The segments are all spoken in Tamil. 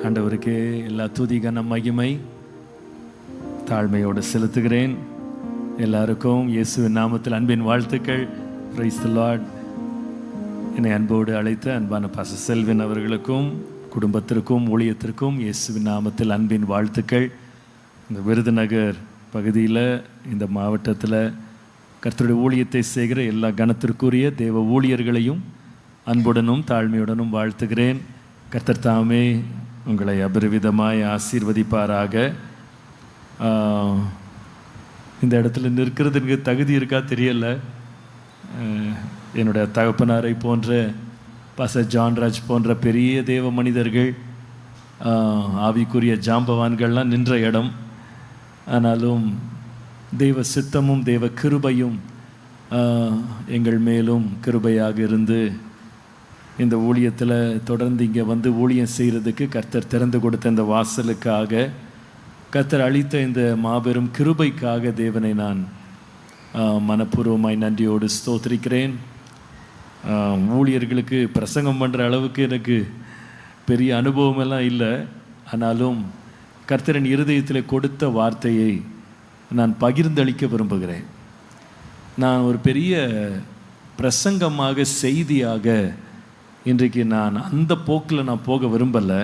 ஆண்டவருக்கே எல்லா துதி கன மகிமை தாழ்மையோடு செலுத்துகிறேன். எல்லாருக்கும் இயேசுவின் நாமத்தில் அன்பின் வாழ்த்துக்கள். Praise the Lord. என்னை அன்போடு அழைத்த அன்பான பாஸ்டர் செல்வின் அவர்களுக்கும் குடும்பத்திற்கும் ஊழியத்திற்கும் இயேசுவின் நாமத்தில் அன்பின் வாழ்த்துக்கள். இந்த விருதுநகர் பகுதியில் இந்த மாவட்டத்தில் கர்த்தருடைய ஊழியத்தை செய்கிற எல்லா கனத்திற்குரிய தேவ ஊழியர்களையும் அன்புடனும் தாழ்மையுடனும் வாழ்த்துகிறேன். கர்த்தர் தாமே உங்களை அபரிவிதமாய் ஆசீர்வதிப்பாராக. இந்த இடத்துல நிற்கிறதுக்கு தகுதி இருக்கா தெரியல. என்னுடைய தகப்பனாரை போன்ற பாஸ்டர் ஜான்ராஜ் போன்ற பெரிய தேவ மனிதர்கள், ஆவிக்குரிய ஜாம்பவான்கள்லாம் நின்ற இடம். ஆனாலும் தெய்வ சித்தமும் தெய்வ கிருபையும் எங்கள் மேலும் கிருபையாக இருந்து இந்த ஊழியத்தில் தொடர்ந்து இங்கே வந்து ஊழியம் செய்கிறதுக்கு கர்த்தர் திறந்து கொடுத்த இந்த வாசலுக்காக, கர்த்தர் அளித்த இந்த மாபெரும் கிருபைக்காக தேவனை நான் மனப்பூர்வமாய் நன்றியோடு ஸ்தோத்திரிக்கிறேன். ஊழியர்களுக்கு பிரசங்கம் பண்ணுற அளவுக்கு எனக்கு பெரிய அனுபவமெல்லாம் இல்லை. ஆனாலும் கர்த்தரின் இருதயத்தில் கொடுத்த வார்த்தையை நான் பகிர்ந்தளிக்க விரும்புகிறேன். நான் ஒரு பெரிய பிரசங்கமாக செய்தியாக இன்றைக்கு நான் அந்த போக்கில் நான் போக விரும்பலை.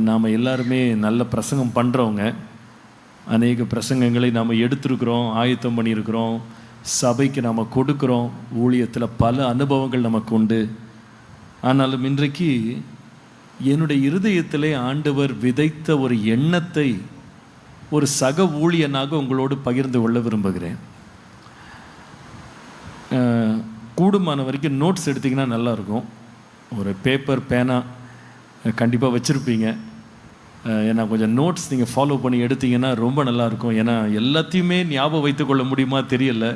நாம் எல்லாருமே நல்ல பிரசங்கம் பண்ணுறவங்க. அநேக பிரசங்கங்களை நாம் எடுத்துருக்குறோம், ஆயத்தம் பண்ணியிருக்கிறோம், சபைக்கு நாம் கொடுக்குறோம். ஊழியத்தில் பல அனுபவங்கள் நமக்கு உண்டு. ஆனாலும் இன்றைக்கு என்னுடைய இருதயத்திலே ஆண்டவர் விதைத்த ஒரு எண்ணத்தை ஒரு சக ஊழியனாக உங்களோடு பகிர்ந்து கொள்ள விரும்புகிறேன். கூடுமான வரைக்கும் நோட்ஸ் எடுத்திங்கன்னா நல்லாயிருக்கும். ஒரு பேப்பர் பேனா கண்டிப்பாக வச்சுருப்பீங்க. ஏன்னா கொஞ்சம் நோட்ஸ் நீங்கள் ஃபாலோ பண்ணி எடுத்தீங்கன்னா ரொம்ப நல்லாயிருக்கும். ஏன்னா எல்லாத்தையுமே ஞாபகம் வைத்து கொள்ள முடியுமா தெரியல.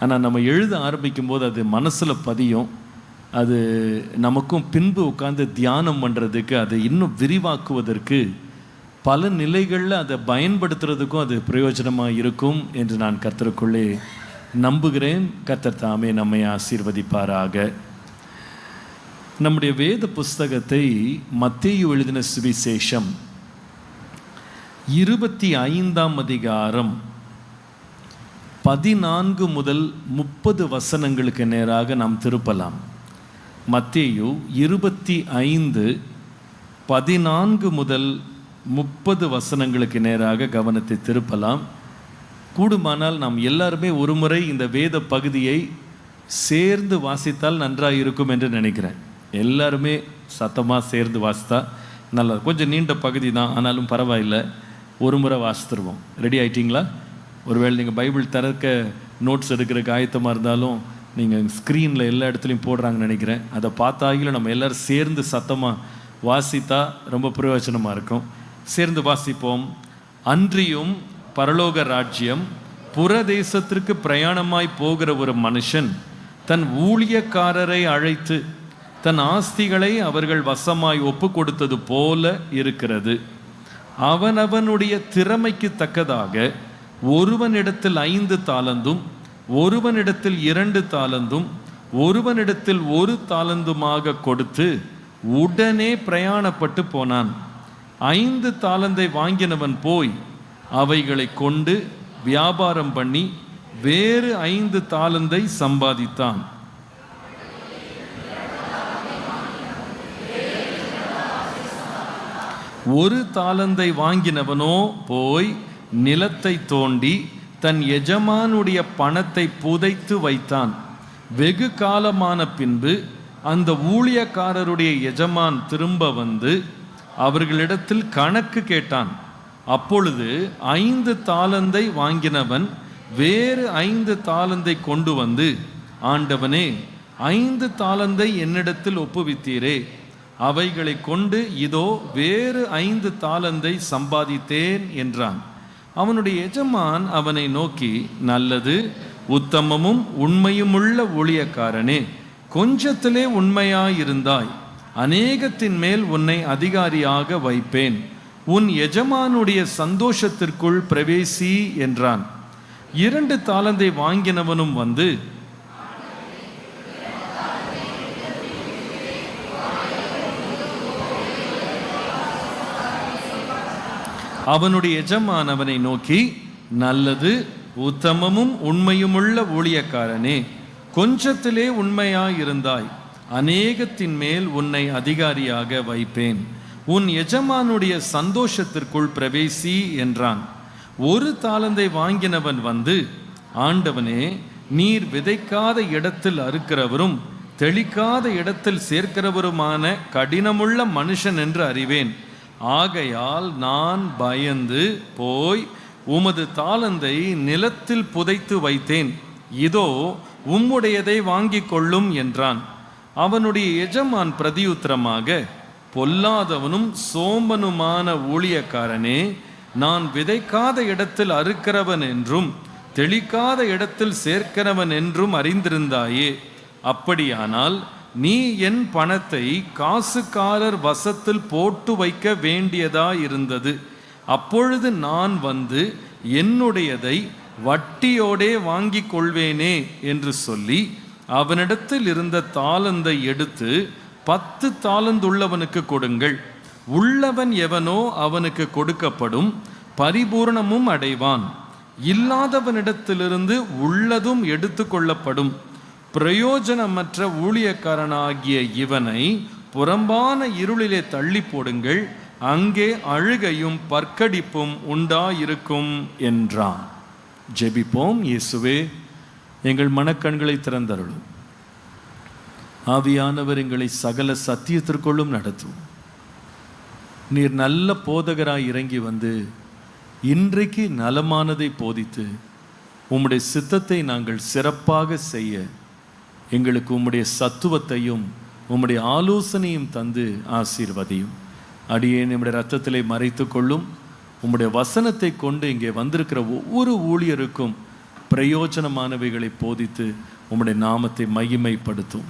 ஆனால் நம்ம எழுத ஆரம்பிக்கும் போது அது மனசில் பதியும். அது நமக்கும் பின்பு உட்காந்து தியானம் பண்ணுறதுக்கு, அதை இன்னும் விரிவாக்குவதற்கு, பல நிலைகளில் அதை பயன்படுத்துறதுக்கும் அது பிரயோஜனமாக இருக்கும் என்று நான் கர்த்தருக்குள்ளே நம்புகிறேன். கர்த்தர் தாமே நம்மை ஆசீர்வதிப்பாராக. நம்முடைய வேத புஸ்தகத்தை மத்தேயு எழுதின சுவிசேஷம் 25ஆம் அதிகாரம் 14 முதல் 30 வசனங்களுக்கு நேராக நாம் திருப்பலாம். மத்தேயு 25 14 முதல் 30 வசனங்களுக்கு நேராக கவனத்தை திருப்பலாம். கூடுமானால் நாம் எல்லாருமே ஒரு முறை இந்த வேத பகுதியை சேர்ந்து வாசித்தால் நன்றாக இருக்கும் என்று நினைக்கிறேன். எல்லாருமே சத்தமாக சேர்ந்து வாசித்தா நல்லா. கொஞ்சம் நீண்ட பகுதி தான், ஆனாலும் பரவாயில்லை, ஒரு முறை வாசித்துருவோம். ரெடி ஆகிட்டிங்களா? ஒருவேளை நீங்கள் பைபிள் திறக்க நோட்ஸ் எடுக்கிறதுக்கு ஆயத்தமாக இருந்தாலும் நீங்கள் ஸ்க்ரீனில் எல்லா இடத்துலையும் போடுறாங்கன்னு நினைக்கிறேன். அதை பார்த்தாகிலும் நம்ம எல்லோரும் சேர்ந்து சத்தமாக வாசித்தா ரொம்ப பிரயோஜனமாக இருக்கும். சேர்ந்து வாசிப்போம். அன்றியும் பரலோக ராஜ்யம் புறதேசத்திற்கு பிரயாணமாய் போகிற ஒரு மனுஷன் தன் ஊழியக்காரரை அழைத்து தன் ஆஸ்திகளை அவர்கள் வசமாய் ஒப்பு கொடுத்தது போல இருக்கிறது. அவனவனுடைய திறமைக்கு தக்கதாக ஒருவனிடத்தில் 5 தாலந்தும் ஒருவனிடத்தில் 2 தாலந்தும் ஒருவனிடத்தில் 1 தாலந்துமாக கொடுத்து உடனே பிரயாணப்பட்டு போனான். 5 தாலந்தை வாங்கினவன் போய் அவைகளை கொண்டு வியாபாரம் பண்ணி வேறு 5 தாலந்தை சம்பாதித்தான். ஒரு தாலந்தை வாங்கினவனோ போய் நிலத்தை தோண்டி தன் எஜமானுடைய பணத்தை புதைத்து வைத்தான். வெகு காலமான பின்பு அந்த ஊழியக்காரருடைய எஜமான் திரும்ப வந்து அவர்களிடத்தில் கணக்கு கேட்டான். அப்பொழுது 5 தாலந்தை வாங்கினவன் வேறு 5 தாலந்தை கொண்டு வந்து, ஆண்டவனே, 5 தாலந்தை என்னிடத்தில் ஒப்புவித்தீரே, அவைகளை கொண்டு இதோ வேறு 5 தாலந்தை சம்பாதித்தேன் என்றான். அவனுடைய எஜமான் அவனை நோக்கி, நல்லது, உத்தமமும் உண்மையுமுள்ள ஊழியக்காரனே, கொஞ்சத்திலே உண்மையாயிருந்தாய், அநேகத்தின் மேல் உன்னை அதிகாரியாக வைப்பேன், உன் எஜமானுடைய சந்தோஷத்திற்குள் பிரவேசி என்றான். 2 தாலந்தை வாங்கினவனும் வந்து, அவனுடைய எஜமான் அவனை நோக்கி, நல்லது, உத்தமமும் உண்மையுமுள்ள ஊழியக்காரனே, கொஞ்சத்திலே உண்மையாயிருந்தாய், அநேகத்தின் மேல் உன்னை அதிகாரியாக வைப்பேன், உன் எஜமானுடைய சந்தோஷத்திற்குள் பிரவேசி என்றான். 1 தாலந்தை வாங்கினவன் வந்து, ஆண்டவனே, நீர் விதைக்காத இடத்தில் அறுக்கிறவரும் தெளிக்காத இடத்தில் சேர்க்கிறவருமான கடினமுள்ள மனுஷன் என்று அறிவேன். ஆகையால் நான் பயந்து போய் உமது தாலந்தை நிலத்தில் புதைத்து வைத்தேன். இதோ உம்முடையதை வாங்கிக் கொள்ளும் என்றான். அவனுடைய எஜமான் பிரதியுத்தரமாக, பொல்லாதவனும் சோம்பனுமான ஊழியக்காரனே, நான் விதைக்காத இடத்தில் அறுக்கிறவன் என்றும் தெளிக்காத இடத்தில் சேர்க்கிறவன் என்றும் அறிந்திருந்தாயே. அப்படியானால் நீ என் பணத்தை காசுக்காரர் வசத்தில் போட்டு வைக்க வேண்டியதாயிருந்தது. அப்பொழுது நான் வந்து என்னுடையதை வட்டியோடே வாங்கிக் கொள்வேனே என்று சொல்லி அவனிடத்தில் இருந்த தாலந்தை எடுத்து 10 தாலந்துள்ளவனுக்கு கொடுங்கள். உள்ளவன் எவனோ அவனுக்கு கொடுக்கப்படும், பரிபூர்ணமும் அடைவான். இல்லாதவனிடத்திலிருந்து உள்ளதும் எடுத்து கொள்ளப்படும். பிரயோஜனமற்ற ஊழியக்காரனாகிய இவனை புறம்பான இருளிலே தள்ளி போடுங்கள், அங்கே அழுகையும் பற்கடிப்பும் உண்டாயிருக்கும் என்றான். ஜெபிப்போம். இயேசுவே, எங்கள் மனக்கண்களை திறந்தருளும். ஆவியானவர் எங்களை சகல சத்தியத்திற்குள்ளும் நடத்தும். நீர் நல்ல போதகராய் இறங்கி வந்து இன்றைக்கு நலமானதை போதித்து உம்முடைய சித்தத்தை நாங்கள் சிறப்பாக செய்ய எங்களுக்கு உம்முடைய சத்துவத்தையும் உம்முடைய ஆலோசனையும் தந்து ஆசீர்வதியும். அடியே நம்முடைய இரத்தத்திலே மறைத்து கொள்ளும். உம்முடைய வசனத்தை கொண்டு இங்கே வந்திருக்கிற ஒவ்வொரு ஊழியருக்கும் பிரயோஜனமானவைகளை போதித்து உம்முடைய நாமத்தை மகிமைப்படுத்தும்.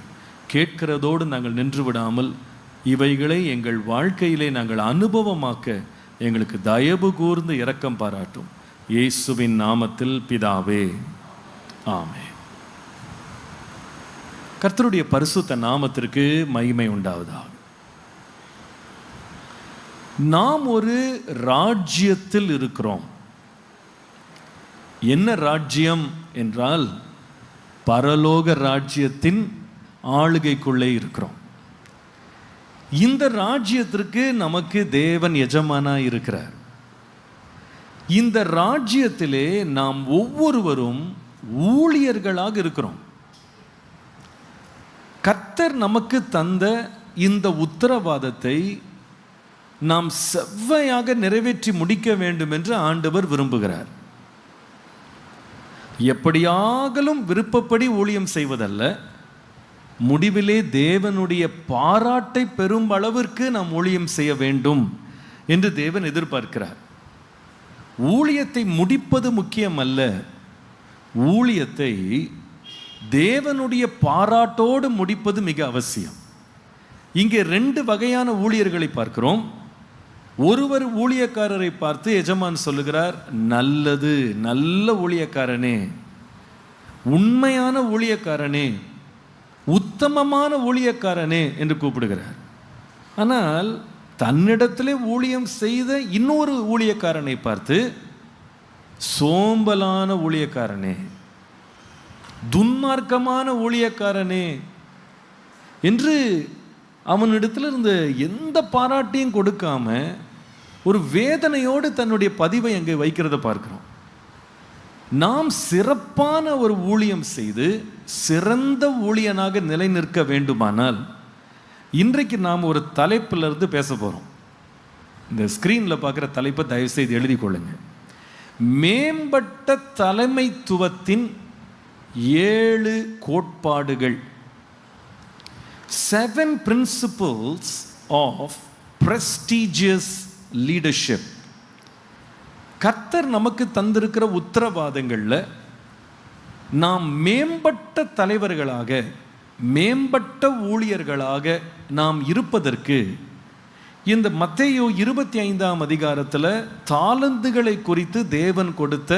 கேட்கிறதோடு நாங்கள் நின்று விடாமல் இவைகளை எங்கள் வாழ்க்கையிலே நாங்கள் அனுபவமாக்க எங்களுக்கு தயவு கூர்ந்து இரக்கம் பாராட்டும். இயேசுவின் நாமத்தில் பிதாவே, ஆமென். கர்த்தருடைய பரிசுத்த நாமத்திற்கு மகிமை உண்டாவதாக. நாம் ஒரு ராஜ்யத்தில் இருக்கிறோம். என்ன ராஜ்யம் என்றால், பரலோக ராஜ்யத்தின் ஆளுகைக்குள்ளே இருக்கிறோம். இந்த ராஜ்யத்திற்கு நமக்கு தேவன் எஜமானா இருக்கிறார். இந்த ராஜ்யத்திலே நாம் ஒவ்வொருவரும் ஊழியர்களாக இருக்கிறோம். கர்த்தர் நமக்கு தந்த இந்த உத்தரவாதத்தை நாம் செவ்வையாக நிறைவேற்றி முடிக்க வேண்டும் என்று ஆண்டவர் விரும்புகிறார். எப்படியாகலும் விருப்பப்படி ஊழியம் செய்வதல்ல, முடிவிலே தேவனுடைய பாராட்டை பெறும் அளவிற்கு நாம் ஊழியம் செய்ய வேண்டும் என்று தேவன் எதிர்பார்க்கிறார். ஊழியத்தை முடிப்பது முக்கியம் அல்ல, ஊழியத்தை தேவனுடைய பாராட்டோடு முடிப்பது மிக அவசியம். இங்கே 2 வகையான ஊழியர்களை பார்க்கிறோம். ஒருவர் ஊழியக்காரரை பார்த்து எஜமான் சொல்லுகிறார், நல்லது, நல்ல ஊழியக்காரனே, உண்மையான ஊழியக்காரனே, உத்தமமான ஊழியக்காரனே என்று கூப்பிடுகிறார். ஆனால் தன்னிடத்திலே ஊழியம் செய்த இன்னொரு ஊழியக்காரனை பார்த்து, சோம்பலான ஊழியக்காரனே, துன்மார்க்கமான ஊழியக்காரனே என்று அவனிடத்தில் இருந்த எந்த பாராட்டையும் கொடுக்காம ஒரு வேதனையோடு தன்னுடைய பதிவை அங்கே வைக்கிறத பார்க்கிறோம். நாம் சிறப்பான ஒரு ஊழியம் செய்து சிறந்த ஊழியனாக நிலை நிற்க வேண்டுமானால், இன்றைக்கு நாம் ஒரு தலைப்பிலிருந்து பேச போகிறோம். இந்த ஸ்க்ரீனில் பார்க்குற தலைப்பை தயவுசெய்து எழுதி கொள்ளுங்க. மேம்பட்ட தலைமைத்துவத்தின் 7 கோட்பாடுகள். 7 principles of prestigious leadership. கர்த்தர் நமக்கு தந்திருக்கிற உத்தரவாதங்களில் நாம் மேம்பட்ட தலைவர்களாக, மேம்பட்ட ஊழியர்களாக நாம் இருப்பதற்கு இந்த மத்தேயு 25ஆம் அதிகாரத்தில் தாலந்துகளை குறித்து தேவன் கொடுத்த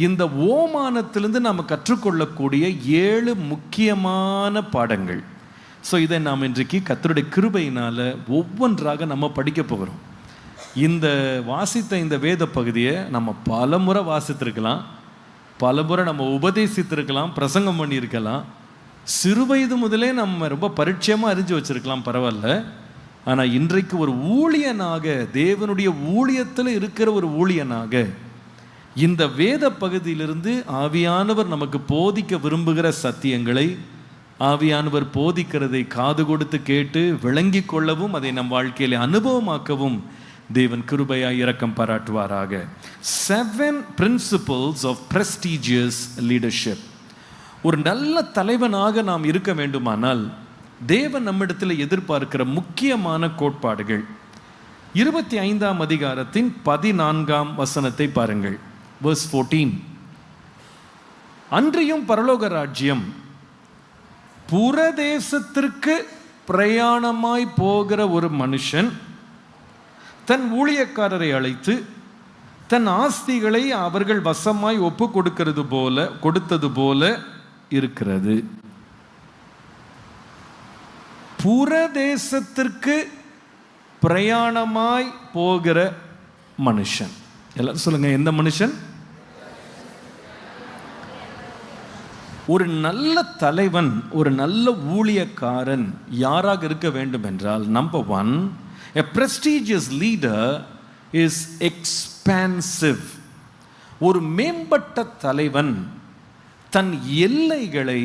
இந்த ஓமானத்திலிருந்து நாம் கற்றுக்கொள்ளக்கூடிய 7 முக்கியமான பாடங்கள். ஸோ இதை நாம் இன்றைக்கு கர்த்தருடைய கிருபையினால் ஒவ்வொன்றாக நம்ம படிக்க போகிறோம். இந்த வாசித்த இந்த வேத பகுதியை நம்ம பல முறை வாசித்திருக்கலாம், பல முறை நம்ம உபதேசித்திருக்கலாம், பிரசங்கம் பண்ணியிருக்கலாம், சிறு வயது முதலே நம்ம ரொம்ப பரிச்சயமாக அறிஞ்சு வச்சிருக்கலாம், பரவாயில்ல. ஆனால் இன்றைக்கு ஒரு ஊழியனாக, தேவனுடைய ஊழியத்தில் இருக்கிற ஒரு ஊழியனாக, இந்த வேத பகுதியிலிருந்து ஆவியானவர் நமக்கு போதிக்க விரும்புகிற சத்தியங்களை, ஆவியானவர் போதிக்கிறதை காது கொடுத்து கேட்டு விளங்கி கொள்ளவும், அதை நம் வாழ்க்கையில் அனுபவமாக்கவும் தேவன் கிருபையாய் இரக்கம் பாராட்டுவாராக. 7 principles of prestigious leadership. ஒரு நல்ல தலைவனாக நாம் இருக்க வேண்டுமானால் தேவன் நம்மிடத்தில் எதிர்பார்க்கிற முக்கியமான கோட்பாடுகள். 25ஆம் அதிகாரத்தின் 14ஆம் வசனத்தை பாருங்கள். verse 14. அன்றியும் பரலோக ராஜ்யம் புறதேசத்திற்கு பிரயாணமாய் போகிற ஒரு மனுஷன் தன் ஊழியக்காரரை அழைத்து தன் ஆஸ்திகளை அவர்கள் வசமாய் ஒப்பு கொடுத்தது போல இருக்கிறது. புறதேசத்திற்கு பிரயாணமாய் போகிற மனுஷன். எல்லாரும் சொல்லுங்க, எந்த மனுஷன்? ஒரு நல்ல தலைவன், ஒரு நல்ல ஊழியக்காரன் யாராக இருக்க வேண்டும் என்றால், number 1, a prestigious leader is expansive. ஒரு மேம்பட்ட தலைவன் தன் எல்லைகளை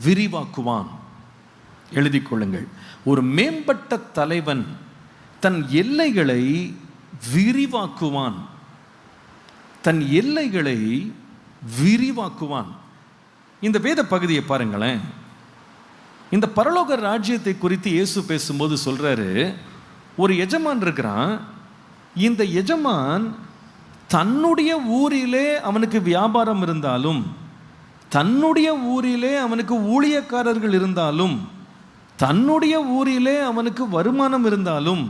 விரிவாக்குவான். எழுதிக் கொள்ளுங்கள், ஒரு மேம்பட்ட தலைவன் தன் எல்லைகளை விரிவாக்குவான். தன் எல்லைகளை விரிவாக்குவான். இந்த வேத பகுதியை பாருங்களேன். இந்த பரலோக ராஜ்யத்தை குறித்து இயேசு பேசும்போது சொல்றாரு, ஒரு எஜமான் இருக்கிறான். இந்த எஜமான் தன்னுடைய ஊரிலே அவனுக்கு வியாபாரம் இருந்தாலும், தன்னுடைய ஊரிலே அவனுக்கு ஊழியக்காரர்கள் இருந்தாலும், தன்னுடைய ஊரிலே அவனுக்கு வருமானம் இருந்தாலும்,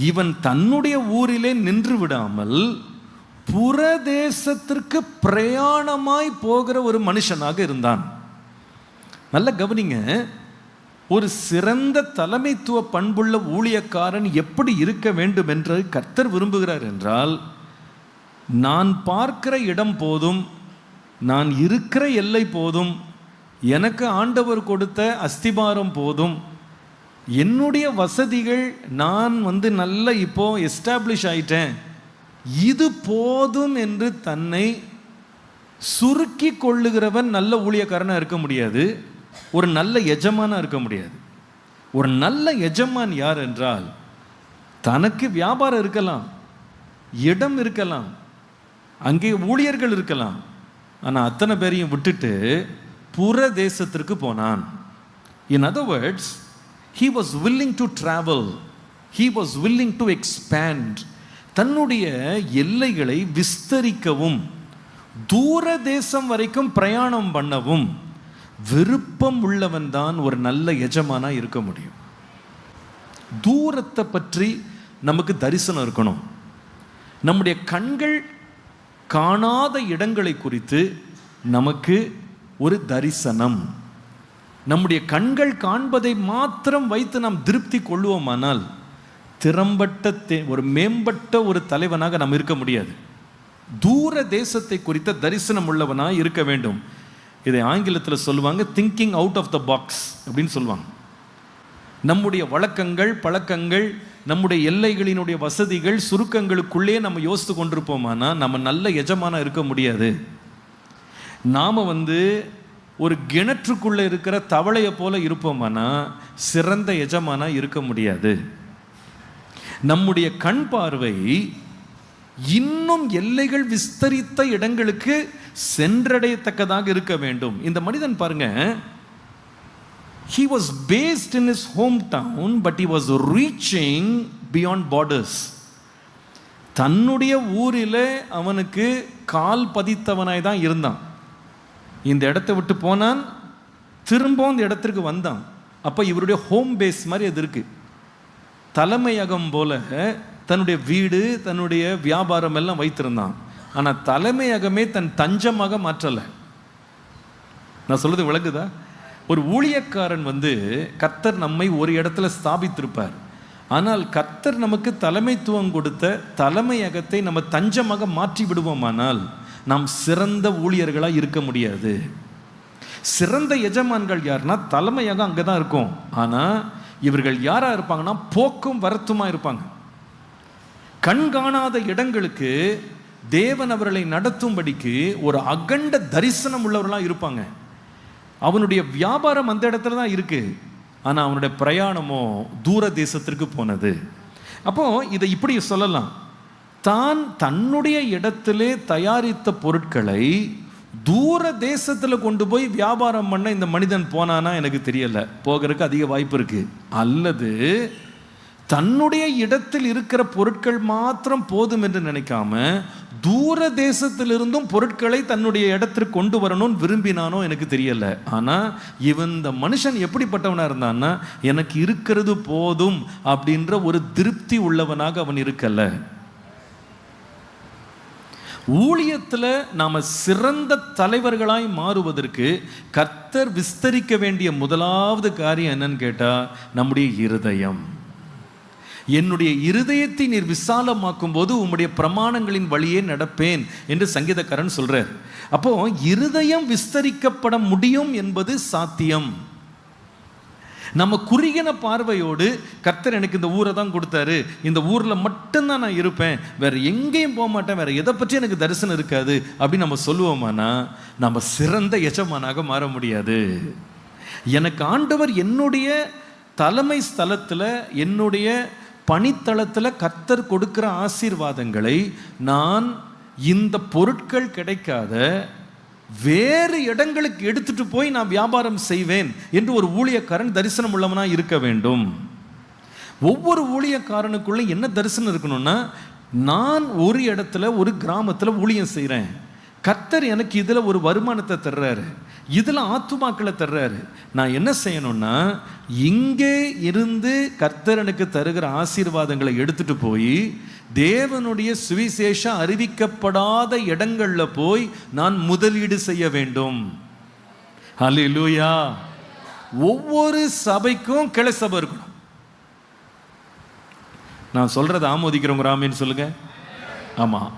இவன் தன்னுடைய ஊரிலே நின்று விடாமல் புறதேசத்திற்கு பிரயாணமாய் போகிற ஒரு மனுஷனாக இருந்தான். நல்ல கவனிங்க, ஒரு சிறந்த தலைமைத்துவ பண்புள்ள ஊழியக்காரன் எப்படி இருக்க வேண்டும் என்று கர்த்தர் விரும்புகிறார் என்றால், நான் பார்க்கிற இடம் போதும், நான் இருக்கிற எல்லை போதும், எனக்கு ஆண்டவர் கொடுத்த அஸ்திபாரம் போதும், என்னுடைய வசதிகள், நான் நல்ல இப்போ எஸ்டாப்ளிஷ் ஆயிட்டேன், இது போதும் என்று தன்னை சுருக்கி கொள்ளுகிறவன் நல்ல ஊழியக்காரனாக இருக்க முடியாது, ஒரு நல்ல எஜமானா இருக்க முடியாது. ஒரு நல்ல எஜமான் யார் என்றால், தனக்கு வியாபாரம் இருக்கலாம், இடம் இருக்கலாம், அங்கே ஊழியர்கள் இருக்கலாம், ஆனால் அத்தனை பேரையும் விட்டுட்டு புற தேசத்திற்கு போனான். In other words, he was willing to travel, he was willing to expand. தன்னுடைய எல்லைகளை விஸ்தரிக்கவும், தூர தேசம் வரைக்கும் பிரயாணம் பண்ணவும் விருப்பம் உள்ளவன் தான் ஒரு நல்ல எஜமானா இருக்க முடியும். தூரத்தை பற்றி நமக்கு தரிசனம் இருக்கணும். நம்முடைய கண்கள் காணாத இடங்களை குறித்து நமக்கு ஒரு தரிசனம். நம்முடைய கண்கள் காண்பதை மாத்திரம் வைத்து நாம் திருப்தி கொள்வோமானால் திறம்பட்ட ஒரு மேம்பட்ட ஒரு தலைவனாக நாம் இருக்க முடியாது. தூர தேசத்தை குறித்த தரிசனம் உள்ளவனாக இருக்க வேண்டும். இதை ஆங்கிலத்தில் சொல்லுவாங்க thinking out of the box அப்படின்னு சொல்லுவாங்க. நம்முடைய வழக்கங்கள், பழக்கங்கள், நம்முடைய எல்லைகளினுடைய வசதிகள், சுருக்கங்களுக்குள்ளே நம்ம யோசித்து கொண்டிருப்போமானா நம்ம நல்ல எஜமானா இருக்க முடியாது. நாம் ஒரு கிணற்றுக்குள்ளே இருக்கிற தவளையை போல இருப்போமானா சிறந்த எஜமானா இருக்க முடியாது. நம்முடைய கண் பார்வை இன்னும் எல்லைகள் விஸ்தரித்த இடங்களுக்கு சென்றடையத்தக்கதாக இருக்க வேண்டும். இந்த மனிதன் பாருங்க, he was based in his hometown but he was reaching beyond borders. தன்னுடைய ஊரிலே அவனுக்கு கால் பதித்தவனாய் தான் இருந்தான். இந்த இடத்தை விட்டு போனான், திரும்பவும் இந்த இடத்திற்கு வந்தான். அப்போ இவருடைய ஹோம் பேஸ் மாதிரி அது இருக்கு. தலைமையகம் போல தன்னுடைய வீடு, தன்னுடைய வியாபாரம் எல்லாம் வைத்திருந்தான். ஆனால் தலைமையகமே தன் தஞ்சமாக மாற்றலை. நான் சொல்றது விளங்குதா? ஒரு ஊழியக்காரன் கர்த்தர் நம்மை ஒரு இடத்துல ஸ்தாபித்திருப்பார். ஆனால் கர்த்தர் நமக்கு தலைமைத்துவம் கொடுத்த தலைமையகத்தை நம்ம தஞ்சமாக மாற்றி விடுவோமானால் நாம் சிறந்த ஊழியர்களாக இருக்க முடியாது. சிறந்த எஜமான்கள் யாருன்னா தலைமையகம் அங்கே தான் இருக்கும். ஆனால் இவர்கள் யாராக இருப்பாங்கன்னா போக்கும் வரத்துமா இருப்பாங்க. கண்காணாத இடங்களுக்கு தேவன் அவர்களை நடத்தும்படிக்கு ஒரு அகண்ட தரிசனம் உள்ளவர்களாக இருப்பாங்க. அவனுடைய வியாபாரம் அந்த இடத்துல தான் இருக்கு, ஆனால் அவனுடைய பிரயாணமோ தூர தேசத்திற்கு போனது. அப்போ இதை இப்படி சொல்லலாம், தான் தன்னுடைய இடத்திலே தயாரித்த பொருட்களை தூர தேசத்தில் கொண்டு போய் வியாபாரம் பண்ண இந்த மனிதன் போனானா எனக்கு தெரியல, போகிறதுக்கு அதிக வாய்ப்பு இருக்கு. அல்லது தன்னுடைய இடத்தில் இருக்கிற பொருட்கள் மாத்திரம் போதும் என்று நினைக்காம தூர தேசத்திலிருந்தும் பொருட்களை தன்னுடைய இடத்திற்கு கொண்டு வரணும்னு விரும்பினானோ எனக்கு தெரியல. ஆனால் இந்த மனுஷன் எப்படிப்பட்டவனாக இருந்தான்னா, எனக்கு இருக்கிறது போதும் அப்படின்ற ஒரு திருப்தி உள்ளவனாக அவன் இருக்கல. ஊழியத்தில் நாம் சிறந்த தலைவர்களாய் மாறுவதற்கு கர்த்தர் விஸ்தரிக்க வேண்டிய முதலாவது காரியம் என்னன்னு கேட்டால் நம்முடைய இருதயம். என்னுடைய இருதயத்தை நீர் விசாலமாக்கும் போது உம்முடைய பிரமாணங்களின் வழியே நடப்பேன் என்று சங்கீதக்காரன் சொல்றார். அப்போ இருதயம் விஸ்தரிக்கப்பட முடியும் என்பது சாத்தியம். நம்ம குறுகின பார்வையோடு கர்த்தர் எனக்கு இந்த ஊரை தான் கொடுத்தாரு, இந்த ஊரில் மட்டும்தான் நான் இருப்பேன், வேற எங்கேயும் போக மாட்டேன், வேற எதை பற்றி எனக்கு தரிசனம் இருக்காது அப்படின்னு நம்ம சொல்லுவோமானா நம்ம சிறந்த எஜமானாக மாற முடியாது. எனக்கு ஆண்டவர் என்னுடைய தலைமை ஸ்தலத்தில் என்னுடைய பணித்தளத்தில் கர்த்தர் கொடுக்கிற ஆசீர்வாதங்களை நான் இந்த பொருட்கள் கிடைக்காத வேறு இடங்களுக்கு எடுத்துட்டு போய் நான் வியாபாரம் செய்வேன் என்று ஒரு ஊழியக்காரன் தரிசனம் உள்ளவனா இருக்க வேண்டும். ஒவ்வொரு ஊழியக்காரனுக்குள்ள என்ன தரிசனம் இருக்கணும்னா, நான் ஒரு இடத்துல ஒரு கிராமத்தில் ஊழியம் செய்கிறேன், கர்த்தர் எனக்கு இதில் ஒரு வருமானத்தை தர்றாரு, இதில் ஆத்துமாக்களை தர்றாரு, நான் என்ன செய்யணும்னா இங்கே இருந்து கர்த்தர் எனக்கு தருகிற ஆசீர்வாதங்களை எடுத்துட்டு போய் தேவனுடைய சுவிசேஷம் அறிவிக்கப்படாத இடங்களில் போய் நான் முதலீடு செய்ய வேண்டும். ஹல்லேலூயா. ஒவ்வொரு சபைக்கும் கிளை சபை இருக்கணும். நான் சொல்றதை ஆமோதிக்கிறவங்க ராமின்னு சொல்லுங்க. ஆமாம்,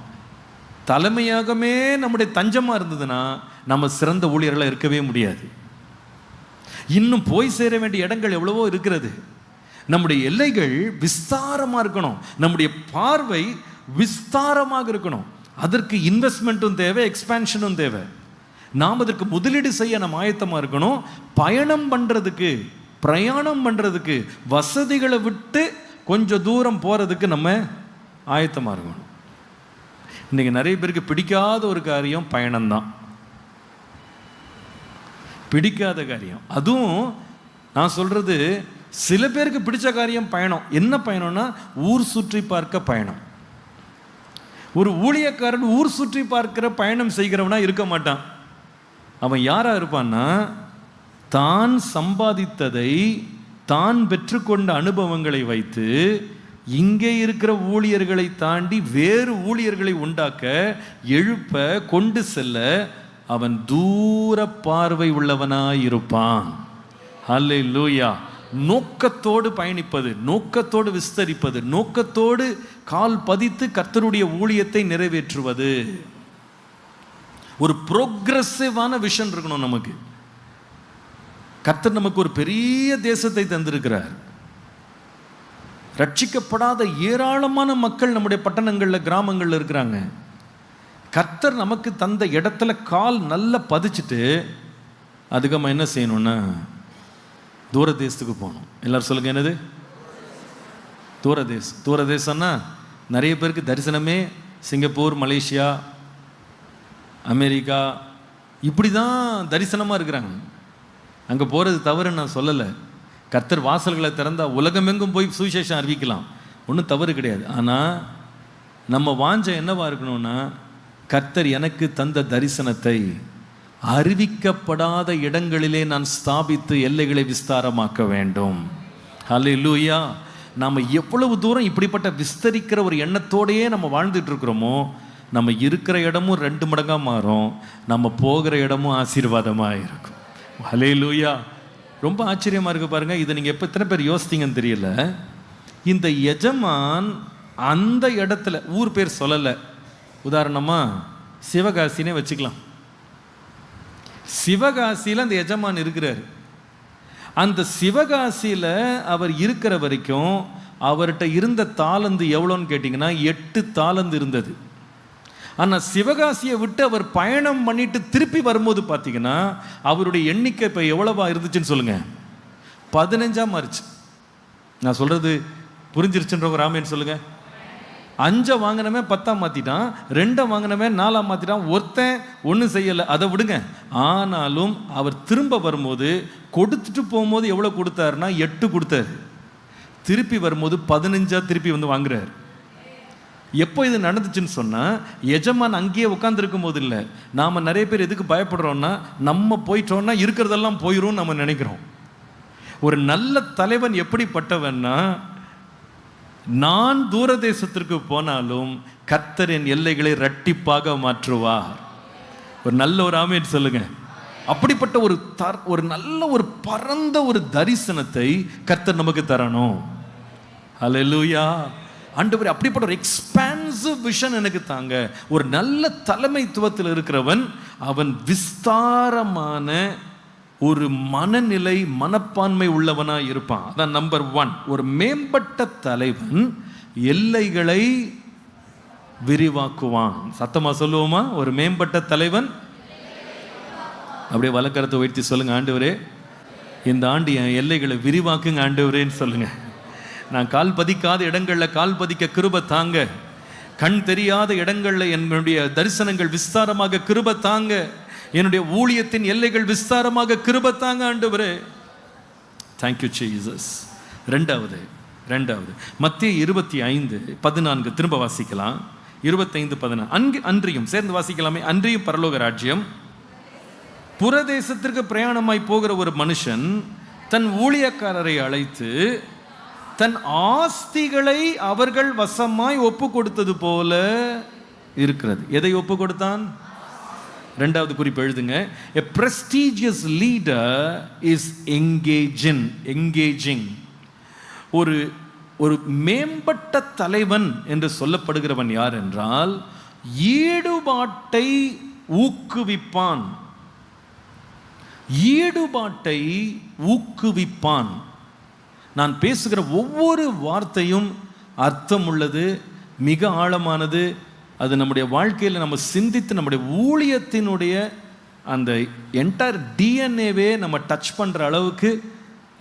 தலைமையாகவே நம்முடைய தஞ்சமாக இருந்ததுன்னா நம்ம சிறந்த ஊழியர்களாக இருக்கவே முடியாது. இன்னும் போய் சேர வேண்டிய இடங்கள் எவ்வளவோ இருக்கிறது. நம்முடைய எல்லைகள் விஸ்தாரமாக இருக்கணும், நம்முடைய பார்வை விஸ்தாரமாக இருக்கணும். அதற்கு இன்வெஸ்ட்மெண்ட்டும் தேவை, எக்ஸ்பேன்ஷனும் தேவை. நாம் அதற்கு முதலீடு செய்ய நம்ம ஆயத்தமாக இருக்கணும். பிரயாணம் பண்ணுறதுக்கு வசதிகளை விட்டு கொஞ்சம் தூரம் போகிறதுக்கு நம்ம ஆயத்தமாக இருக்கணும். இன்றைக்கி நிறைய பேருக்கு பிடிக்காத ஒரு காரியம் பயணம்தான், பிடிக்காத காரியம். அதுவும் நான் சொல்கிறது, சில பேருக்கு பிடிச்ச காரியம் பயணம். என்ன பயணம்னா ஊர் சுற்றி பார்க்க பயணம். ஒரு ஊழியக்காரன் ஊர் சுற்றி பார்க்கிற பயணம் செய்கிறவனா இருக்க மாட்டான். அவன் யாரா இருப்பான்னா, தான் சம்பாதித்ததை தான் பெற்றுக்கொண்ட அனுபவங்களை வைத்து இங்கே இருக்கிற ஊழியர்களை தாண்டி வேறு ஊழியர்களை உண்டாக்க, எழுப்ப, கொண்டு செல்ல அவன் தூர பார்வை உள்ளவனாய் இருப்பான். ஹல்லேலூயா. நோக்கத்தோடு பயணிப்பது, நோக்கத்தோடு விஸ்தரிப்பது, நோக்கத்தோடு கால் பதித்து கர்த்தருடைய ஊழியத்தை நிறைவேற்றுவது. ஒரு ப்ரோக்ரெசிவான விஷன் இருக்கணும் நமக்கு. கர்த்தர் நமக்கு ஒரு பெரிய தேசத்தை தந்திருக்கிறார். ரட்சிக்கப்படாத ஏராளமான மக்கள் நம்முடைய பட்டணங்களில், கிராமங்களில் இருக்கிறாங்க. கர்த்தர் நமக்கு தந்த இடத்துல கால் நல்லா பதிச்சுட்டு அதுக்கு நம்ம என்ன செய்யணும்னா தூர தேசத்துக்கு போகணும். எல்லாரும் சொல்லுங்க, என்னது தூரதேசம்? தூரதேசம்னா நிறைய பேருக்கு தரிசனமே சிங்கப்பூர், மலேசியா, அமெரிக்கா, இப்படி தான் தரிசனமாக இருக்கிறாங்க. அங்கே போகிறது தவறுன்னு நான் சொல்லலை. கர்த்தர் வாசல்களை திறந்தால் உலகமெங்கும் போய் சுவிசேஷம் அறிவிக்கலாம், ஒன்றும் தவறு கிடையாது. ஆனால் நம்ம வாஞ்சை என்னவா இருக்கணும்னா, கர்த்தர் எனக்கு தந்த தரிசனத்தை அறிவிக்கப்படாத இடங்களிலே நான் ஸ்தாபித்து எல்லைகளை விஸ்தாரமாக்க வேண்டும். ஹல்லேலூயா. நாம் எவ்வளவு தூரம் இப்படிப்பட்ட விஸ்தரிக்கிற ஒரு எண்ணத்தோடையே நம்ம வாழ்ந்துட்டு இருக்கிறோமோ, நம்ம இருக்கிற இடமும் 2 மடங்காக மாறும், நம்ம போகிற இடமும் ஆசீர்வாதமாக இருக்கும். ஹல்லேலூயா. ரொம்ப ஆச்சரியமாக இருக்குது பாருங்கள். இதை நீங்கள் எப்போ எத்தனை பேர் யோசித்தீங்கன்னு தெரியல. இந்த எஜமான் அந்த இடத்துல ஊர் பேர் சொல்லலை, உதாரணமா சிவகாசினே வச்சுக்கலாம். சிவகாசியில் அந்த எஜமான் இருக்கிறார். அந்த சிவகாசியில் அவர் இருக்கிற வரைக்கும் அவர்கிட்ட இருந்த தாளந்து எவ்வளோன்னு கேட்டிங்கன்னா 8 தாளந்து இருந்தது. ஆனால் சிவகாசியை விட்டு அவர் பயணம் பண்ணிட்டு திருப்பி வரும்போது பார்த்தீங்கன்னா அவருடைய எண்ணிக்கை இப்போ எவ்வளவா இருந்துச்சுன்னு சொல்லுங்க, 15 மாறிச்சு. நான் சொல்றது புரிஞ்சிருச்சுன்ற ராமேன்னு சொல்லுங்க. 5 வாங்கினவன் 10 மாற்றிட்டான், 2 வாங்கினவன் 4 மாற்றிட்டான், ஒருத்தன் ஒன்றும் செய்யலை, அதை விடுங்க. ஆனாலும் அவர் திரும்ப வரும்போது கொடுத்துட்டு போகும்போது எவ்வளோ கொடுத்தாருன்னா 8 கொடுத்தாரு. திருப்பி வரும்போது 15 திருப்பி வந்து வாங்குறாரு. எப்போ இது நடந்துச்சுன்னு சொன்னால் எஜமான் அங்கேயே உட்காந்துருக்கும் போது இல்லை. நாம் நிறைய பேர் எதுக்கு பயப்படுறோம்னா நம்ம போயிட்டோம்னா இருக்கிறதெல்லாம் போயிடும் நம்ம நினைக்கிறோம். ஒரு நல்ல தலைவன் எப்படிப்பட்டவன்னா, நான் தூர தேசத்திற்கு போனாலும் கர்த்தர் என் எல்லைகளை இரட்டிப்பாக மாற்றுவார். ஒரு நல்ல ஒரு ஆமென் சொல்லுங்க. அப்படிப்பட்ட ஒரு நல்ல ஒரு பரந்த ஒரு தரிசனத்தை கர்த்தர் நமக்கு தரணும். ஹல்லேலூயா. ஆண்டவரே, அப்படிப்பட்ட ஒரு எக்ஸ்பான்சிவ் விஷன் எனக்கு தாங்க. ஒரு நல்ல தலைமைத்துவத்தில் இருக்கிறவன் அவன் விஸ்தாரமான ஒரு மனநிலை மனப்பான்மை உள்ளவனாக இருப்பான். அதான் நம்பர் 1. ஒரு மேம்பட்ட தலைவன் எல்லைகளை விரிவாக்குவான். சத்தமா சொல்லுவோமா? ஒரு மேம்பட்ட தலைவன். அப்படியே வலக்கரத்தை உயர்த்தி சொல்லுங்க, ஆண்டவரே இந்த ஆண்டு என் எல்லைகளை விரிவாக்குங்க ஆண்டவரேன்னு சொல்லுங்க. நான் கால் பதிக்காத இடங்களில் கால் பதிக்க கிருபை தாங்க. கண் தெரியாத இடங்களில் என்னுடைய தரிசனங்கள் விஸ்தாரமாக கிருபை தாங்க. என்னுடைய ஊழியத்தின் எல்லைகள் விஸ்தாரமாக கிருபை தாங்க ஆண்டவரே. Thank you Jesus. ரெண்டாவது மத்தேயு 25:14 திரும்ப வாசிக்கலாம். 25:14 அன்றியும் சேர்ந்து வாசிக்கலாமே. அன்றியும் பரலோக ராஜ்யம் புறதேசத்திற்கு பிரயாணமாய் போகிற ஒரு மனுஷன் தன் ஊழியக்காரரை அழைத்து தன் ஆஸ்திகளை அவர்கள் வசமாய் ஒப்பு கொடுத்தது போல இருக்கிறது. எதை ஒப்பு கொடுத்தான்? 2வது குறிப்பு எழுதுங்க. A prestigious leader is engaging. ஒரு மேம்பட்ட தலைவன் என்று சொல்லப்படுகிறவன் யார் என்றால் ஈடுபாட்டை ஊக்குவிப்பான். ஈடுபாட்டை ஊக்குவிப்பான். நான் பேசுகிற ஒவ்வொரு வார்த்தையும் அர்த்தம் உள்ளது, மிக ஆழமானது. அது நம்முடைய வாழ்க்கையில் நம்ம சிந்தித்து நம்முடைய ஊழியத்தினுடைய அந்த என்டையர் டிஎன்ஏவே நம்ம டச் பண்ணுற அளவுக்கு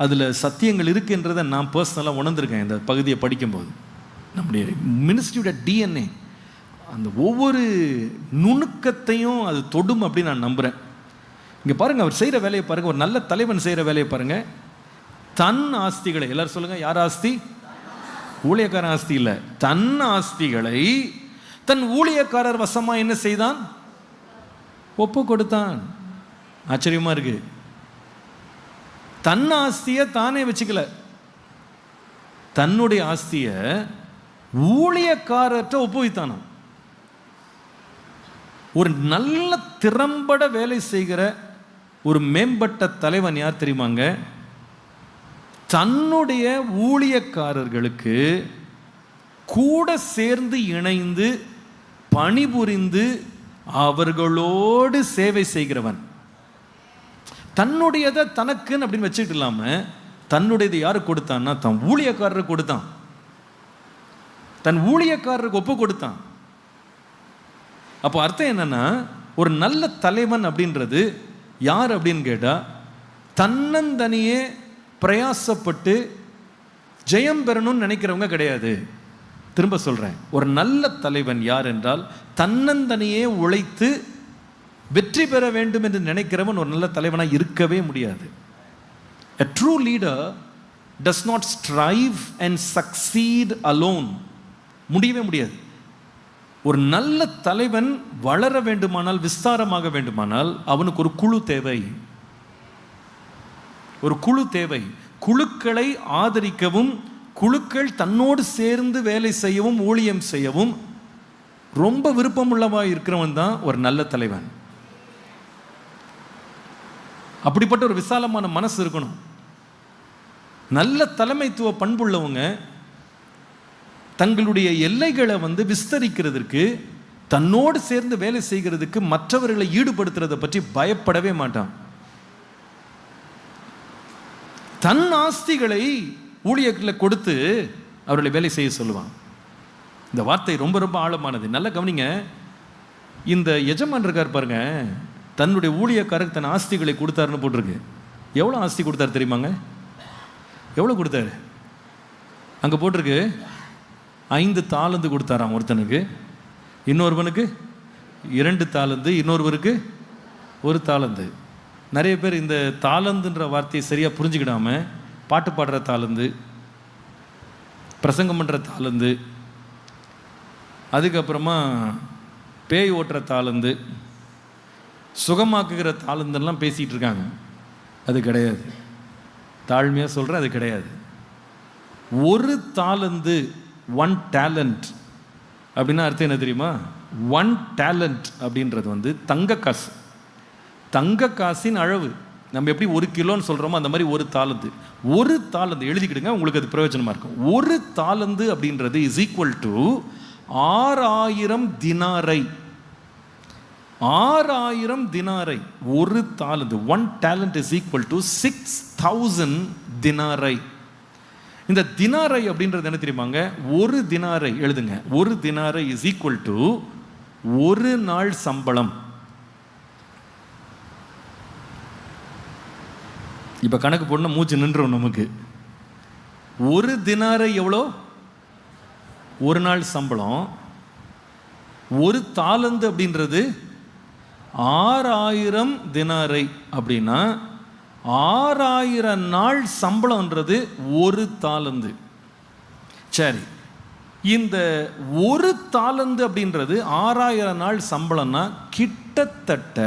அதில் சத்தியங்கள் இருக்குன்றதை நான் பர்சனலாக உணர்ந்திருக்கேன். இந்த பகுதியை படிக்கும்போது நம்முடைய மினிஸ்ட்ரியோட டிஎன்ஏ அந்த ஒவ்வொரு நுணுக்கத்தையும் அது தொடும் அப்படின்னு நான் நம்புகிறேன். இங்கே பாருங்கள், அவர் செய்கிற வேலையை பாருங்கள். ஒரு நல்ல தலைவன் செய்கிற வேலையை பாருங்கள். தன் ஆஸ்திகளை, எல்லாரும் சொல்லுங்கள், யார் ஆஸ்தி? ஊழியக்காரன் ஆஸ்தி இல்லை, தன் ஆஸ்திகளை தன் ஊழியக்காரர் வசமா என்ன செய்தான்? ஒப்பு கொடுத்தான். ஆச்சரியமா இருக்கு. தன் ஆஸ்தியை தானே வச்சுக்கல, தன்னுடைய ஆஸ்தியை ஊழியக்காரர்கிட்ட ஒப்புவித்தானாம். ஒரு நல்ல திறம்பட வேலை செய்கிற ஒரு மேம்பட்ட தலைவன் யார் தெரியுமாங்க? தன்னுடைய ஊழியக்காரர்களுக்கு கூட சேர்ந்து இணைந்து பணிபுரிந்து அவர்களோடு சேவை செய்கிறவன். தன்னுடையதை தனக்குன்னு அப்படின்னு வச்சுக்கிட்டு இல்லாம தன்னுடையதை யாருக்கு கொடுத்தான்னா தன் ஊழியக்காரருக்கு கொடுத்தான். தன் ஊழியக்காரருக்கு ஒப்பு கொடுத்தான். அப்போ அர்த்தம் என்னன்னா, ஒரு நல்ல தலைவன் அப்படின்றது யார் அப்படின்னு கேட்டா தன்னந்தனியே பிரயாசப்பட்டு ஜெயம் பெறணும்னு நினைக்கிறவங்க கிடையாது. திரும்ப சொல்றேன், ஒரு நல்ல தலைவன் யார் என்றால் தன்னந்தனியே உழைத்து வெற்றி பெற வேண்டும் என்று நினைக்கிறவன் ஒரு நல்ல தலைவனாக இருக்கவே முடியாது. A true leader does not strive and succeed alone. முடியவே முடியாது. ஒரு நல்ல தலைவன் வளர வேண்டுமானால், விஸ்தாரமாக வேண்டுமானால் அவனுக்கு ஒரு குழு தேவை. ஒரு குழு தேவை. குழுக்களை ஆதரிக்கவும், குழுக்கள் தன்னோடு சேர்ந்து வேலை செய்யவும், ஊழியம் செய்யவும் ரொம்ப விருப்பமுள்ளவா இருக்கிறவன் தான் ஒரு நல்ல தலைவன். அப்படிப்பட்ட ஒரு விசாலமான மனசு இருக்கணும். நல்ல தலைமைத்துவ பண்புள்ளவங்க தங்களுடைய எல்லைகளை விஸ்தரிக்கிறதுக்கு, தன்னோடு சேர்ந்து வேலை செய்கிறதுக்கு, மற்றவர்களை ஈடுபடுத்துறதை பற்றி பயப்படவே மாட்டான். தன் ஆஸ்திகளை ஊழியர்களை கொடுத்து அவர்களை வேலை செய்ய சொல்லுவான். இந்த வார்த்தை ரொம்ப ரொம்ப ஆழமானது. நல்லா கவனிங்க. இந்த எஜமான் இருக்கார் பாருங்க, தன்னுடைய ஊழியக்காரருக்கு தன் ஆஸ்திகளை கொடுத்தாருன்னு போட்டிருக்கு. எவ்வளோ ஆஸ்தி கொடுத்தாரு தெரியுமாங்க? எவ்வளோ கொடுத்தாரு? அங்கே போட்டிருக்கு 5 தாலந்து கொடுத்தாராம் ஒருத்தனுக்கு, இன்னொருவனுக்கு 2 தாலந்து, இன்னொருவருக்கு 1 தாலந்து. நிறைய பேர் இந்த தாலந்துன்ற வார்த்தையை சரியாக புரிஞ்சுக்கிடாம பாட்டு பாடுற தாலந்து, பிரசங்கம் பண்ணுற தாலந்து, அதுக்கப்புறமா பேய் ஓட்டுற தாளந்து, சுகமாக்குகிற தாளந்தெல்லாம் பேசிகிட்டு இருக்காங்க. அது கிடையாது. தாழ்மையாக சொல்கிறேன், அது கிடையாது. 1 தாளந்து, 1 டேலண்ட் அப்படின்னா அர்த்தம் என்ன தெரியுமா? 1 டேலண்ட் அப்படின்றது தங்க காசு. தங்க காசின் அளவு நம்ம எப்படி 1 கிலோன்னு சொல்கிறோமோ அந்த மாதிரி 1 தாளந்து. 1 தாளந்து எழுதிக்கிடுங்க, உங்களுக்கு அது பிரயோஜனமாக இருக்கும். 1 தாளந்து அப்படின்றது இஸ் ஈக்குவல் டு 6000 தினாரை. 6000 தினாரை. 1 தாலந்து, 1 டேலண்ட் இஸ் ஈக்குவல் டு 6000 தினாரை. இந்த தினாரை அப்படின்றது என்ன தெரியுமாங்க? 1 தினாரை எழுதுங்க. 1 தினாரை இஸ் ஈக்குவல் டு 1 நாள் சம்பளம். இப்ப கணக்கு போடணும், மூச்சு நின்றும் நமக்கு. 1 தினாரை எவ்வளோ? 1 நாள் சம்பளம். 1 தாலந்து அப்படின்றது 6000 தினாரை. அப்படின்னா 6000 நாள் சம்பளம்ன்றது 1 தாலந்து. சரி, இந்த 1 தாலந்து அப்படின்றது 6000 நாள் சம்பளம்னா கிட்டத்தட்ட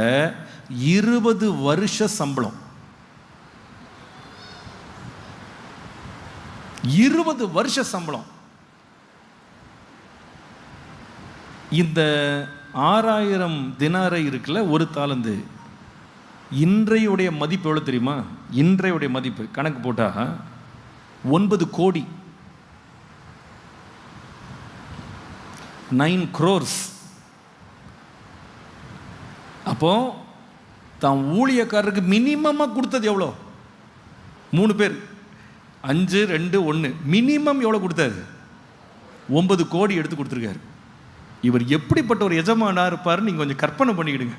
20 வருஷ சம்பளம். 20 வருஷ சம்பளம். இந்த 6000 தினாரை இருக்குல்ல, 1 தாலந்து, இன்றையுடைய மதிப்பு எவ்வளோ தெரியுமா? இன்றையுடைய மதிப்பு கணக்கு போட்டா 9 கோடி, 9 crores. அப்போ தான் ஊழியக்காரருக்கு மினிமமாக கொடுத்தது எவ்வளோ? 3 பேர், 5, 2, 1, மினிமம் எவ்வளோ கொடுத்தாரு? 9 கோடி எடுத்து கொடுத்துருக்காரு. இவர் எப்படிப்பட்ட ஒரு எஜமானா இருப்பார் நீங்கள் கொஞ்சம் கற்பனை பண்ணிக்கிடுங்க.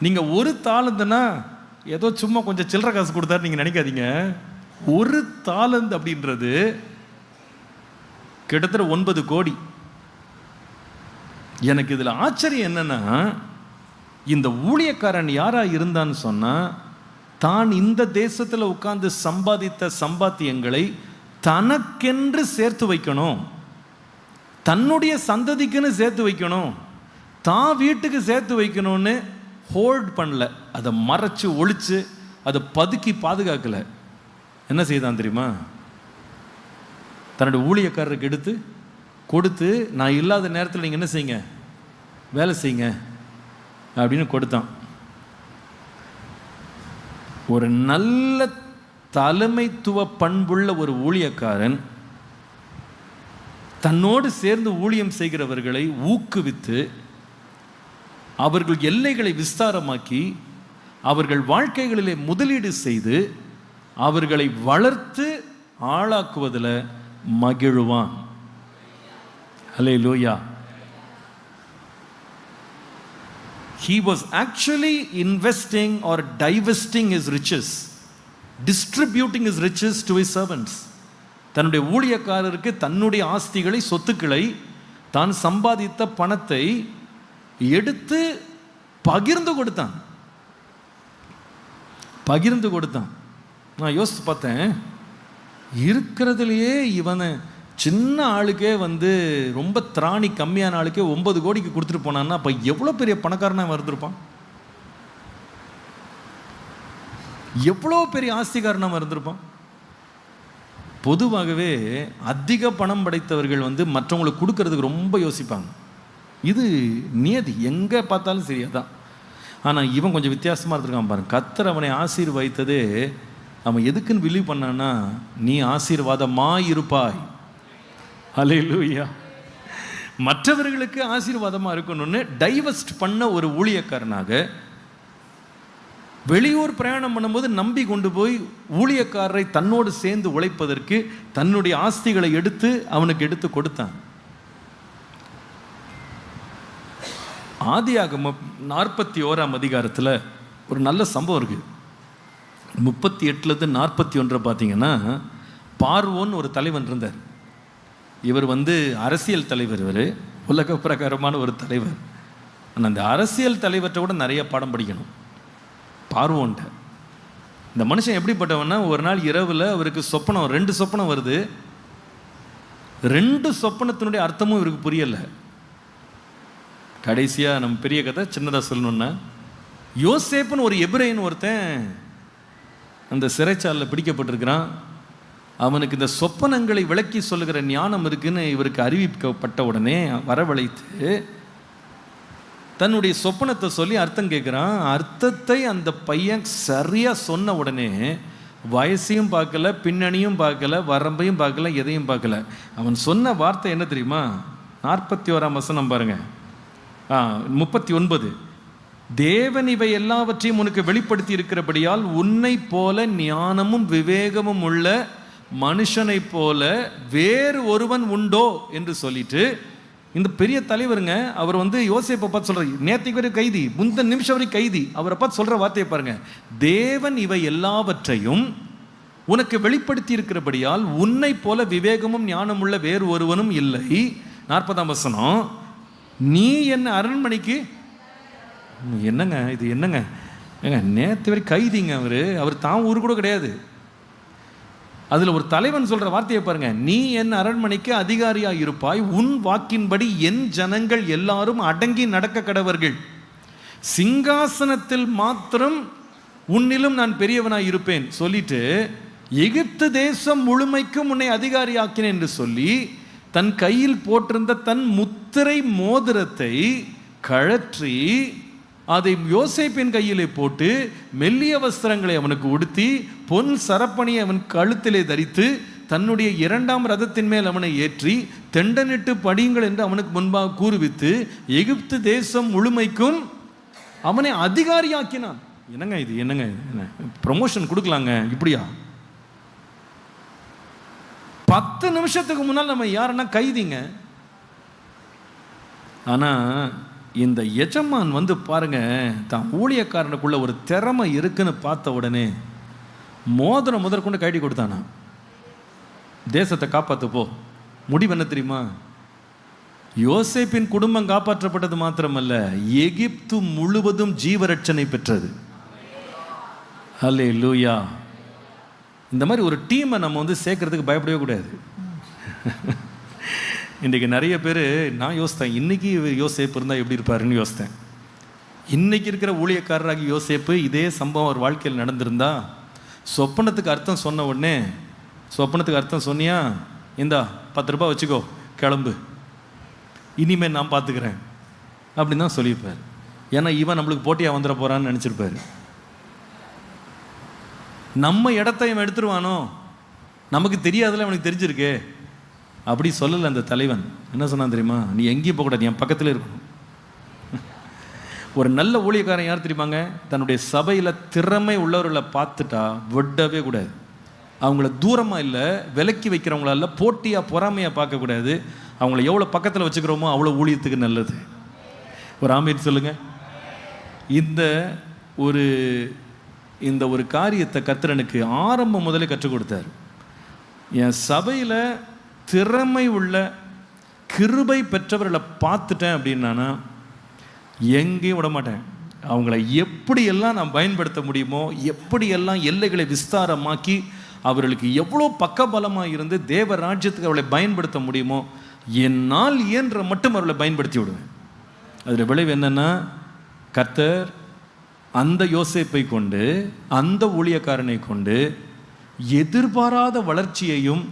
நீங்கள் 1 தாலந்துன்னா ஏதோ சும்மா கொஞ்சம் சில்லற காசு கொடுத்தாரு நீங்கள் நினைக்காதீங்க. 1 தாலந்து அப்படின்றது கிட்டத்தட்ட 9 கோடி. எனக்கு இதில் ஆச்சரியம் என்னன்னா, இந்த ஊழியக்காரன் யாரா இருந்தான்னு சொன்னா, தான் இந்த தேசத்தில் உட்கார்ந்து சம்பாதித்த சம்பாத்தியங்களை தனக்கென்று சேர்த்து வைக்கணும், தன்னுடைய சந்ததிக்குன்னு சேர்த்து வைக்கணும், தான் வீட்டுக்கு சேர்த்து வைக்கணும்னு ஹோல்ட் பண்ணல. அதை மறைச்சு ஒழிச்சு அதை பதுக்கி பாதுகாக்கல. என்ன செய்தான் தெரியுமா? தன்னுடைய ஊழியக்காரருக்கு எடுத்து கொடுத்து, நான் இல்லாத நேரத்தில் நீங்கள் என்ன செய்யுங்க, வேலை செய்யுங்க அப்படின்னு கொடுத்தான். ஒரு நல்ல தலைமைத்துவ பண்புள்ள ஒரு ஊழியக்காரன் தன்னோடு சேர்ந்து ஊழியம் செய்கிறவர்களை ஊக்குவித்து, அவர்கள் எல்லைகளை விஸ்தாரமாக்கி, அவர்கள் வாழ்க்கைகளிலே முதலீடு செய்து, அவர்களை வளர்த்து ஆளாக்குவதில் மகிழ்வான். ஹல்லேலூயா. He was actually investing or divesting his riches, distributing his riches to his servants. தன்னுடைய ஊழியக்காரருக்கு தன்னுடைய ஆஸ்திகளை, சொத்துக்களை, தான் சம்பாதித்த பணத்தை எடுத்து பகிர்ந்து கொடுத்தான். பகிர்ந்து கொடுத்தான். நான் யோசித்து பார்த்தேன், இருக்கிறதுலையே இவனை சின்ன ஆளுக்கே ரொம்ப திராணி கம்மியான ஆளுக்கே 9 கோடிக்கு கொடுத்துட்டு போனான்னா அப்போ எவ்வளோ பெரிய பணக்காரனாக இருந்திருப்பான், எவ்வளோ பெரிய ஆஸ்திகாரனாக இருந்திருப்பான். பொதுவாகவே அதிக பணம் படைத்தவர்கள் மற்றவங்களுக்கு கொடுக்கறதுக்கு ரொம்ப யோசிப்பாங்க. இது நியதி, எங்கே பார்த்தாலும் சரியாதான். ஆனால் இவன் கொஞ்சம் வித்தியாசமாக இருந்திருக்கான் பாருங்க. கர்த்தர் அவனை ஆசீர்வதித்ததே அவன் எதுக்குன்னு பிலீவ் பண்ணான்னா, நீ ஆசீர்வாதமாய் இருப்பாய், ஹல்லேலூயா. மற்றவர்களுக்கு ஆசீர்வாதமா இருக்கணும்னு டைவர்ஸ்ட் பண்ண ஒரு ஊழியக்காரனாக வெளியூர் பிரயாணம் பண்ணும்போது நம்பி கொண்டு போய் ஊழியக்காரரை தன்னோடு சேர்ந்து உழைப்பதற்கு தன்னுடைய ஆஸ்திகளை எடுத்து அவனுக்கு எடுத்து கொடுத்தான். ஆதியாகமம் 41ஆம் அதிகாரத்தில் ஒரு நல்ல சம்பவம் இருக்கு. 38லேருந்து 41 பார்த்தீங்கன்னா, பார்வோன் ஒரு தலைவன் இருந்தார். இவர் அரசியல் தலைவர், இவர் உலக பிரகாரமான ஒரு தலைவர். ஆனால் அந்த அரசியல் தலைவர்கிட்ட கூட நிறைய பாடம் படிக்கணும். பார்வோன்ட்ட இந்த மனுஷன் எப்படிப்பட்டவன்னா, ஒரு நாள் இரவில் அவருக்கு சொப்பனம், 2 சொப்பனம் வருது. 2 சொப்பனத்தினுடைய அர்த்தமும் இவருக்கு புரியலை. கடைசியாக நம்ம பெரிய கதை சின்னதாக சொல்லணுன்னா, யோசேப்புன்னு ஒரு எபிரேயன் ஒருத்தன் அந்த சிறைச்சாலையில் பிடிக்கப்பட்டிருக்கிறான். அவனுக்கு இந்த சொப்பனங்களை விளக்கி சொல்லுகிற ஞானம் இருக்குன்னு இவருக்கு அறிவிக்கப்பட்ட உடனே வரவழைத்து தன்னுடைய சொப்பனத்தை சொல்லி அர்த்தம் கேட்குறான். அர்த்தத்தை அந்த பையன் சரியாக சொன்ன உடனே வயசையும் பார்க்கல, பின்னணியும் பார்க்கல, வரம்பையும் பார்க்கல, எதையும் பார்க்கல. அவன் சொன்ன வார்த்தை என்ன தெரியுமா? 41ஆம் வசனம் பாருங்க. 39. தேவன் இவை எல்லாவற்றையும் உனக்கு வெளிப்படுத்தி இருக்கிறபடியால் உன்னை போல ஞானமும் விவேகமும் உள்ள மனுஷனை போல வேறு ஒருவன் உண்டோ என்று சொல்லிட்டு, இந்த பெரிய தலைவருங்க அவர் யோசேப்பை பார்த்து சொல்ற, நேற்றுக்கு வரை கைதி, முந்தின நிமிஷம் வரை கைதி, அவரை பார்த்து சொல்ற வார்த்தையை பாருங்க. தேவன் இவை எல்லாவற்றையும் உனக்கு வெளிப்படுத்தி இருக்கிறபடியால் உன்னை போல விவேகமும் ஞானம் உள்ள வேறு ஒருவனும் இல்லை. 40ஆம் வசனம், நீ என்ன அரண்மனைக்கு, என்னங்க இது, என்னங்க நேற்று வரை கைதிங்க, அவர் தான் ஊர் கூட கிடையாது. அதுல ஒரு தலைவன் சொல்ற வார்த்தையை பாருங்க, நீ என் அரண்மனைக்கு அதிகாரியாய் இருப்பாய், உன் வாக்கின்படி என் ஜனங்கள் எல்லாரும் அடங்கி நடக்க கடவர்கள், சிங்காசனத்தில் மாத்திரம் உன்னிலும் நான் பெரியவனாய் இருப்பேன் சொல்லிட்டு எகிப்து தேசம் முழுமைக்கும் உன்னை அதிகாரியாக்கினேன் என்று சொல்லி தன் கையில் போட்டிருந்த தன் முத்திரை மோதிரத்தை கழற்றி அதை யோசேப்பின் கையிலே போட்டு மெல்லிய வஸ்திரங்களை அவனுக்கு உடுத்தி பொன் சரப்பணியை அவன் கழுத்திலே தரித்து தன்னுடைய 2ஆம் ரதத்தின் மேல் அவனை ஏற்றி தெண்டனிட்டு படியுங்கள் என்று அவனுக்கு முன்பாக கூறுவித்து எகிப்து தேசம் முழுமைக்கும் அவனை அதிகாரியாக்கினான். என்னங்க இது, என்னங்க ப்ரமோஷன் கொடுக்கலாங்க இப்படியா? 10 நிமிஷத்துக்கு முன்னால் நம்ம யாருன்னா கைதிங்க. ஆனா இந்த எஜமான் பாருங்க, தான் ஊழியக்காரனுக்குள்ள ஒரு திறமை இருக்குன்னு பார்த்த உடனே மோதிரம் முதற்கொண்டு கைடி கொடுத்தானா, தேசத்தை காப்பாத்து போ. முடிவு என்ன தெரியுமா? யோசேப்பின் குடும்பம் காப்பாற்றப்பட்டது மாத்திரமல்ல, எகிப்து முழுவதும் ஜீவரட்சனை பெற்றது. ஹல்லேலூயா. இந்த மாதிரி ஒரு டீமை நம்ம சேர்க்கறதுக்கு பயப்படவே கூடாது. இன்றைக்கி நிறைய பேர், நான் யோசித்தேன், இன்றைக்கி யோசேப்பு இருந்தால் எப்படி இருப்பாருன்னு யோசித்தேன். இன்றைக்கி இருக்கிற ஊழியக்காரராகி யோசேப்பு இதே சம்பவம் அவர் வாழ்க்கையில் நடந்திருந்தா, சொப்பனத்துக்கு அர்த்தம் சொன்ன உடனே, சொப்பனத்துக்கு அர்த்தம் சொன்னியா, இந்தா 10 ரூபாய் வச்சுக்கோ, கிளம்பு, இனிமேல் நான் பார்த்துக்கிறேன் அப்படின்னு தான் சொல்லியிருப்பார். ஏன்னா இவன் நம்மளுக்கு போட்டியாக வந்துட போகிறான்னு நினச்சிருப்பார். நம்ம இடத்த இவன் எடுத்துருவானோ, நமக்கு தெரியாதுல, அவனுக்கு தெரிஞ்சிருக்கே அப்படி சொல்லலை. அந்த தலைவன் என்ன சொன்னான் தெரியுமா? நீ எங்கேயும் போகக்கூடாது, என் பக்கத்தில் இருக்கணும். ஒரு நல்ல ஊழியக்காரன் யார் தெரியுமாங்க? தன்னுடைய சபையில் திறமை உள்ளவர்களை பார்த்துட்டா விடவே கூடாது. அவங்கள தூரமாக இல்லை, விலக்கி வைக்கிறவங்களால போட்டியாக பொறாமையாக பார்க்கக்கூடாது. அவங்கள எவ்வளோ பக்கத்தில் வச்சுக்கிறோமோ அவ்வளோ ஊழியத்துக்கு நல்லது. ஒரு ஆமீன் சொல்லுங்க. இந்த ஒரு காரியத்தை கர்த்தரனுக்கு ஆரம்பம் முதலே கற்றுக் கொடுத்தார். என் சபையில் திறமை உள்ள கிருபை பெற்றவர்களை பார்த்துட்டேன் அப்படின்னா எங்கேயும் விட மாட்டேன். அவங்கள எப்படியெல்லாம் நான் பயன்படுத்த முடியுமோ, எப்படியெல்லாம் எல்லைகளை விஸ்தாரமாக்கி அவர்களுக்கு எவ்வளோ பக்கபலமாக இருந்து தேவ ராஜ்யத்துக்கு அவளை பயன்படுத்த முடியுமோ, என்னால் இயன்ற மட்டும் அவர்களை பயன்படுத்தி விடுவேன். அதில் விளைவு என்னென்னா, கர்த்தர் அந்த யோசேப்பை கொண்டு, அந்த ஊழியக்காரனை கொண்டு எதிர்பாராத வளர்ச்சியையும்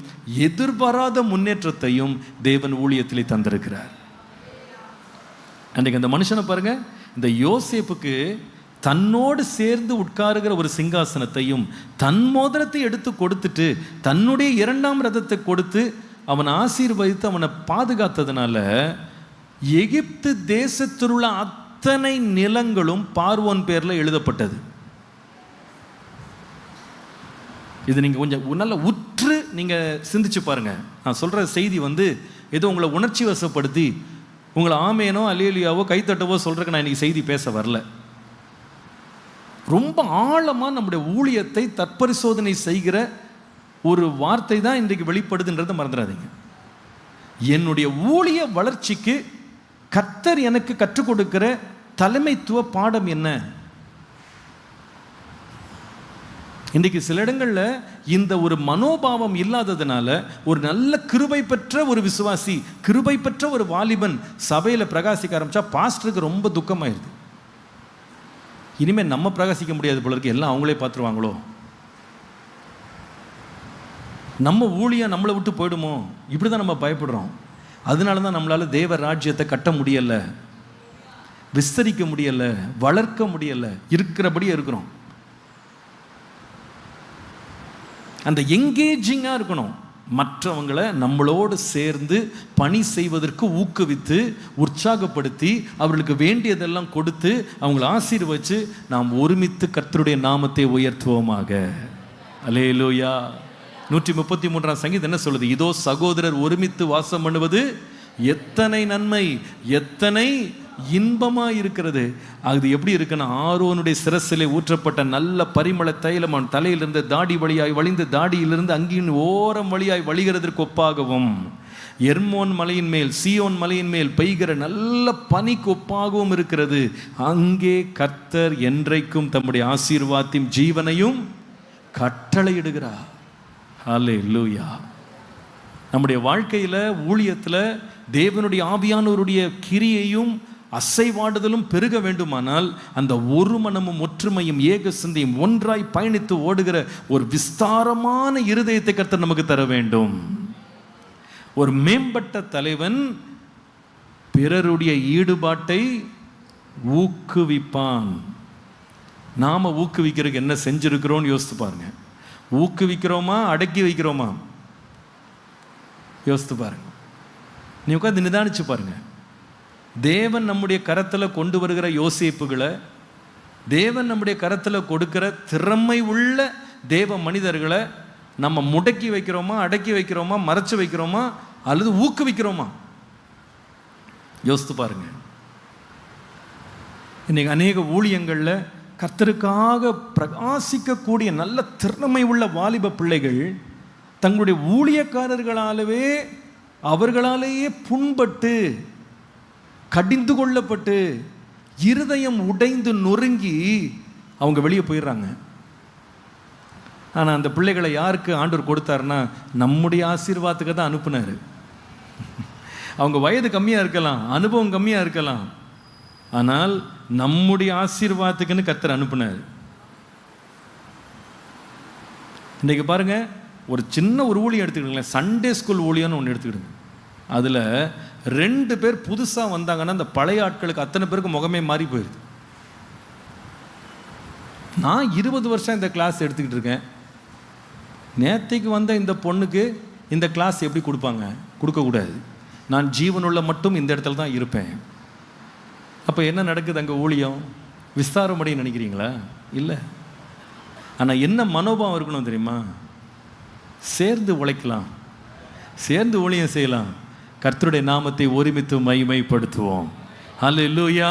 எதிர்பாராத முன்னேற்றத்தையும் தேவன் ஊழியத்திலே தந்திருக்கிறார். அன்றைக்கு அந்த மனுஷனை பாருங்க, இந்த யோசேப்புக்கு தன்னோடு சேர்ந்து உட்காருகிற ஒரு சிங்காசனத்தையும் தன் மோதிரத்தை எடுத்து கொடுத்துட்டு தன்னுடைய 2ஆம் ரதத்தை கொடுத்து அவனை ஆசீர்வதித்து அவனை பாதுகாத்ததுனால எகிப்து தேசத்தில் உள்ள அத்தனை நிலங்களும் பார்வோன் பேர்ல எழுதப்பட்டது. இது நீங்க கொஞ்சம் நல்ல உற்று நீங்க சிந்திச்சு பாருங்க. நான் சொல்ற செய்தி ஏதோ உங்களை உணர்ச்சி வசப்படுத்தி உங்களை ஆமேனோ அல்லேலியாவோ கைத்தட்டவோ சொல்றதுக்கு நான் இன்னைக்கு செய்தி பேச வரல. ரொம்ப ஆழமா நம்முடைய ஊழியத்தை தற்பரிசோதனை செய்கிற ஒரு வார்த்தை தான் இன்றைக்கு வெளிப்படுதுன்றதை மறந்துடாதீங்க. என்னுடைய ஊழிய வளர்ச்சிக்கு கர்த்தர் எனக்கு கற்றுக் கொடுக்கிற தலைமைத்துவ பாடம் என்ன? இன்றைக்கு சில இடங்களில் இந்த ஒரு மனோபாவம் இல்லாததுனால ஒரு நல்ல கிருபை பெற்ற ஒரு விசுவாசி, கிருபை பெற்ற ஒரு வாலிபன் சபையில் பிரகாசிக்க ஆரம்பிச்சா பாஸ்டருக்கு ரொம்ப துக்கமாயிருது. இனிமேல் நம்ம பிரகாசிக்க முடியாது போல இருக்கு, எல்லாம் அவங்களே பார்த்துருவாங்களோ, நம்ம ஊழியம் நம்மளை விட்டு போயிடுமோ, இப்படி தான் நம்ம பயப்படுறோம். அதனால தான் நம்மளால தேவ ராஜ்யத்தை கட்ட முடியலை, விஸ்தரிக்க முடியலை, வளர்க்க முடியலை, இருக்கிறபடியே இருக்கிறோம். அந்த எங்கேஜிங்காக இருக்கணும். மற்றவங்களை நம்மளோடு சேர்ந்து பணி செய்வதற்கு ஊக்குவித்து உற்சாகப்படுத்தி அவர்களுக்கு வேண்டியதெல்லாம் கொடுத்து அவங்களை ஆசீர்வதித்து நாம் ஒருமித்து கர்த்தருடைய நாமத்தை உயர்த்துவோமாக. அல்லேலூயா. 133ஆம் சங்கீதம் என்ன சொல்லுது? இதோ சகோதரர் ஒருமித்து வாசம் பண்ணுவது எத்தனை நன்மை, எத்தனை இன்பமா இருக்கிறது. அது எப்படி இருக்குன்னா, ஆரோனுடைய சிரசிலே ஊற்றப்பட்ட நல்ல பரிமள தைலம் அவன் தலையிலிருந்து தாடி வழியாய் வழிந்து தாடியிலிருந்து அங்கின் ஓரம் வழியாய் வழிகிறதற்கு ஒப்பாகவும், எர்மோன் மலையின் மேல் சீயோன் மலையின் மேல் பெய்கிற நல்ல பனிக்கு ஒப்பாகவும் இருக்கிறது. அங்கே கர்த்தர் என்றைக்கும் தம்முடைய ஆசீர்வாதத்தையும் ஜீவனையும் கட்டளையிடுகிறார். ஹல்லேலூயா. நம்முடைய வாழ்க்கையில ஊழியத்துல தேவனுடைய ஆவியானவருடைய கிரியையும் அசைவாடுதலும் பெருக வேண்டுமானால் அந்த ஒரு மனமும் ஒற்றுமையும் ஏக சிந்தையும் ஒன்றாய் பயணித்து ஓடுகிற ஒரு விஸ்தாரமான இருதயத்தை கர்த்தர் நமக்கு தர வேண்டும். ஒரு மேம்பட்ட தலைவன் பிறருடைய ஈடுபாட்டை ஊக்குவிப்பான். நாம ஊக்குவிக்கிறதுக்கு என்ன செஞ்சிருக்கிறோம் யோசித்து பாருங்க. ஊக்குவிக்கிறோமா, அடக்கி வைக்கிறோமா? யோசித்து பாருங்க. நீ உட்காந்து நிதானிச்சு பாருங்க. தேவன் நம்முடைய கரத்தில் கொண்டு வருகிற யோசிப்புகளை, தேவன் நம்முடைய கரத்தில் கொடுக்கிற திறமை உள்ள தேவ மனிதர்களை நம்ம முடக்கி வைக்கிறோமா, அடக்கி வைக்கிறோமா, மறைச்சு வைக்கிறோமா, அல்லது ஊக்குவிக்கிறோமா? யோசித்து பாருங்க. இன்னைக்கு அநேக ஊழியங்களில் கர்த்தருக்காக பிரகாசிக்கக்கூடிய நல்ல திறமை உள்ள வாலிப பிள்ளைகள் தங்களுடைய ஊழியக்காரர்களாலவே அவர்களாலேயே புண்பட்டு கடிந்து கொள்ளப்பட்டு இருதயம் உடைந்து நொறுங்கி அவங்க வெளியே போயிடுறாங்க. ஆனால் அந்த பிள்ளைகளை யாருக்கு ஆண்டவர் கொடுத்தாருன்னா நம்முடைய ஆசீர்வாதத்துக்கு தான் அனுப்புனார். அவங்க வயது கம்மியாக இருக்கலாம், அனுபவம் கம்மியாக இருக்கலாம், ஆனால் நம்முடைய ஆசீர்வாதத்துக்குன்னு கர்த்தர் அனுப்புனார். இன்றைக்கு பாருங்க, ஒரு சின்ன ஒரு ஊழியம் எடுத்துக்கிடுங்களேன், சண்டே ஸ்கூல் ஊழியம்னு ஒன்று எடுத்துக்கிடுங்க. அதில் 2 பேர் புதுசாக வந்தாங்கன்னா அந்த பழைய ஆட்களுக்கு அத்தனை பேருக்கு முகமே மாறி போயிடுது. நான் 20 வருஷம் இந்த கிளாஸ் எடுத்துக்கிட்டு இருக்கேன். நேற்றைக்கு வந்த இந்த பொண்ணுக்கு இந்த கிளாஸ் எப்படி கொடுப்பாங்க? கொடுக்கக்கூடாது. நான் ஜீவனுள்ள மட்டும் இந்த இடத்துல தான் இருப்பேன். அப்போ என்ன நடக்குது அங்கே? ஊழியம் விஸ்தாரம் அடைய நினைக்கிறீங்களா? இல்லை. ஆனால் என்ன மனோபாவம் இருக்கணும் தெரியுமா? சேர்ந்து உழைக்கலாம், சேர்ந்து ஊழியம் செய்யலாம், கர்த்தருடைய நாமத்தை ஒருமித்து மகிமைப்படுத்துவோம். ஹல்லேலூயா.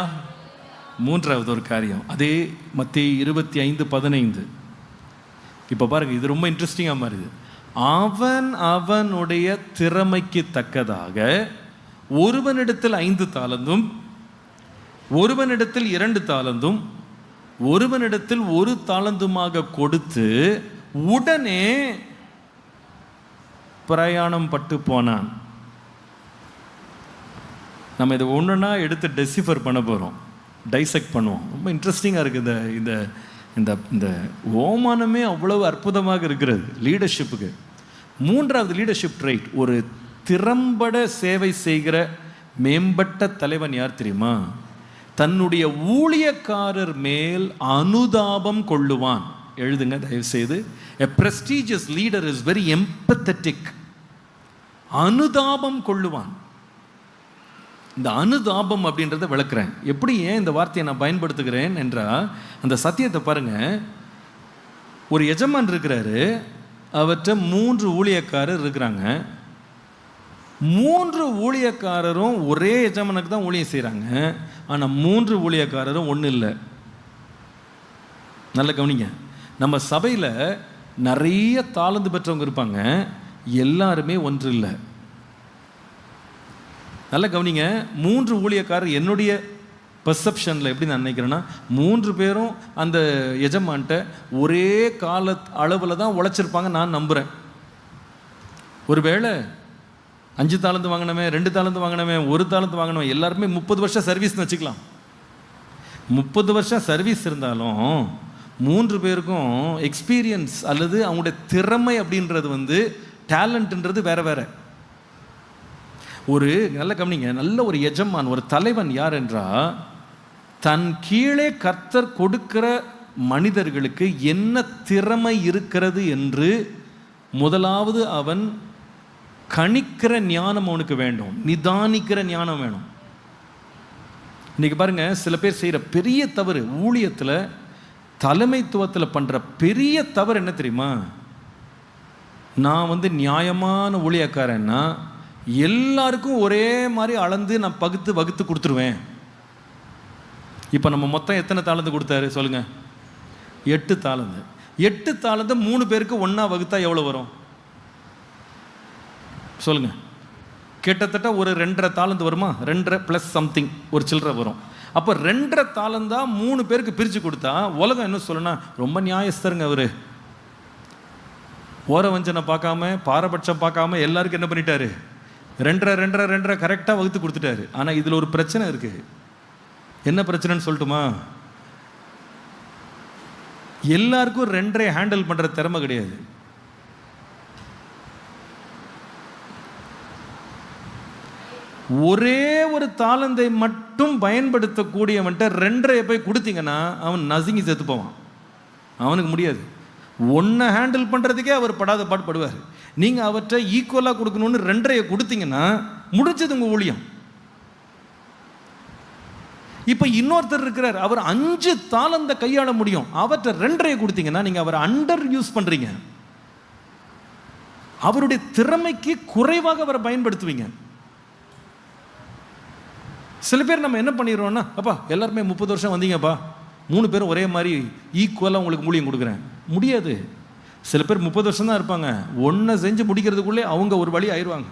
3வது ஒரு காரியம், அதே மத்தேயு 25:15. இப்போ பாருங்க, இது ரொம்ப இன்ட்ரெஸ்டிங்காக மாறுது. அவனுடைய திறமைக்கு தக்கதாக ஒருவனிடத்தில் 5 தாலந்தும், ஒருவனிடத்தில் 2 தாலந்தும், ஒருவனிடத்தில் 1 தாலந்துமாக கொடுத்து உடனே பிரயாணம் பட்டு போனான். நம்ம இதை ஒன்றுனா எடுத்து டெசிஃபர் பண்ண போகிறோம், டைசெக்ட் பண்ணுவோம். ரொம்ப இன்ட்ரெஸ்டிங்காக இருக்குது. இந்த இந்த இந்த ஓமானமே அவ்வளவு அற்புதமாக இருக்கிறது லீடர்ஷிப்புக்கு. 3வது லீடர்ஷிப் ட்ரைட், ஒரு திறம்பட சேவை செய்கிற மேம்பட்ட தலைவன் யார் தெரியுமா? தன்னுடைய ஊழியக்காரர் மேல் அனுதாபம் கொள்ளுவான். எழுதுங்க தயவு செய்து. A prestigious leader is very empathetic. அனுதாபம் கொள்ளுவான். இந்த அனுதாபம் அப்படின்றத விளக்குறேன். எப்படி ஏன் இந்த வார்த்தையை நான் பயன்படுத்துகிறேன் என்றால், அந்த சத்தியத்தை பாருங்க. ஒரு எஜமான் இருக்கிறாரு, அவற்றை 3 ஊழியக்காரர் இருக்கிறாங்க. 3 ஊழியக்காரரும் ஒரே எஜமானுக்கு தான் ஊழியம் செய்கிறாங்க. ஆனால் 3 ஊழியக்காரரும் ஒன்றும் இல்லை. நல்ல கவனிங்க. நம்ம சபையில் நிறைய தாளந்து பெற்றவங்க இருப்பாங்க, எல்லாருமே ஒன்று இல்லை. நல்ல கவனிங்க. 3 ஊழியக்காரர், என்னுடைய பெர்செப்ஷனில் எப்படி நான் நினைக்கிறேன்னா, 3 பேரும் அந்த எஜமான்ட்ட ஒரே கால அளவில் தான் உழைச்சிருப்பாங்க நான் நம்புகிறேன். ஒருவேளை 5 தாளந்து வாங்கினவன், 2 தாளந்து வாங்கினவன், 1 தாளந்து வாங்கினவன் எல்லாருமே 30 வருஷம் சர்வீஸ்னு வச்சுக்கலாம். 30 வருஷம் சர்வீஸ் இருந்தாலும் 3 பேருக்கும் எக்ஸ்பீரியன்ஸ் அல்லது அவங்களுடைய திறமை அப்படின்றது டேலண்ட்ன்றது வேற வேற. ஒரு நல்ல கவனிங்க, நல்ல ஒரு எஜமான், ஒரு தலைவன் யார் என்றால், தன் கீழே கர்த்தர் கொடுக்கிற மனிதர்களுக்கு என்ன திறமை இருக்கிறது என்று முதலாவது அவன் கணிக்கிற ஞானம் அவனுக்கு வேண்டும், நிதானிக்கிற ஞானம் வேணும். இன்னைக்கு பாருங்க, சில பேர் செய்கிற பெரிய தவறு, ஊழியத்தில் தலைமைத்துவத்தில் பண்ணுற பெரிய தவறு என்ன தெரியுமா? நான் நியாயமான ஊழியக்காரன்னா எல்லாருக்கும் ஒரே மாதிரி அளந்து நான் வகுத்து கொடுத்துருவேன். இப்போ நம்ம மொத்தம் எத்தனை தாளந்து கொடுத்தாரு சொல்லுங்க? 8 தாளந்து. 8 தாளந்து 3 பேருக்கு ஒன்றா வகுத்தா எவ்வளோ வரும் சொல்லுங்க? கிட்டத்தட்ட ஒரு 2.5 தாளந்து வருமா? 2.5 + சம்திங் ஒரு சில்லறை வரும். அப்போ 2.5 தாளந்தா 3 பேருக்கு பிரித்து கொடுத்தா உலகம் என்ன சொல்லணும்னா, ரொம்ப நியாயஸ்தருங்க அவர், ஓர வஞ்சனை பார்க்காம பாரபட்சம் பார்க்காம எல்லாருக்கும் என்ன பண்ணிட்டாரு, 2.5 கரெக்டாக வகுத்து கொடுத்துட்டாரு. ஆனால் இதில் ஒரு பிரச்சனை இருக்குது. என்ன பிரச்சனைன்னு சொல்லட்டுமா? எல்லாருக்கும் 2.5 ஹேண்டில் பண்ணுற திறமை கிடையாது. ஒரே ஒரு தாளந்தை மட்டும் பயன்படுத்தக்கூடியவன்ட்ட 2.5 போய் கொடுத்தீங்கன்னா அவன் நசுங்கி செத்து போவான். அவனுக்கு முடியாது. 1 ஹேண்டில் பண்ணுறதுக்கே அவர் படாத பாடுபடுவார். நீங்கள் அவற்றை ஈக்குவலாக கொடுக்கணும்னு 2.5 கொடுத்தீங்கன்னா முடிஞ்சது உங்கள் ஊழியம். இப்போ இன்னொருத்தர் இருக்கிறார், அவர் 5 தாளந்தை கையாள முடியும், அவற்றை 2.5 கொடுத்தீங்கன்னா நீங்கள் அவரை அண்டர் யூஸ் பண்ணுறீங்க. அவருடைய திறமைக்கு குறைவாக அவரை பயன்படுத்துவீங்க. சில பேர் நம்ம என்ன பண்ணிடுறோம்னா, அப்பா எல்லாருமே 30 வருஷம் வந்தீங்கப்பா, 3 பேரும் ஒரே மாதிரி ஈக்குவலாக உங்களுக்கு ஊழியம் கொடுக்குறேன். முடியாது. சில பேர் 30 வருஷம் தான் இருப்பாங்க, ஒன்றை செஞ்சு முடிக்கிறதுக்குள்ளே அவங்க ஒரு வழி ஆயிடுவாங்க.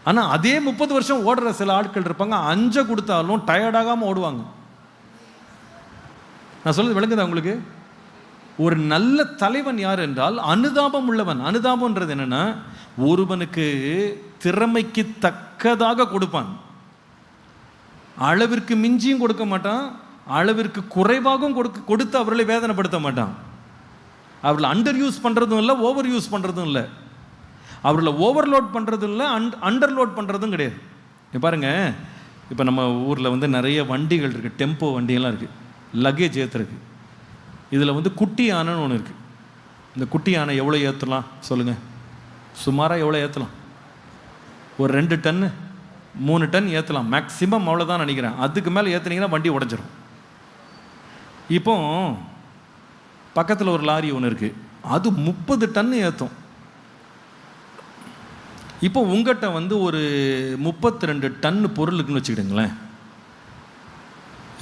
ஆனால் அதே 30 வருஷம் ஓடுற சில ஆட்கள் இருப்பாங்க, 5 கொடுத்தாலும் டயர்டாகாமல் ஓடுவாங்க. நான் சொல்றது விளங்குதா உங்களுக்கு? ஒரு நல்ல தலைவன் யார் என்றால் அனுதாபம் உள்ளவன். அனுதாபம்ன்றது என்னன்னா, ஒருவனுக்கு திறமைக்கு தக்கதாக கொடுப்பான். அளவிற்கு மிஞ்சியும் கொடுக்க மாட்டான், அளவிற்கு குறைவாகவும் கொடுத்து அவர்களை வேதனைப்படுத்த மாட்டான். அவர்களை அண்டர் யூஸ் பண்ணுறதும் இல்லை, ஓவர் யூஸ் பண்ணுறதும் இல்லை. அவர்களை ஓவர்லோட் பண்ணுறதும் இல்லை, அண்டர்லோட் பண்ணுறதும் கிடையாது. பாருங்க, இப்போ நம்ம ஊரில் நிறைய வண்டிகள் இருக்குது, டெம்போ வண்டியெல்லாம் இருக்குது, லக்கேஜ் ஏற்றுறதுக்கு. இதில் குட்டி யானைன்னு ஒன்று இருக்குது. இந்த குட்டி யானை எவ்வளோ ஏற்றலாம் சொல்லுங்கள்? சுமாராக எவ்வளோ ஏற்றலாம்? ஒரு 2 டன்னு 3 டன் ஏற்றலாம், மேக்ஸிமம் அவ்வளோதான் நினைக்கிறேன். அதுக்கு மேலே ஏற்றுனீங்கன்னா வண்டி உடஞ்சிரும். இப்போ பக்கத்தில் ஒரு லாரி ஒன்று இருக்குது, அது 30 டன்னு ஏற்றும். இப்போ உங்கள்கிட்ட ஒரு 32 டன்னு பொருள் இருக்குன்னு வச்சுக்கிடுங்களேன்.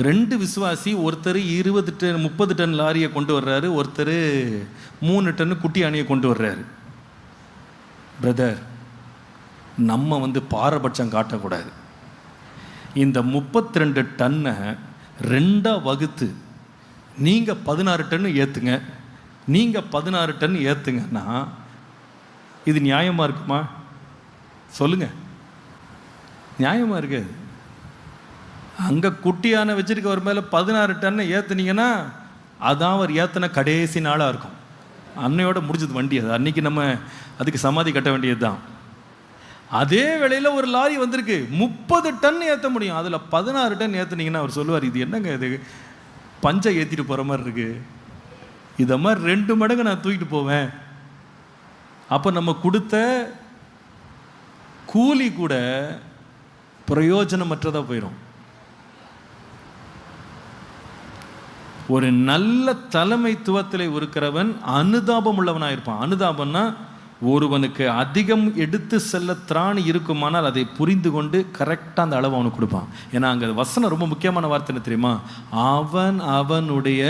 2 விசுவாசி, ஒருத்தர் 30 டன் லாரியை கொண்டு வர்றாரு, ஒருத்தர் 3 டன்னு குட்டி யானையை கொண்டு வர்றாரு. பிரதர், நம்ம பாரபட்சம் காட்டக்கூடாது. இந்த 32 டன்னை 2ஆக வகுத்து நீங்கள் 16 டன்னு ஏற்றுங்க, நீங்கள் 16 டன் ஏற்றுங்கன்னா இது நியாயமாக இருக்குமா சொல்லுங்க? நியாயமாக இருக்காது. அங்கே குட்டியான வச்சிருக்க ஒரு மேலே 16 டன்னு ஏற்றுனீங்கன்னா அதான் அவர் ஏற்றின கடைசி நாளாக இருக்கும். அன்னையோட முடிஞ்சது வண்டி. அது அன்னைக்கு நம்ம அதுக்கு சமாதி கட்ட வேண்டியது தான். அதே வேளையில் ஒரு லாரி வந்திருக்கு, 30 டன் ஏற்ற முடியும், அதில் 16 டன் ஏற்றுனீங்கன்னா அவர் சொல்லுவார், இது என்னங்க இது, பஞ்சை ஏற்றிட்டு போகிற மாதிரி இருக்கு, இதை மாதிரி 2 மடங்கு நான் தூக்கிட்டு போவேன். அப்போ நம்ம கொடுத்த கூலி கூட பிரயோஜனமற்றதாக போயிடும். ஒரு நல்ல தலைமைத்துவத்தில் இருக்கிறவன் அனுதாபம் உள்ளவனாக இருப்பான். அனுதாபம்னா ஒருவனுக்கு அதிகம் எடுத்து செல்ல திராணி இருக்குமானால் அதை புரிந்து கொண்டு கரெக்டாக அந்த அளவு அவனுக்கு கொடுப்பான். ஏன்னா அங்கே வசனம் ரொம்ப முக்கியமான வார்த்தை என்ன தெரியுமா? அவன் அவனுடைய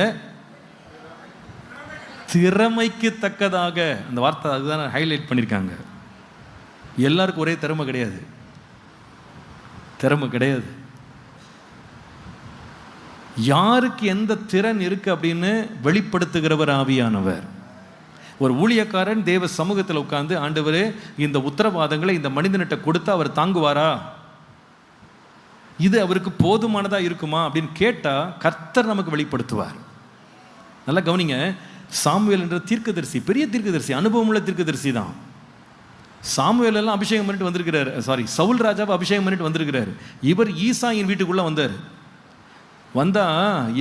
திறமைக்கு தக்கதாக. அந்த வார்த்தை அதுதான் ஹைலைட் பண்ணியிருக்காங்க. எல்லாருக்கும் ஒரே திறமை கிடையாது. யாருக்கு எந்த திறன் இருக்கு அப்படின்னு வெளிப்படுத்துகிறவர் ஆவியானவர். ஒரு ஊழியக்காரன் தேவ சமூகத்தில் உட்கார்ந்து, ஆண்டவரே இந்த உத்தரவாதங்களை இந்த மனிதனிட்ட கொடுத்து அவர் தாங்குவாரா, இது அவருக்கு போதுமானதா இருக்குமா அப்படின்னு கேட்டா கர்த்தர் நமக்கு வெளிப்படுத்துவார். நல்லா கவனிங்க. சாமுவேல் என்ற தீர்க்கதரிசி, பெரிய தீர்க்கதரிசி, அனுபவம் உள்ள தீர்க்கதரிசி தான். சாமுவேல் எல்லாம் அபிஷேகம் பண்ணிட்டு வந்திருக்கிறார். சவுல் ராஜாவை அபிஷேகம் பண்ணிட்டு வந்திருக்கிறார். இவர் ஈசாயின் வீட்டுக்குள்ள வந்தார். வந்தா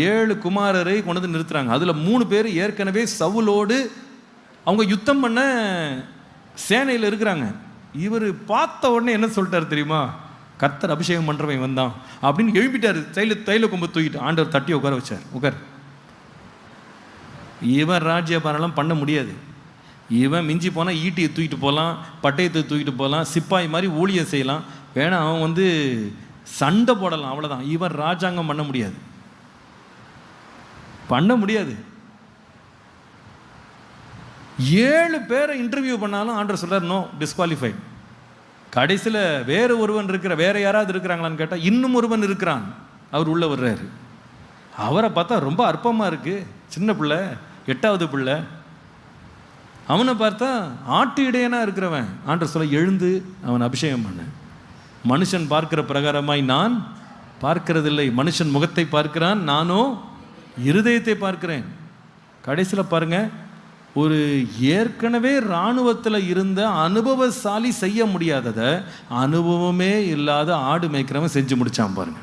7 குமாரரை கொண்டு வந்து நிறுத்துறாங்க. அதுல 3 பேர் ஏற்கனவே சவுலோடு அவங்க யுத்தம் பண்ண சேனையில் இருக்கிறாங்க. இவர் பார்த்த உடனே என்ன சொல்லிட்டாரு தெரியுமா? கர்த்தர் அபிஷேகம் பண்றவன் வந்தான் அப்படின்னு எழுப்பிட்டாரு. தைல கொம்பு தூக்கிட்டு ஆண்டவர் தட்டி உட்கார வச்சார். உட்கார். இவன் ராஜ்யபாரம் பண்ண முடியாது. இவன் மிஞ்சி போனால் ஈட்டியை தூக்கிட்டு போகலாம், பட்டயத்தை தூக்கிட்டு போகலாம், சிப்பாய் மாதிரி ஊழியம் செய்யலாம், வேணா அவன் சண்டை போடலாம், அவ்வளோதான். இவன் ராஜாங்கம் பண்ண முடியாது. 7 பேரை இன்டர்வியூ பண்ணாலும் ஆண்டவர் சொல்றார், நோ, டிஸ்குவாலிஃபைட். கடைசியில் வேற யாராவது இருக்கிறாங்களான்னு கேட்டால் இன்னும் ஒருவன் இருக்கிறான். அவர் உள்ள வர்றாரு. அவரை பார்த்தா ரொம்ப அற்பமாக இருக்கு, சின்ன பிள்ளை, 8வது பிள்ளை. அவனை பார்த்தா ஆட்டு இடையனா இருக்கிறவன். ஆண்டவர் சொல்ல, எழுந்து அவன் அபிஷேகம் பண்ண. மனுஷன் பார்க்கிற பிரகாரமாய் நான் பார்க்கிறதில்லை, மனுஷன் முகத்தை பார்க்கிறான், நானோ இருதயத்தை பார்க்கிறேன். கடைசியில் பாருங்க, ஒரு ஏற்கனவே இராணுவத்தில் இருந்த அனுபவசாலி செய்ய முடியாததை அனுபவமே இல்லாத ஆடு மேய்க்கிறவன் செஞ்சு முடிச்சான் பாருங்க.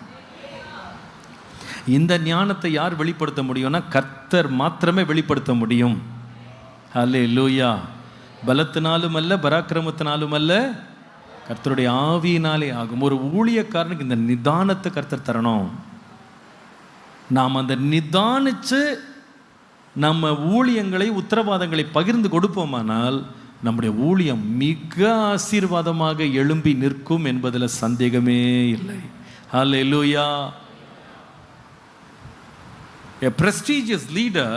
இந்த ஞானத்தை யார் வெளிப்படுத்த முடியும்னா கர்த்தர் மாத்திரமே வெளிப்படுத்த முடியும். அல்லேலூயா. பலத்தினாலும் அல்ல, பராக்கிரமத்தினாலும் அல்ல, கர்த்தருடைய ஆவியினாலே ஆகும். ஒரு ஊழியக்காரனுக்கு இந்த நிதானத்தை கர்த்தர் தரணும். நாம் அந்த நிதானிச்சு நம்ம ஊழியங்களை, உத்தரவாதங்களை பகிர்ந்து கொடுப்போமானால் நம்முடைய ஊழியம் மிக ஆசீர்வாதமாக எழும்பி நிற்கும் என்பதில் சந்தேகமே இல்லை. அல்லேலூயா. A prestigious leader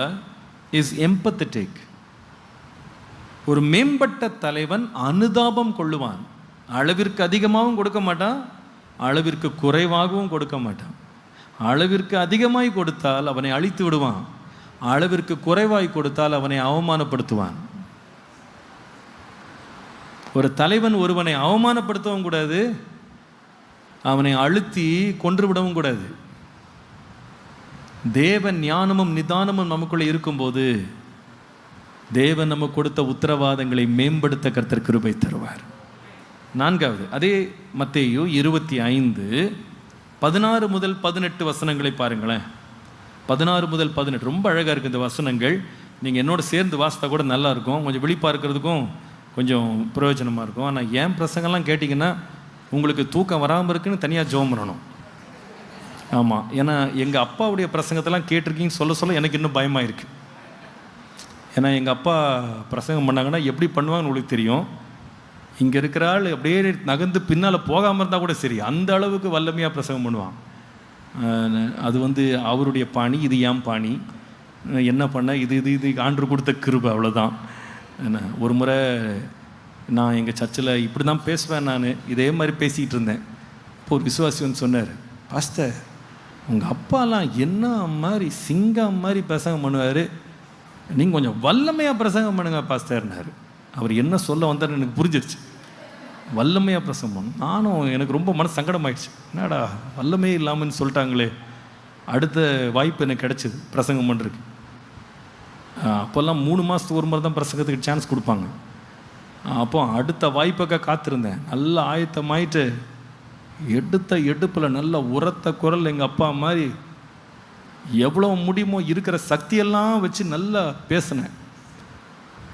is empathetic. ஒரு மேம்பட்ட தலைவன் அனுதாபம் கொள்ளுவான். அளவிற்கு அதிகமாகவும் கொடுக்க மாட்டான், அளவிற்கு குறைவாகவும் கொடுக்க மாட்டான். அளவிற்கு அதிகமாய் கொடுத்தால் அவனை அழித்து விடுவான், அளவிற்கு குறைவாய் கொடுத்தால் அவனை அவமானப்படுத்துவான். ஒரு தலைவன் ஒருவனை அவமானப்படுத்தவும் கூடாது, அவனை அழுத்தி கொன்று விடவும் கூடாது. தேவன் ஞானமும் நிதானமும் நமக்குள்ளே இருக்கும்போது தேவன் நமக்கு கொடுத்த உத்தரவாதங்களை மேம்படுத்த கர்த்தர் கிருபை தருவார். 4வது, அதே மத்தேயு 25:16 முதல் 18 வசனங்களை பாருங்களேன். 16 முதல் 18 ரொம்ப அழகாக இருக்குது இந்த வசனங்கள். நீங்கள் என்னோட சேர்ந்து வாசித்தா கூட நல்லா இருக்கும், கொஞ்சம் விழிப்பாக இருக்கிறதுக்கும் கொஞ்சம் பிரயோஜனமாக இருக்கும். ஆனால் ஏன் பிரசங்கெல்லாம் கேட்டிங்கன்னா உங்களுக்கு தூக்கம் வராமல் இருக்குன்னு தனியாக ஜெபம் பண்ணணும். ஆமாம், ஏன்னா எங்கள் அப்பாவுடைய பிரசங்கத்தெல்லாம் கேட்டிருக்கீங்கன்னு சொல்ல எனக்கு இன்னும் பயமாக இருக்குது. ஏன்னா எங்கள் அப்பா பிரசங்கம் பண்ணாங்கன்னா எப்படி பண்ணுவாங்கன்னு உங்களுக்கு தெரியும். இங்கே இருக்கிற ஆள் அப்படியே நகர்ந்து பின்னால் போகாமல் இருந்தால் கூட சரி, அந்த அளவுக்கு வல்லமையாக பிரசங்கம் பண்ணுவான். அது அவருடைய பாணி, இது ஏன் பாணி, என்ன பண்ண, இது ஆண்டு கொடுத்த கிருபை, அவ்வளோதான். ஒரு முறை நான் எங்கள் சர்ச்சில் இப்படி தான் பேசுவேன், நான் இதே மாதிரி பேசிகிட்டு இருந்தேன். இப்போ ஒரு விசுவாசி சொன்னார், பாஸ்டர் உங்கள் அப்பாலாம் என்ன மாதிரி சிங்கம் மாதிரி பிரசங்கம் பண்ணுவார், நீங்கள் கொஞ்சம் வல்லமையாக பிரசங்கம் பண்ணுங்க பாஸ்டர்னார். அவர் என்ன சொல்ல வந்தார் எனக்கு புரிஞ்சிருச்சு. வல்லமையாக பிரசங்கம் பண்ணும். நானும் எனக்கு ரொம்ப மனசு சங்கடமாயிடுச்சு, என்னடா வல்லமே இல்லாமன்னு சொல்லிட்டாங்களே. அடுத்த வாய்ப்பு எனக்கு கிடச்சிது பிரசங்கம் பண்ணுறதுக்கு. அப்போல்லாம் 3 மாதத்துக்கு ஒரு முறை தான் பிரசங்கத்துக்கு சான்ஸ் கொடுப்பாங்க. அப்போ அடுத்த வாய்ப்புக்காக காத்திருந்தேன். நல்லா ஆயத்தமாயிட்டு எடுப்பில் நல்ல உரத்த குரல் எங்கள் அப்பா மாதிரி எவ்வளோ முடியுமோ இருக்கிற சக்தியெல்லாம் வச்சு நல்லா பேசினேன்.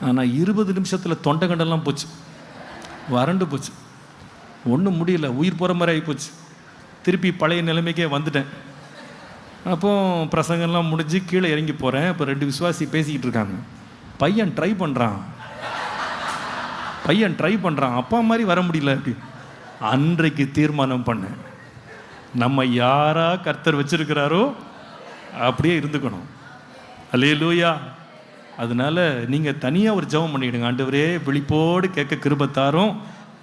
ஆனால் 20 நிமிஷத்தில் தொண்டை கண்டெல்லாம் போச்சு, வறண்டு போச்சு. ஒன்றும் முடியல, உயிர் போகிற மாதிரி ஆகிப்போச்சு. திருப்பி பழைய நிலைமைக்கே வந்துட்டேன். அப்போ பிரசங்கெல்லாம் முடிஞ்சு கீழே இறங்கி போகிறேன். இப்போ 2 விசுவாசி பேசிக்கிட்டு இருக்காங்க. பையன் ட்ரை பண்ணுறான், அப்பா மாதிரி வர முடியல. அப்படி அன்றைக்கு தீர்மானம் பண்ணேன், நம்ம யாரா கர்த்தர் வச்சிருக்கிறாரோ அப்படியே இருந்துக்கணும். அல்லேலூயா. அதனால நீங்கள் தனியாக ஒரு ஜெபம் பண்ணிவிடுங்க. ஆண்டவரே விழிப்போடு கேட்க கிருபை தாரும்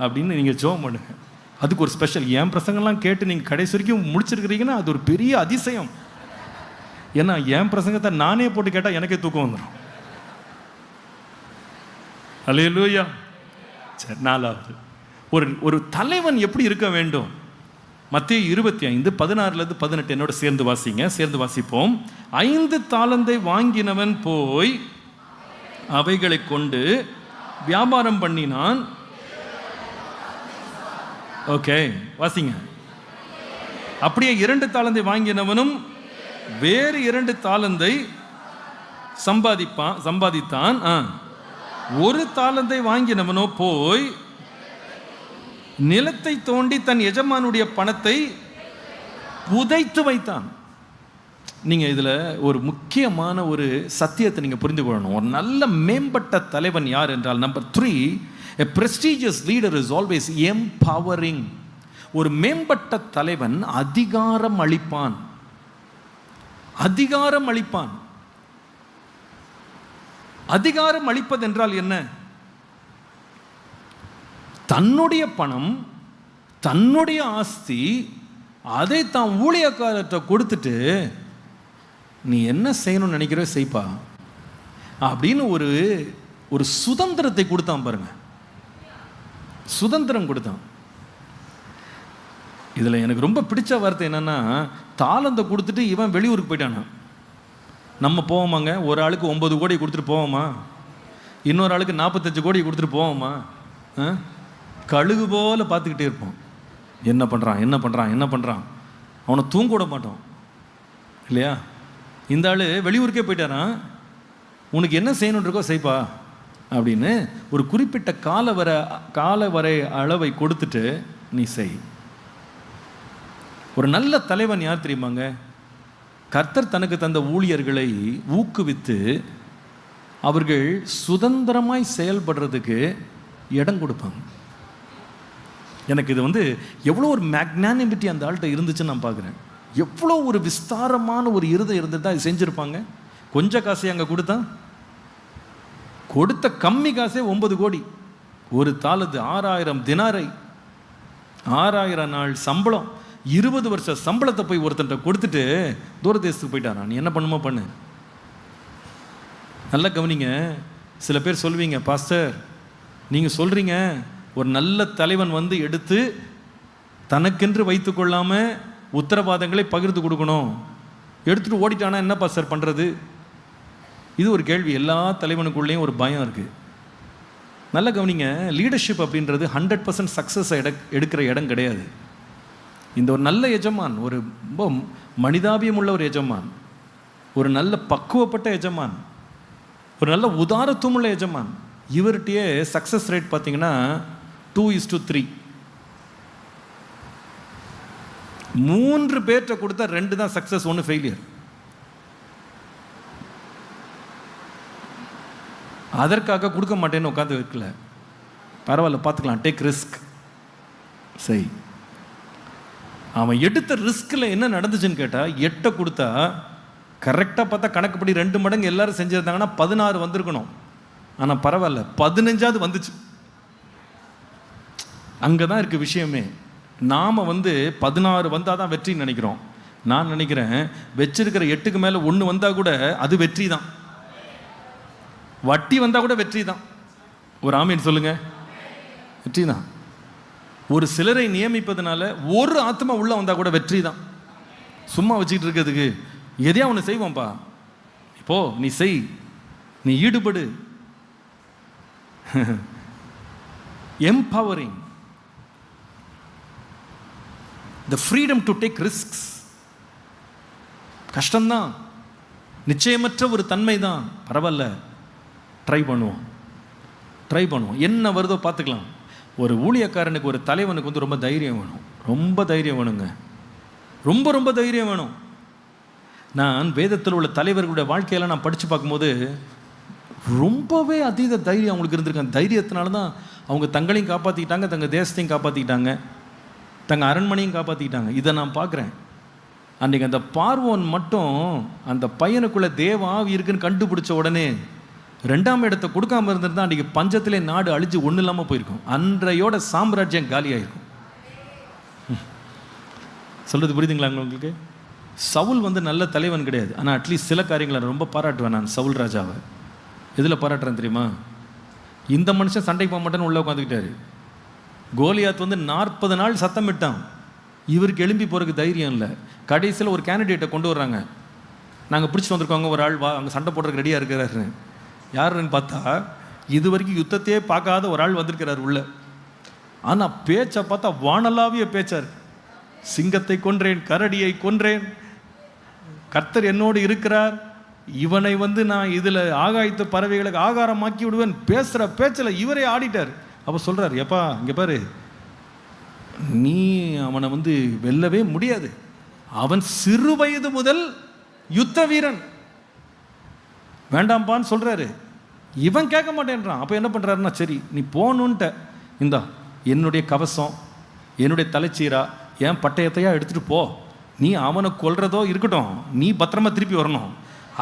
அப்படின்னு நீங்கள் ஜெபம் பண்ணுங்க. அதுக்கு ஒரு ஸ்பெஷல். என் பிரசங்கெல்லாம் கேட்டு நீங்கள் கடைசி வரைக்கும் முடிச்சிருக்கிறீங்கன்னா அது ஒரு பெரிய அதிசயம். ஏன்னா என் பிரசங்கத்தை நானே போட்டு கேட்டால் எனக்கே தூக்கம் வந்துடும். அல்லேலூயா. சரி, 4வது, ஒரு தலைவன் எப்படி இருக்க வேண்டும்? மத்தேயு 25:16-18 என்னோட சேர்ந்து வாசிப்போம். 5 தாலந்தை வாங்கினவன் போய் அவைகளை கொண்டு வியாபாரம் பண்ணினான். ஓகே, வாசிங்க. அப்படியே 2 தாலந்தை வாங்கினவனும் வேறு 2 தாலந்தை சம்பாதித்தான். 1 தாலந்தை வாங்கினவனோ போய் நிலத்தை தோண்டி தன் எஜமானுடைய பணத்தை புதைத்து வைத்தான். நீங்கள் இதில் ஒரு முக்கியமான ஒரு சத்தியத்தை நீங்கள் புரிந்து கொள்ளணும். ஒரு நல்ல மேம்பட்ட தலைவன் யார் என்றால், number 3, a prestigious leader is always empowering. ஒரு மேம்பட்ட தலைவன் அதிகாரம் அளிப்பான். அதிகாரம் அளிப்பது என்றால் என்ன? தன்னுடைய பணம், தன்னுடைய ஆஸ்தி, அதை தான் ஊழியக்காரத்தை கொடுத்துட்டு நீ என்ன செய்யணும்னு நினைக்கிற செய்ப்பா அப்படின்னு ஒரு சுதந்திரத்தை கொடுத்தான் பாருங்க. சுதந்திரம் கொடுத்தான். இதில் எனக்கு ரொம்ப பிடிச்ச வார்த்தை என்னன்னா, தாளந்தை கொடுத்துட்டு இவன் வெளியூருக்கு போயிட்டானா. நம்ம போவோமாங்க? ஒரு ஆளுக்கு 9 கோடி கொடுத்துட்டு போவோமா? இன்னொரு ஆளுக்கு 45 கோடி கொடுத்துட்டு போவோமா? கழுகு போல பார்த்துக்கிட்டே இருப்போம். என்ன பண்ணுறான். அவனை தூங்க விட மாட்டோம் இல்லையா? இந்த ஆள் வெளியூருக்கே போயிட்டாரான், உனக்கு என்ன செய்யணுன்னு இருக்கோ செய்ப்பா அப்படின்னு ஒரு குறிப்பிட்ட காலவரை அளவை கொடுத்துட்டு நீ செய். ஒரு நல்ல தலைவன் யார் தெரியுமாங்க? கர்த்தர் தனக்கு தந்த ஊழியர்களை ஊக்குவித்து அவர்கள் சுதந்திரமாய் செயல்படுறதுக்கு இடம் கொடுப்பாங்க. எனக்கு இது எவ்வளோ ஒரு மேக்னானிமிட்டி அந்த ஆள்கிட்ட இருந்துச்சுன்னு நான் பார்க்குறேன். எவ்வளோ ஒரு விஸ்தாரமான ஒரு இருதயம் இருந்துட்டு தான் செஞ்சுருப்பாங்க. கொஞ்சம் காசை அங்கே கொடுத்த கம்மி காசே 9 கோடி. ஒரு தாளது 6000 தினாரை, 6000 நாள் சம்பளம், 20 வருஷ சம்பளத்தை போய் ஒருத்தன்ட்ட கொடுத்துட்டு தூரதேசத்துக்கு போயிட்டாரா. நீ என்ன பண்ணுமோ பண்ணு. நல்லா கவனிங்க. சில பேர் சொல்வீங்க, பாஸ்டர் நீங்கள் சொல்கிறீங்க ஒரு நல்ல தலைவன் எடுத்து தனக்கென்று வைத்து கொள்ளாமல் உத்தரவாதங்களை பகிர்ந்து கொடுக்கணும், எடுத்துகிட்டு ஓடிட்டானா என்ன பாஸ்டர் பண்ணுறது? இது ஒரு கேள்வி. எல்லா தலைவனுக்குள்ளேயும் ஒரு பயம் இருக்குது. நல்லா கவனிங்க. லீடர்ஷிப் அப்படின்றது 100% சக்ஸஸ் எடுக்கிற இடம் கிடையாது. இந்த ஒரு நல்ல எஜமான், ஒரு ரொம்ப மனிதாபியம் உள்ள ஒரு எஜமான், ஒரு நல்ல பக்குவப்பட்ட எஜமான், ஒரு நல்ல உதாரத்துவமுள்ள எஜமான், இவர்கிட்டயே சக்ஸஸ் ரேட் பார்த்தீங்கன்னா 2:3. 3 பேர்கிட்ட கொடுத்தா 2 தான் சக்ஸஸ், 1 ஃபெயிலியர். அதற்காக கொடுக்க மாட்டேன்னு உட்காந்து வைக்கல. பரவாயில்ல பார்த்துக்கலாம், டேக் ரிஸ்க் சரி. அவன் எடுத்த ரிஸ்கில் என்ன நடந்துச்சுன்னு கேட்டால், 8 கொடுத்தா கரெக்டாக பார்த்தா கணக்குப்படி 2 மடங்கு எல்லாரும் செஞ்சுருந்தாங்கன்னா 16 வந்திருக்கணும். ஆனால் பரவாயில்ல 15ஆவது வந்துச்சு. அங்கே தான் இருக்குது விஷயமே. நாம் 16 வந்தால் தான் வெற்றின்னு நினைக்கிறோம். நான் நினைக்கிறேன் வச்சிருக்கிற 8க்கு மேலே 1 வந்தால் கூட அது வெற்றி தான். வட்டி வந்தால் கூட வெற்றி தான். ஒரு ஆமீன் சொல்லுங்க. வெற்றி தான். ஒரு சிலரை நியமிப்பதனால ஒரு ஆத்மா உள்ள வந்தால் கூட வெற்றி தான். சும்மா வச்சுக்கிட்டு இருக்கிறதுக்கு எதையா ஒன்று செய்வோம்ப்பா, இப்போ நீ செய், நீ ஈடுபடு. Empowering, the freedom to take risks. கஷ்டம்தான், நிச்சயமற்ற ஒரு தன்மை தான். பரவாயில்ல, ட்ரை பண்ணுவோம். என்ன வருதோ பார்த்துக்கலாம். ஒரு ஊழியக்காரனுக்கு, ஒரு தலைவனுக்கு வந்து ரொம்ப தைரியம் வேணும். ரொம்ப தைரியம் வேணுங்க. ரொம்ப ரொம்ப தைரியம் வேணும். நான் வேதத்தில் உள்ள தலைவர்களுடைய வாழ்க்கையெல்லாம் நான் படித்து பார்க்கும்போது ரொம்பவே அதீத தைரியம் அவங்களுக்கு இருந்திருக்காங்க. தைரியத்தினால தான் அவங்க தங்களையும் காப்பாற்றிக்கிட்டாங்க, தங்கள் தேசத்தையும் காப்பாற்றிக்கிட்டாங்க, தங்கள் அரண்மனையும் காப்பாற்றிக்கிட்டாங்க. இதை நான் பார்க்குறேன். அன்றைக்கி அந்த பார்வோன் மட்டும் அந்த பையனுக்குள்ளே தேவ ஆவி இருக்குன்னு கண்டுபிடிச்ச உடனே 2ஆம் இடத்தை கொடுக்காமல் இருந்திருந்தால் அன்றைக்கி பஞ்சத்திலே நாடு அழிஞ்சு ஒன்றும் இல்லாமல் போயிருக்கும். அன்றையோட சாம்ராஜ்யம் காலியாயிருக்கும். சொல்கிறது புரியுதுங்களா உங்களுக்கு? சவுல் வந்து நல்ல தலைவன் கிடையாது, ஆனால் அட்லீஸ்ட் சில காரியங்களை ரொம்ப பாராட்டுவேன் நான் சவுல் ராஜாவை. எதில் பாராட்டுறேன் தெரியுமா? இந்த மனுஷன் சண்டைக்கு போக மாட்டேன்னு உள்ளே உட்காந்துக்கிட்டாரு. கோலியாத் வந்து 40 நாள் சத்தம் விட்டான். இவருக்கு எழும்பி போகிறதுக்கு தைரியம் இல்லை. கடைசியில் ஒரு கேண்டிடேட்டை கொண்டு வர்றாங்க. நாங்கள் பிடிச்சிட்டு வந்திருக்கோங்க, ஒரு ஆள் வா, அங்கே சண்டை போடுறதுக்கு ரெடியாக இருக்கிறாரு. யாருன்னு பார்த்தா இது வரைக்கும் யுத்தத்தையே பார்க்காத ஒரு ஆள் வந்திருக்கிறார் உள்ள. ஆனால் பேச்சை பார்த்தா வானலாவிய பேச்சார். சிங்கத்தை கொன்றேன், கரடியை கொன்றேன், கர்த்தர் என்னோடு இருக்கிறார், இவனை வந்து நான் இதில் ஆகாயத்து பறவைகளுக்கு ஆகாரமாக்கி விடுவேன். பேசுகிற பேச்சில் இவரே ஆடிட்டார். அப்போ சொல்கிறார், எப்பா இங்கே பாரு, நீ அவனை வந்து வெல்லவே முடியாது. அவன் சிறு வயது முதல் யுத்த வீரன், வேண்டாம்பான்னு சொல்கிறாரு. இவன் கேட்க மாட்டேன்றான். அப்போ என்ன பண்ணுறாருன்னா, சரி நீ போகணுன்ட்ட, இந்தா என்னுடைய கவசம், என்னுடைய தலைச்சீரா, என் பட்டயத்தையா எடுத்துகிட்டு போ. நீ அவனை கொல்றதோ இருக்கட்டும், நீ பத்திரமா திருப்பி வரணும்,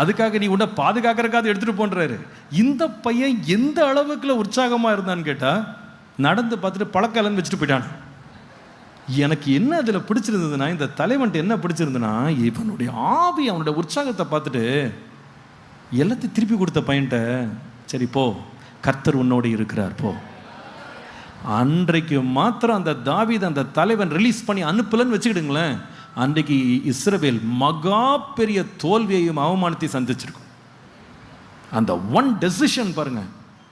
அதுக்காக நீ உன்னை பாதுகாக்கிறக்காக எடுத்துகிட்டு போன்றாரு. இந்த பையன் எந்த அளவுக்குள்ள உற்சாகமாக இருந்தான்னு கேட்டால், நடந்து பார்த்துட்டு பழக்கலன்னு வச்சுட்டு போயிட்டான். எனக்கு என்ன அதில் பிடிச்சிருந்ததுன்னா, இந்த தலைவன்ட்டு என்ன பிடிச்சிருந்ததுன்னா, இவனுடைய ஆவி, அவனுடைய உற்சாகத்தை பார்த்துட்டு எல்லாத்தையும் திருப்பி கொடுத்த பையன்ட்ட, சரி போ, கர்த்தர் உன்னோடு இருக்கிறார் போ. அன்றைக்கு மாத்திரம் அந்த தாவீது அந்த தலைவன் ரிலீஸ் பண்ணி அனுப்பலன்னு வச்சுக்கிடுங்களேன், அன்றைக்கு இஸ்ரவேல் மகா பெரிய தோல்வியையும் அவமானத்தையும் சந்திச்சிருக்கும். அந்த ஒன் டெசிஷன் பாருங்க,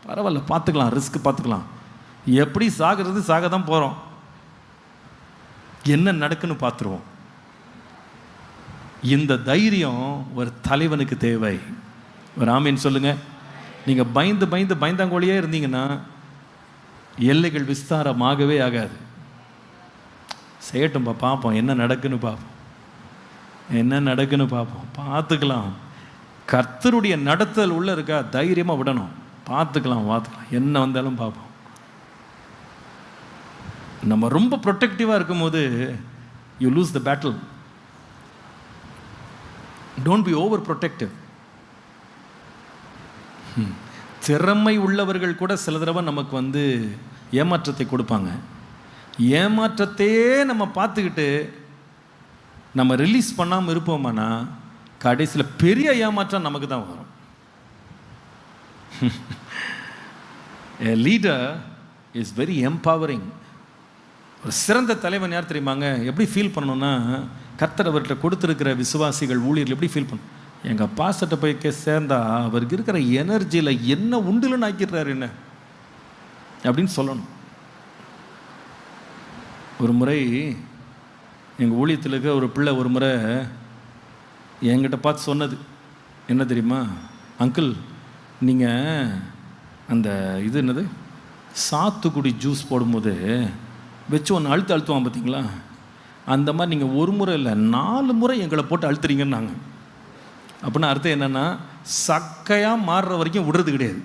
பரவாயில்ல பார்த்துக்கலாம், ரிஸ்க் பார்த்துக்கலாம், எப்படி சாகிறது சாக தான் போகிறோம், என்ன நடக்குன்னு பார்த்துருவோம். இந்த தைரியம் ஒரு தலைவனுக்கு தேவை. ஒரு ஆமீன் சொல்லுங்க. நீங்கள் பயந்து பயந்து பயந்தாங்கோழியே இருந்தீங்கன்னா எல்லைகள் விஸ்தாரமாகவே ஆகாது. செய்யட்டும்பா, பார்ப்போம் என்ன நடக்குன்னு பார்ப்போம், என்ன நடக்குன்னு பார்ப்போம், பார்த்துக்கலாம். கர்த்தருடைய நடத்தல் உள்ள இருக்கா, தைரியமாக விடணும், பார்த்துக்கலாம் என்ன வந்தாலும் பார்ப்போம். நம்ம ரொம்ப ப்ரொடெக்டிவாக இருக்கும்போது you lose the battle. Don't be over protective. திறமை உள்ளவர்கள் கூட சில தடவை நமக்கு வந்து ஏமாற்றத்தை கொடுப்பாங்க. ஏமாற்றத்தையே நம்ம பார்த்துக்கிட்டு நம்ம ரிலீஸ் பண்ணாமல் இருப்போமானா கடைசியில் பெரிய ஏமாற்றம் நமக்கு தான் வரும். A leader is very empowering. ஒரு சிறந்த தலைவன் யார் தெரியுமாங்க? எப்படி ஃபீல் பண்ணணும்னா, கர்த்தர் அவர்கிட்ட கொடுத்துருக்கிற விசுவாசிகள் ஊழியர்கள் எப்படி ஃபீல் பண்ணணும், எங்கள் பாஸ்டர்கிட்ட போய் சேர்ந்தா அவருக்கு இருக்கிற எனர்ஜியில் என்ன உண்டுலன்னு ஆக்கிடுறாரு என்ன அப்படின்னு சொல்லணும். ஒரு முறை எங்கள் ஊழியத்தில் இருக்க ஒரு பிள்ளை ஒரு முறை என்கிட்ட பார்த்து சொன்னது என்ன தெரியுமா, அங்கிள் நீங்கள் அந்த இது என்னது சாத்துக்குடி ஜூஸ் போடும்போது வச்சு ஒன்று அழுத்துவான் பார்த்தீங்களா, அந்த மாதிரி நீங்கள் ஒரு முறை இல்லை 4 முறை எங்களை போட்டு அழுத்துறீங்கன்னாங்க. அப்படின்னா அர்த்தம் என்னென்னா, சக்கையாக மாறுற வரைக்கும் விடுறது கிடையாது.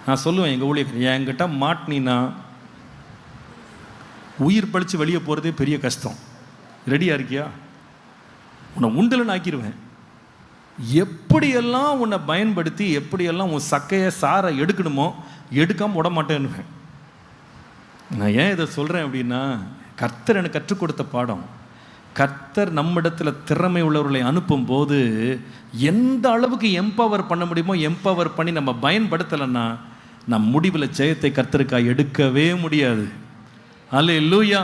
நான் சொல்லுவேன் எங்கள் ஊழியர், என்கிட்ட மாட்டினா உயிர் பழித்து வெளியே போகிறதே பெரிய கஷ்டம், ரெடியாக இருக்கியா, உன்னை உண்டலன்னு ஆக்கிடுவேன். எப்படியெல்லாம் உன்னை பயன்படுத்தி எப்படியெல்லாம் உன் சக்கையை சாரை எடுக்கணுமோ எடுக்காமல் விட மாட்டேன்னுவேன். நான் ஏன் இதை சொல்கிறேன் அப்படின்னா, கர்த்தர் எனக்கு கற்றுக் கொடுத்த பாடம். கர்த்தர் நம்மிடத்தில் திறமை உள்ளவர்களை அனுப்பும்போது எந்த அளவுக்கு எம்பவர் பண்ண முடியுமோ எம்பவர் பண்ணி நம்ம பயன்படுத்தலைன்னா நம் முடிவில் ஜெயத்தை கர்த்தருக்காக எடுக்கவே முடியாது. அல்லேலூயா,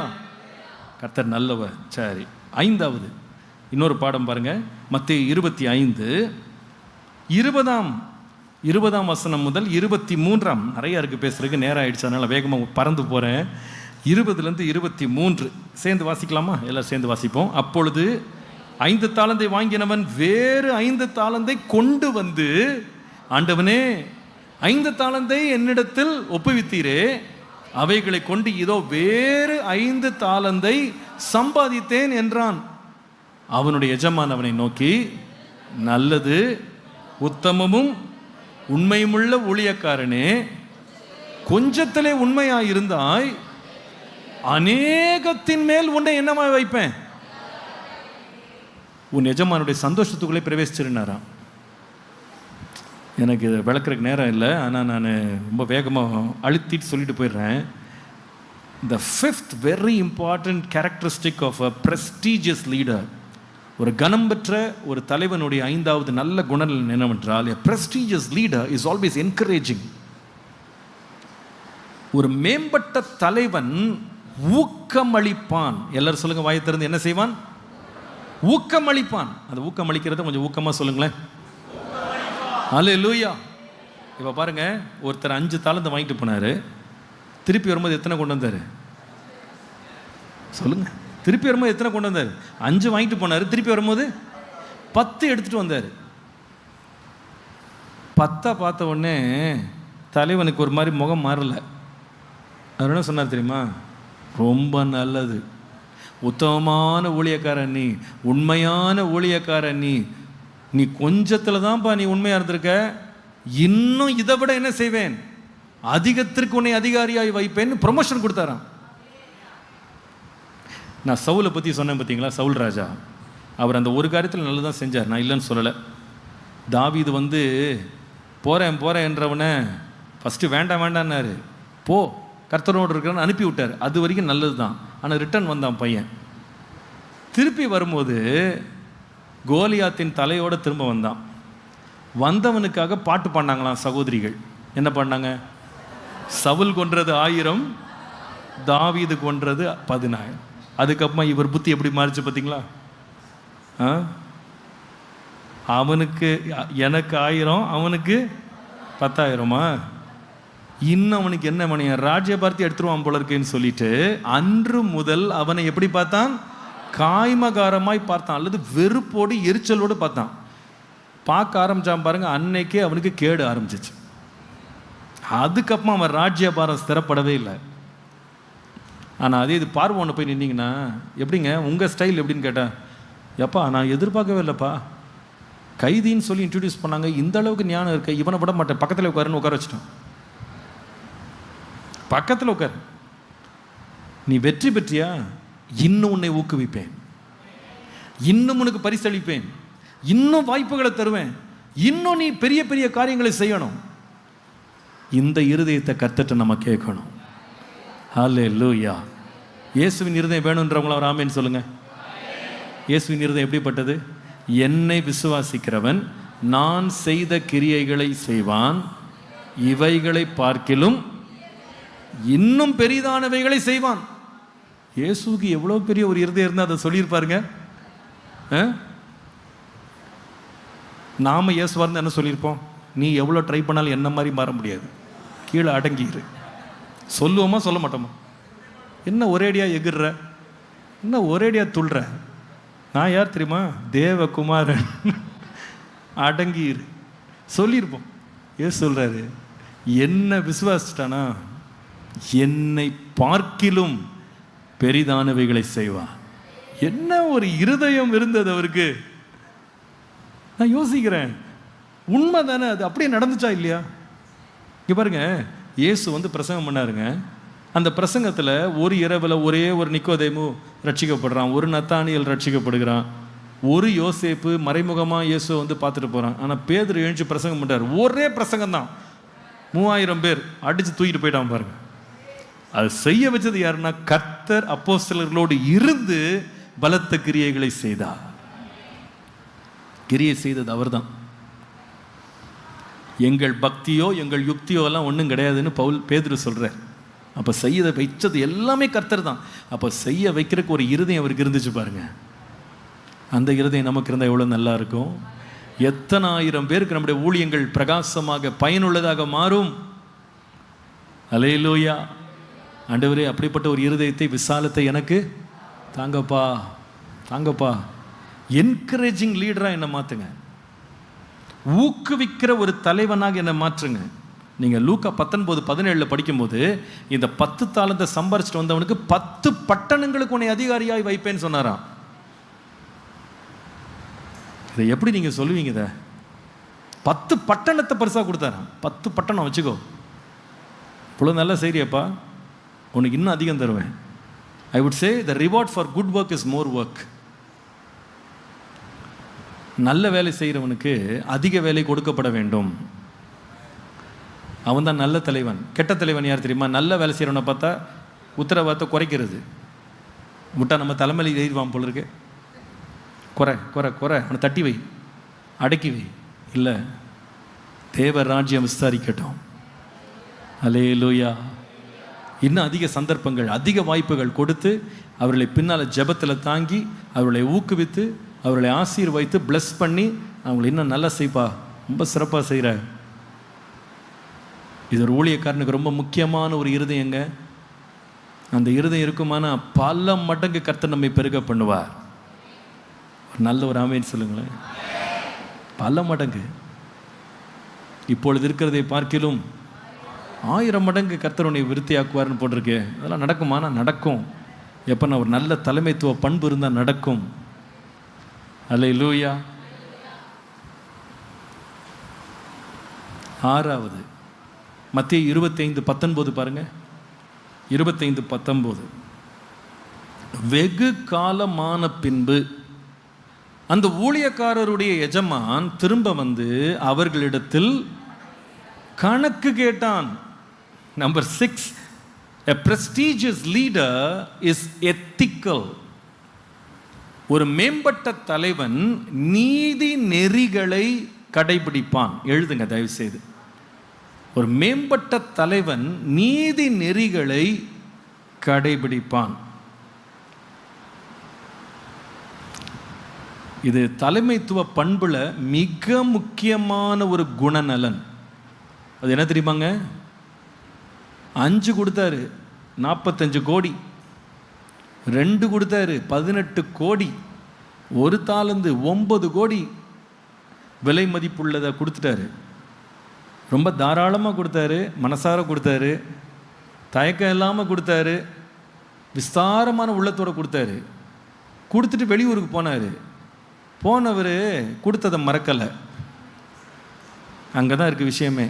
கர்த்தர் நல்லவர். சரி, 5வது இன்னொரு பாடம் பாருங்கள், மத்தேயு 25 20ஆம் வசனம் முதல் 23. நிறையா இருக்குது பேசுகிறதுக்கு, நேரம் ஆகிடுச்சு, அதனால் வேகமாக பறந்து போகிறேன். 20லேருந்து 23 சேர்ந்து வாசிக்கலாமா? எல்லாம் சேர்ந்து வாசிப்போம். அப்பொழுது 5 தாலந்தை வாங்கினவன் வேறு 5 தாலந்தை கொண்டு வந்து, ஆண்டவனே 5 தாலந்தை என்னிடத்தில் ஒப்புவித்தீரே, அவைகளை கொண்டு இதோ வேறு 5 தாலந்தை சம்பாதித்தேன் என்றான். அவனுடைய எஜமான் அவனை நோக்கி, நல்லது, உத்தமமும் உண்மையுமுள்ள ஊழியக்காரனே, கொஞ்சத்திலே உண்மையாயிருந்தாய், அநேகத்தின் மேல் உன்னை என்னமா வைப்பேன். உன் எஜமானுடைய சந்தோஷத்துக்குள்ளே பிரவேசிச்சிருந்தாராம். எனக்கு இதை விளக்குறதுக்கு நேரம் இல்லை, ஆனால் நான் ரொம்ப வேகமாக அழுத்திட்டு சொல்லிட்டு போயிடுறேன். The fifth very important characteristic of a prestigious leader, ஒரு கனம் பெற்ற ஒரு தலைவனுடைய 5வது நல்ல குணம் என்னவென்றால், a prestigious leader is always encouraging. ஒரு மேம்பட்ட தலைவன் ஊக்கமளிப்பான். எல்லாரும் சொல்லுங்க, வாயை திறந்து, என்ன செய்வான்? ஊக்கமளிப்பான். அந்த ஊக்கமளிக்கிறத கொஞ்சம் ஊக்கமாக சொல்லுங்களேன். அல்லேலூயா. இப்போ பாருங்க, ஒருத்தர் 5 தாலந்தை வாங்கிட்டு போனார். திருப்பி வரும்போது எத்தனை கொண்டு வந்தார்? சொல்லுங்க. திருப்பி வரும்போது எத்தனை கொண்டு வந்தார்? 5 வாங்கிட்டு போனார். திருப்பி வரும்போது 10 எடுத்துட்டு வந்தார். 10 பார்த்த உடனே தலைவனுக்கு ஒரு மாதிரி முகம் மாறல. அவர் என்ன சொன்னார் தெரியுமா? ரொம்ப நல்லது, உத்தமமான ஊழியக்காரன் நீ, உண்மையான ஊழியக்காரன் நீ, நீ கொஞ்சத்தில் தான்ப்பா நீ உண்மையாக இருந்திருக்க, இன்னும் இதை விட என்ன செய்வேன், அதிகத்திற்கு உன்னை அதிகாரியாய் வைப்பேன்னு ப்ரொமோஷன் கொடுத்தாராம். நான் சவுலை பற்றி சொன்னேன் பார்த்தீங்களா? சவுல் ராஜா, அவர் அந்த ஒரு காரியத்தில் நல்லதான் செஞ்சார், நான் இல்லைன்னு சொல்லலை. தாவீது வந்து போகிறேன் என்றவனை ஃபஸ்ட்டு வேண்டாம் வேண்டான்னாரு, போ கர்த்தரோடு இருக்கிறன்னு அனுப்பி விட்டார். அது வரைக்கும் நல்லது தான். ஆனால் ரிட்டர்ன் வந்தான் பையன். திருப்பி வரும்போது கோலியாத்தின் தலையோடு திரும்ப வந்தான். வந்தவனுக்காக பாட்டு பாடினாங்களாம் சகோதரிகள். என்ன பாடினாங்க? சவுல் கொன்றது 1000, தாவீது கொன்றது 10,000. அதுக்கப்புறமா இவர் புத்தி எப்படி மாறிச்சு பார்த்தீங்களா? அவனுக்கு எனக்கு 1000, அவனுக்கு 10,000மா? இன்னும் அவனுக்கு என்ன மணியா ராஜ்யபாரதி எடுத்துருவான் போல இருக்குன்னு சொல்லிட்டு அன்று முதல் அவனை எப்படி பார்த்தான்? காய்மகாரமாய் பார்த்தான், அல்லது வெறுப்போடு எரிச்சலோடு பார்த்தான். பார்க்க ஆரம்பிச்சான் பாருங்க, அன்னைக்கே அவனுக்கு கேடு ஆரம்பிச்சிச்சு. அதுக்கப்புறமா அவன் ராஜ்யபாரம் ஸ்திரப்படவே இல்லை. ஆனால் அதே இது பார்வோன்னு போய் நின்னீங்கன்னா எப்படிங்க உங்கள் ஸ்டைல் எப்படின்னு கேட்டா, எப்பா நான் எதிர்பார்க்கவே இல்லைப்பா, கைதின்னு சொல்லி இன்ட்ரடியூஸ் பண்ணாங்க, இந்த அளவுக்கு ஞானம் இருக்க, இவனை விட மாட்டேன், பக்கத்தில் உட்காருன்னு உட்கார வச்சிட்டான். பக்கத்தில் உட்கார், நீ வெற்றி பெற்றியா, இன்னும் உன்னை ஊக்குவிப்பேன், இன்னும் உனக்கு பரிசளிப்பேன், இன்னும் வாய்ப்புகளை தருவேன், இன்னும் நீ பெரிய பெரிய காரியங்களை செய்யணும். இந்த இருதயத்தை கர்த்தர்ட்ட நம்ம கேட்கணும். ஹல்லேலூயா. இயேசுவின் இருதயம் வேணுன்றவங்கள ஒரு ஆமென் சொல்லுங்க. இயேசுவின் இருதயம் எப்படிப்பட்டது? என்னை விசுவாசிக்கிறவன் நான் செய்த கிரியைகளை செய்வான், இவைகளை பார்க்கிலும் இன்னும் பெரிதானவைகளை செய்வான். இயேசுக்கு எவ்வளோ பெரிய ஒரு இருதயம் இருந்தால் அதை சொல்லியிருப்பாருங்க. நாம இயேசுவா இருந்தால் என்ன சொல்லியிருப்போம்? நீ எவ்வளோ ட்ரை பண்ணாலும் என்ன மாதிரி மாற முடியாது, கீழே அடங்கிடு. சொல்லுவோமா சொல்ல மாட்டோமா? என்ன ஒரேடியாக எகிர்ற, என்ன ஒரேடியாக துள்ளுற, நான் யார் தெரியுமா? தேவகுமாரன், அடங்கிரு சொல்லியிருப்போம். ஏன் சொல்கிறாரு? என்ன விசுவாசிட்டானா என்னை பார்க்கிலும் பெரிதானவைகளை செய்வான். என்ன ஒரு இருதயம் இருந்தது அவருக்கு. நான் யோசிக்கிறேன், உண்மை தானே அது? அப்படியே நடந்துச்சா இல்லையா? இங்கே பாருங்க, இயேசு வந்து பிரசங்கம் பண்ணாருங்க. அந்த பிரசங்கத்தில் ஒரு இரவில் ஒரே ஒரு நிக்கோதேமு ரட்சிக்கப்படுறான், ஒரு நத்தானியல் ரட்சிக்கப்படுகிறான், ஒரு யோசேப்பு மறைமுகமாக இயேசுவை வந்து பார்த்துட்டு போகிறான். ஆனால் பேதுரு எழுந்து பிரசங்கம் பண்ணுறார். ஒரே பிரசங்கம் தான், 3000 பேர் அடித்து தூக்கிட்டு போயிட்டான் பாருங்க. அது செய்ய வச்சது யாருன்னா கர்த்தர் அப்போஸ்தலர்களோடு இருந்து பலத்த கிரியைகளை செய்தார். கிரியை செய்தது அவர் தான். எங்கள் பக்தியோ எங்கள் யுக்தியோ எல்லாம் ஒன்றும் கிடையாதுன்னு பேதுரு சொல்கிறார். அப்போ செய்ய வைச்சது எல்லாமே கர்த்தர் தான். அப்போ செய்ய வைக்கிறதுக்கு ஒரு இருதயம் அவருக்கு இருந்துச்சு பாருங்க. அந்த இருதயம் நமக்கு இருந்தால் எவ்வளோ நல்லா இருக்கும். எத்தனை ஆயிரம் பேருக்கு நம்முடைய ஊழியங்கள் பிரகாசமாக பயனுள்ளதாக மாறும். அல்லேலூயா. ஆண்டவரே, அப்படிப்பட்ட ஒரு இருதயத்தை, விசாலத்தை எனக்கு தாங்கப்பா, தாங்கப்பா. என்கரேஜிங் லீடராக என்னை மாற்றுங்க, ஊக்குவிக்கிற ஒரு தலைவனாக என்னை மாற்றுங்க. நீங்கள் லூக்கா 19:17 படிக்கும்போது இந்த 10 தாலந்தை சம்பாரிச்சிட்டு வந்தவனுக்கு 10 பட்டணங்களுக்கு உன்னை அதிகாரியாய் வைப்பேன்னு சொன்னாராம். இதை எப்படி நீங்கள் சொல்லுவீங்க? இதை 10 பட்டணத்தை பரிசாக கொடுத்தாராம். 10 பட்டணம் வச்சுக்கோ, இவ்வளோ நல்ல செய்தியப்பா, உனக்கு இன்னும் அதிகம் தருவேன். I would say the reward for good work is more work. நல்ல வேலை செய்கிறவனுக்கு அதிக வேலை கொடுக்கப்பட வேண்டும். அவன் தான் நல்ல தலைவன். கெட்ட தலைவன் யார் தெரியுமா? நல்ல வேலை செய்கிறவனை பார்த்தா உத்தரவாதத்தை குறைக்கிறது. முட்டா நம்ம தலைமையில் எழுதிவான் போல இருக்கு, குறை குறை குறை, அவனை தட்டி வை, அடக்கி வை. இல்லை, தேவ ராஜ்யம் விஸ்தாரிக்கட்டும். அல்லேலூயா. இன்னும் அதிக சந்தர்ப்பங்கள், அதிக வாய்ப்புகள் கொடுத்து அவர்களை பின்னால் ஜெபத்தில் தாங்கி அவர்களை ஊக்குவித்து அவர்களை ஆசீர்வைத்து பிளஸ் பண்ணி அவங்களை இன்னும் நல்லா செய்ப்பா, ரொம்ப சிறப்பாக செய்கிற. இது ஒரு ஊழியக்காரனுக்கு ரொம்ப முக்கியமான ஒரு இருதயங்க. அந்த இருதயம் இருக்குமானா பல மடங்கு கர்த்தர் நம்மை பெருக பண்ணுவார். நல்ல ஒரு ஆமேன்னு சொல்லுங்களேன். பல மடங்கு, இப்பொழுது இருக்கிறதை பார்க்கிலும் 1000 மடங்கு கர்த்தர் உன்னை விருத்தியாக்குவார்னு போட்டிருக்கு. அதெல்லாம் நடக்குமானா நடக்கும். எப்போ நான் ஒரு நல்ல தலைமைத்துவ பண்பு இருந்தால் நடக்கும். அல்லேலூயா. 6வது மத்தேயு 25:19 பாருங்க. 25:19. வெகு காலமான பின்பு அந்த ஊழியக்காரருடைய எஜமான் திரும்ப வந்து அவர்களிடத்தில் கணக்கு கேட்டான். Number 6, a prestigious leader is ethical. ஒரு மேம்பட்ட தலைவன் நீதி நெறிகளை கடைபிடிப்பான். எழுதுங்க தயவு செய்து. ஒரு மேம்பட்ட தலைவன் நீதி நெறிகளை கடைபிடிப்பான். இது தலைமைத்துவ பண்புல மிக முக்கியமான ஒரு குணநலன். அது என்ன தெரியுமாங்க? 5 கொடுத்தாரு 45 கோடி, 2 கொடுத்தாரு 18 கோடி, 1 தாலந்து 9 கோடி விலை மதிப்புள்ளதை கொடுத்துட்டாரு. ரொம்ப தாராளமாக கொடுத்தாரு, மனசார கொடுத்தாரு, தயக்கம் இல்லாமல் கொடுத்தாரு, விஸ்தாரமான உள்ளத்தோடு கொடுத்தாரு. கொடுத்துட்டு வெளியூருக்கு போனார். போனவர் கொடுத்ததை மறக்கலை. அங்கே தான் இருக்குது விஷயமே.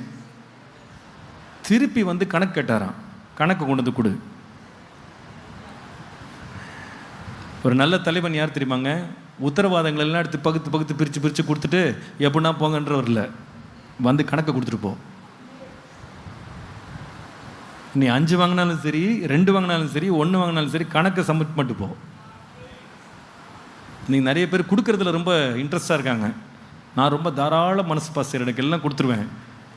திருப்பி வந்து கணக்கு கேட்டாராம். கணக்கு கொண்டு வந்து கொடு. ஒரு நல்ல தலைவன் யார் தெரியுமாங்க? உத்தரவாதங்கள் எல்லாம் எடுத்து பகுத்து பகுத்து பிரித்து பிரித்து கொடுத்துட்டு எப்படின்னா போங்கன்றவர் இல்லை, வந்து கணக்கை கொடுத்துட்டு போ. நீ 5 வாங்கினாலும் சரி, 2 வாங்கினாலும் சரி, 1 வாங்கினாலும் சரி, கணக்கை சப்மிட் பண்ணிட்டு போ. நீங்கள் நிறைய பேர் கொடுக்குறதுல ரொம்ப இன்ட்ரெஸ்டாக இருக்காங்க. நான் ரொம்ப தாராள மனசு பாஸ், எனக்கு எல்லாம் கொடுத்துருவேன்.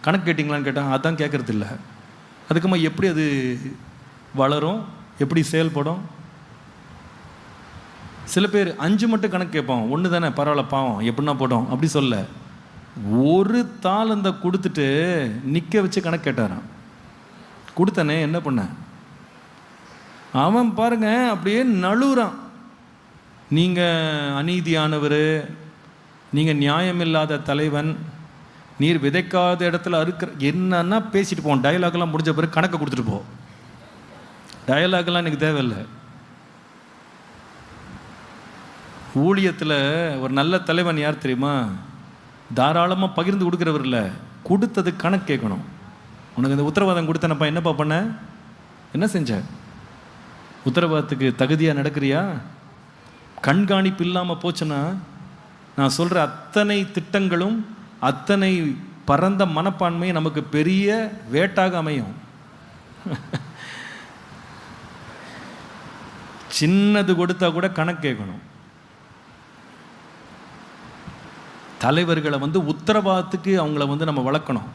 கணக்கு கேட்டிங்களான்னு கேட்டால் அதான் கேட்குறது இல்லை. அதுக்குமா எப்படி அது வளரும், எப்படி செயல்படும்? சில பேர் 5 மட்டும் கணக்கு கேட்போம், 1 தானே பரவாயில்ல பாவம் எப்படின்னா போட்டோம் அப்படி சொல்ல. 1 தாலந்தை கொடுத்துட்டு நிற்க வச்சு கணக்கு கேட்டாரான். கொடுத்தனே என்ன பண்ண? அவன் பாருங்க அப்படியே நழுவுறான். நீங்கள் அநீதியானவர், நீங்கள் நியாயமில்லாத தலைவன், நீர் விதைக்காத இடத்துல அறுக்கிற என்னன்னா பேசிட்டு போவோம். டயலாக்லாம் முடிஞ்ச பிறகு கணக்கை கொடுத்துட்டு போ. டயலாக்லாம் எனக்கு தேவையில்லை. ஊழியத்தில் ஒரு நல்ல தலைவன் யார் தெரியுமா? தாராளமாக பகிர்ந்து கொடுக்குறவர் இல்லை, கொடுத்தது கணக்கு கேட்கணும். உனக்கு இந்த உத்தரவாதம் கொடுத்தனப்பா, என்னப்பா பண்ண, என்ன செஞ்ச, உத்தரவாதத்துக்கு தகுதியாக நடக்கிறியா? கண்காணிப்பு இல்லாமல் போச்சுன்னா நான் சொல்கிற அத்தனை திட்டங்களும் அத்தனை பரந்த மனப்பான்மை நமக்கு பெரிய வேட்டாக அமையும். சின்னது கொடுத்தா கூட கணக்கு கேட்கணும். தலைவர்களை வந்து உத்தரவாதத்துக்கு அவங்கள நம்ம வளர்க்கணும்.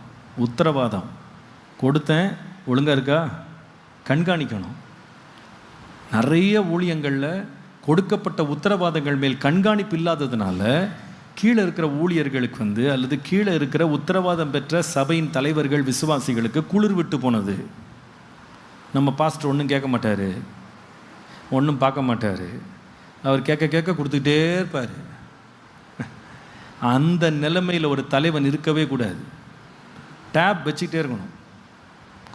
உத்தரவாதம் கொடுத்தேன், ஒழுங்காக இருக்கா, கண்காணிக்கணும். நிறைய ஊழியங்களில் கொடுக்கப்பட்ட உத்தரவாதங்கள் மேல் கண்காணிப்பு இல்லாததுனால கீழே இருக்கிற ஊழியர்களுக்கு அல்லது கீழே இருக்கிற உத்தரவாதம் பெற்ற சபையின் தலைவர்கள் விசுவாசிகளுக்கு குளிர் விட்டு போனது. நம்ம பாஸ்டர் ஒன்றும் கேட்க மாட்டார், ஒன்றும் பார்க்க மாட்டார், அவர் கேட்க கேட்க கொடுத்துக்கிட்டே இருப்பார். அந்த நிலைமையில் ஒரு தலைவன் இருக்கவே கூடாது. டேப் வச்சுக்கிட்டே இருக்கணும்.